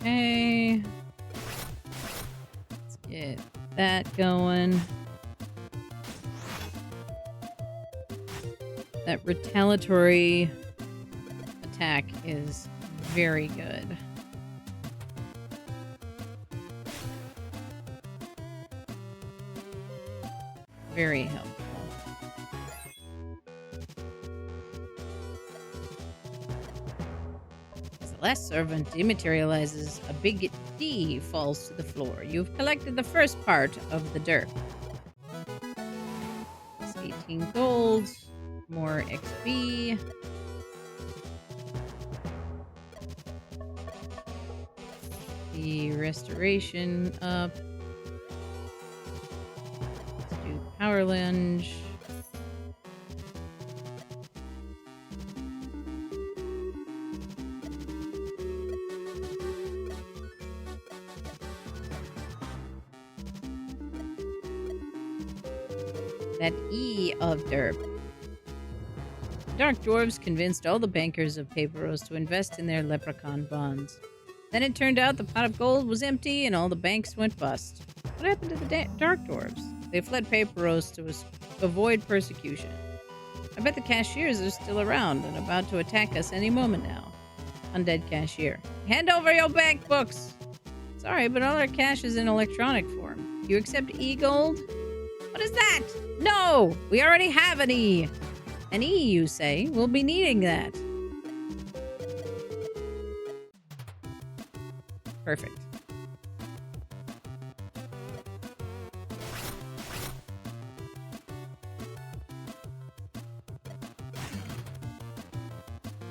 Okay. Let's get that going. That retaliatory attack is very good. Very helpful. As the last servant dematerializes, a big D falls to the floor. You've collected the first part of the dirt. It's 18 gold, more XP. The restoration up. Power lunge. That E of derp. Dark Dwarves convinced all the bankers of Paperos to invest in their leprechaun bonds. Then it turned out the pot of gold was empty and all the banks went bust. What happened to the Dark Dwarves? They fled Paperos to avoid persecution. I bet the cashiers are still around and about to attack us any moment now. Undead cashier. Hand over your bank books! Sorry, but all our cash is in electronic form. You accept E-gold? What is that? No! We already have an E! An E, you say? We'll be needing that. Perfect.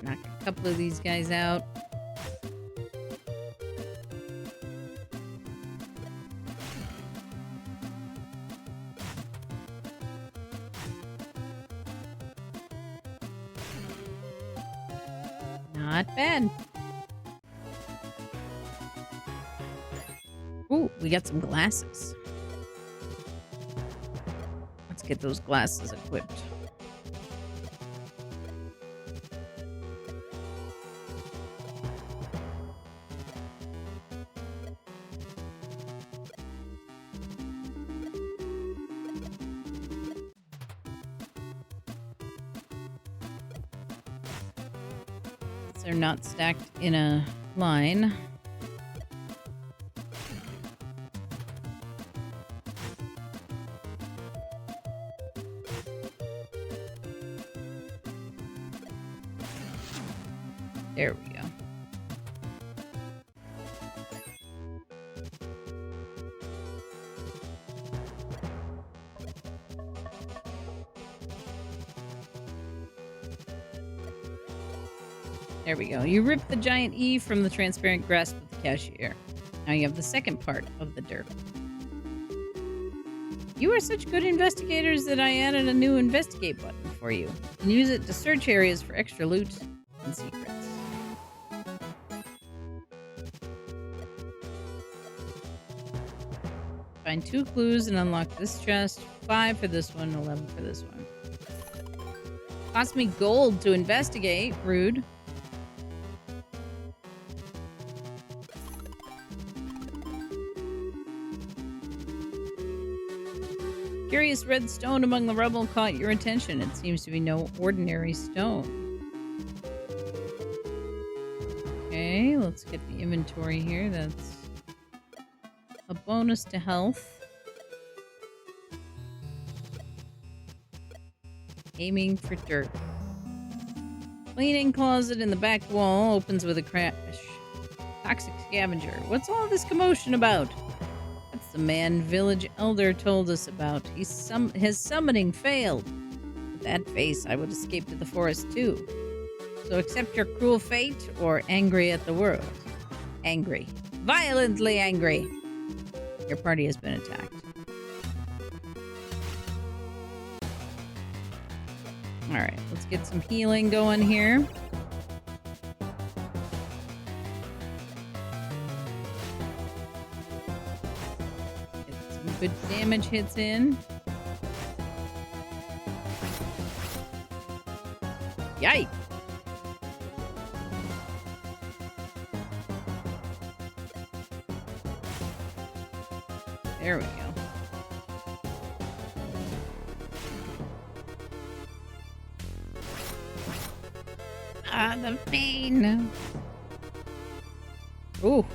Knock a couple of these guys out. Not bad. Ooh, we got some glasses. Let's get those glasses equipped. They're not stacked in a line. There we go. There we go. You rip the giant E from the transparent grasp of the cashier. Now you have the second part of the dirt. You are such good investigators that I added a new investigate button for you. You can use it to search areas for extra loot and secrets. Find 2 clues and unlock this chest. 5 for this one, 11 for this one. Cost me gold to investigate. Rude. Curious red stone among the rubble caught your attention. It seems to be no ordinary stone. Okay, let's get the inventory here. That's a bonus to health. Aiming for dirt. Cleaning closet in the back wall opens with a crash. Toxic scavenger. What's all this commotion about? That's the man village elder told us about. His summoning failed. With that face, I would escape to the forest too. So accept your cruel fate or angry at the world. Angry. Violently angry. Your party has been attacked. Alright, let's get some healing going here. Get some good damage hits in. Yikes! There we go. Ah, the pain. Ooh.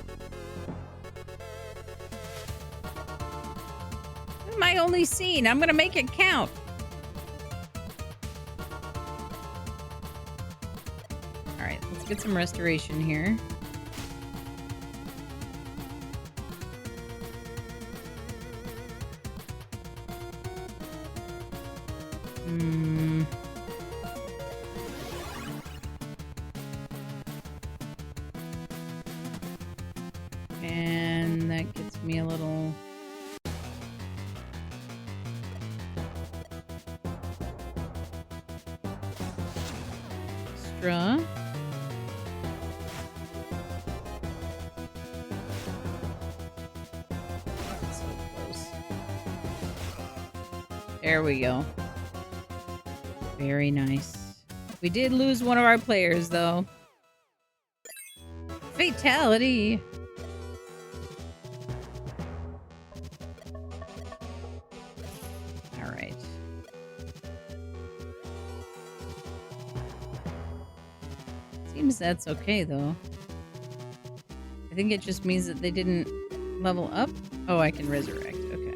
This is my only scene. I'm gonna make it count. Alright, let's get some restoration here. And that gets me a little... extra. That's so close. There we go. Very nice. We did lose one of our players, though. Fatality! Alright. Seems that's okay, though. I think it just means that they didn't level up. Oh, I can resurrect. Okay.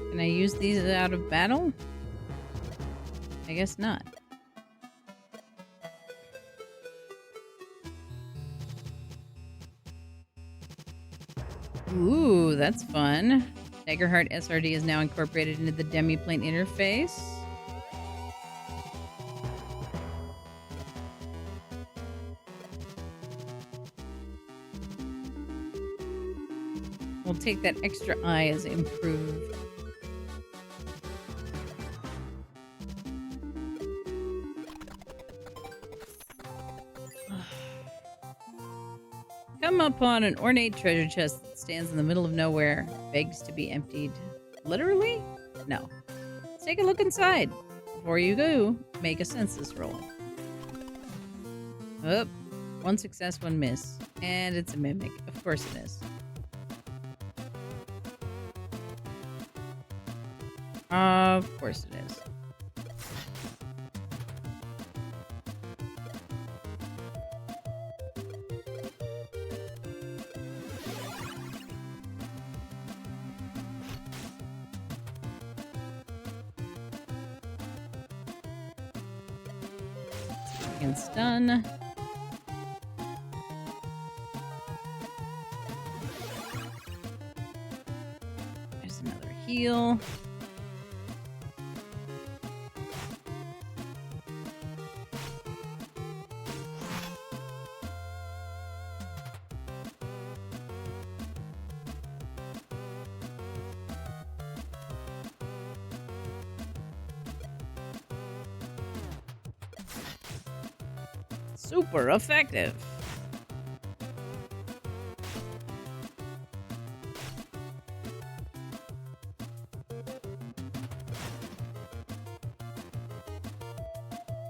Can I use these out of battle? I guess not. Ooh, that's fun. Daggerheart SRD is now incorporated into the demiplane interface. We'll take that extra eye as improved. Come upon an ornate treasure chest that stands in the middle of nowhere, begs to be emptied. Literally? No. Let's take a look inside. Before you go, make a census roll. Oh, 1 success, 1 miss. And it's a mimic. Of course it is. Of course it is. And stun. There's another heal. super effective.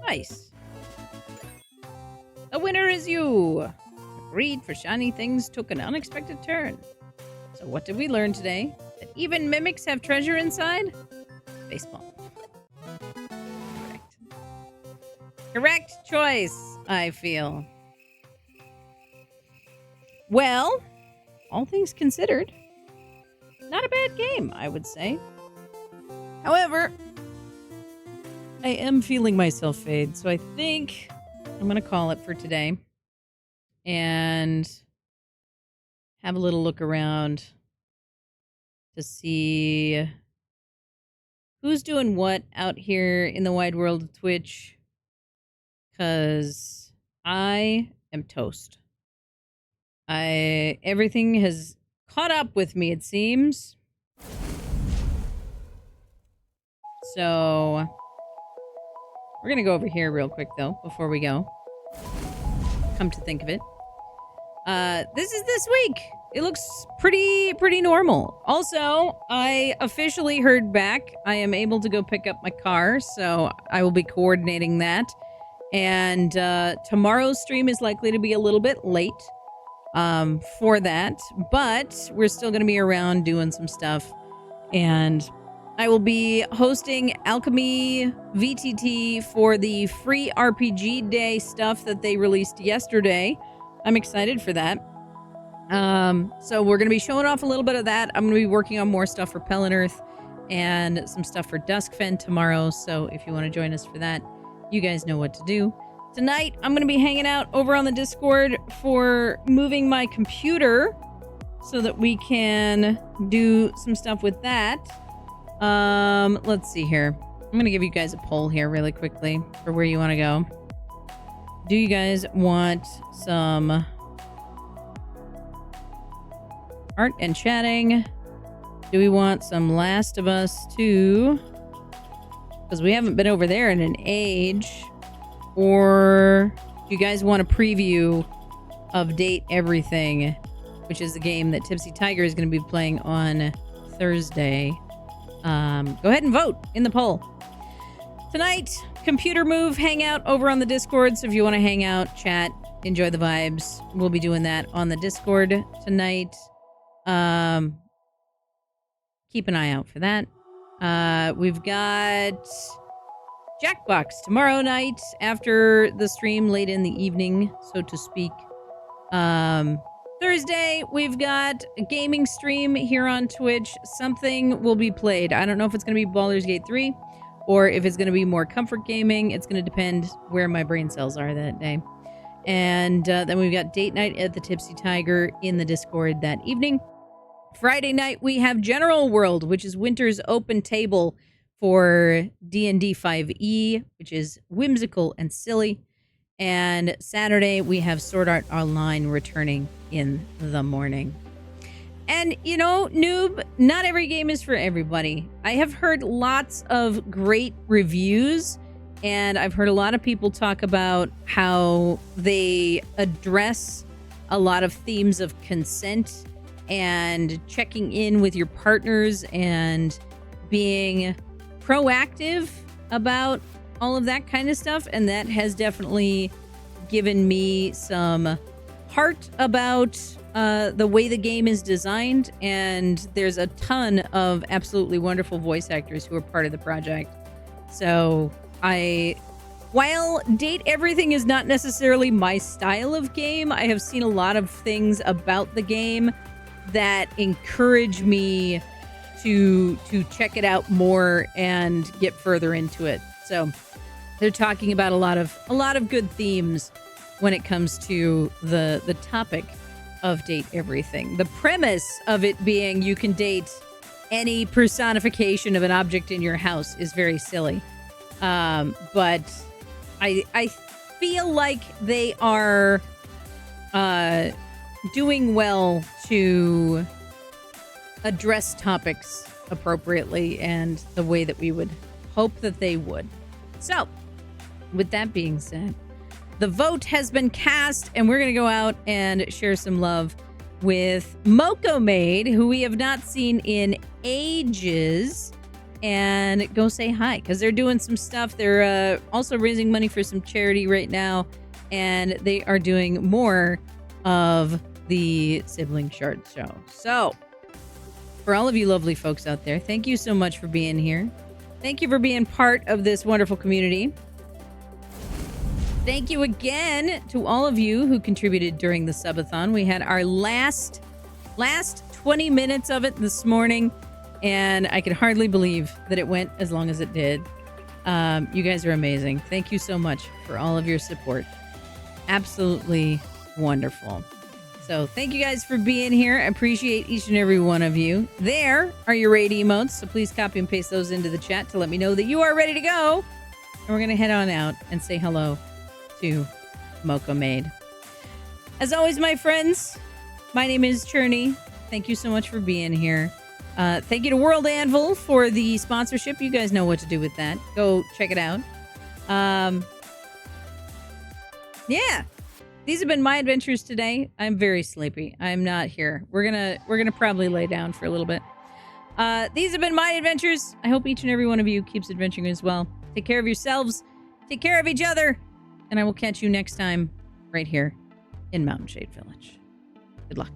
Nice. The winner is you. Greed for shiny things took an unexpected turn. So what did we learn today? That even mimics have treasure inside? Baseball. Correct. Correct choice, I feel. Well, all things considered, not a bad game, I would say. However, I am feeling myself fade, so I think I'm going to call it for today and have a little look around to see who's doing what out here in the wide world of Twitch, because I am toast. Everything has caught up with me, it seems. So we're going to go over here real quick, though, before we go. Come to think of it. This is this week. It looks pretty normal. Also, I officially heard back. I am able to go pick up my car, so I will be coordinating that. And tomorrow's stream is likely to be a little bit late for that, but we're still going to be around doing some stuff. And I will be hosting Alchemy VTT for the free RPG Day stuff that they released yesterday. I'm excited for that. So we're going to be showing off a little bit of that. I'm going to be working on more stuff for Pelin Earth and some stuff for Duskfen tomorrow. So if you want to join us for that, you guys know what to do. Tonight, I'm going to be hanging out over on the Discord for moving my computer so that we can do some stuff with that. Let's see here. I'm going to give you guys a poll here really quickly for where you want to go. Do you guys want some art and chatting? Do we want some Last of Us 2? Because we haven't been over there in an age. Or do you guys want a preview of Date Everything, which is the game that Tipsy Tiger is going to be playing on Thursday? Go ahead and vote in the poll. Tonight, computer move hangout over on the Discord. So if you want to hang out, chat, enjoy the vibes, we'll be doing that on the Discord tonight. Keep an eye out for that. We've got Jackbox tomorrow night after the stream, late in the evening, so to speak. Thursday, we've got a gaming stream here on Twitch. Something will be played. I don't know if it's going to be Baldur's Gate 3 or if it's going to be more comfort gaming. It's going to depend where my brain cells are that day. And then we've got date night at the Tipsy Tiger in the Discord that evening. Friday night, we have General World, which is Winter's open table for D&D 5e, which is whimsical and silly. And Saturday, we have Sword Art Online returning in the morning. And, you know, noob, not every game is for everybody. I have heard lots of great reviews, and I've heard a lot of people talk about how they address a lot of themes of consent and checking in with your partners and being proactive about all of that kind of stuff. And that has definitely given me some heart about the way the game is designed. And there's a ton of absolutely wonderful voice actors who are part of the project. So while Date Everything is not necessarily my style of game, I have seen a lot of things about the game that encourage me to check it out more and get further into it. So they're talking about a lot of good themes when it comes to the topic of Date Everything. The premise of it being you can date any personification of an object in your house is very silly. But I feel like they are doing well to address topics appropriately and the way that we would hope that they would. So, with that being said, The vote has been cast, and we're going to go out and share some love with Moco Maid, who we have not seen in ages, and go say hi because they're doing some stuff. They're also raising money for some charity right now, and they are doing more of the Sibling Shard Show. So, for all of you lovely folks out there, thank you so much for being here. Thank you for being part of this wonderful community. Thank you again to all of you who contributed during the subathon. We had our last 20 minutes of it this morning, and I could hardly believe that it went as long as it did. You guys are amazing. Thank you so much for all of your support. Absolutely wonderful. So thank you guys for being here. I appreciate each and every one of you. There are your raid emotes, so please copy and paste those into the chat to let me know that you are ready to go. And we're going to head on out and say hello to Moco Maid. As always, my friends, my name is Churney. Thank you so much for being here. Thank you to World Anvil for the sponsorship. You guys know what to do with that. Go check it out. Yeah. These have been my adventures today. I'm very sleepy. I'm not here. We're gonna probably lay down for a little bit. These have been my adventures. I hope each and every one of you keeps adventuring as well. Take care of yourselves. Take care of each other. And I will catch you next time right here in Mountain Shade Village. Good luck.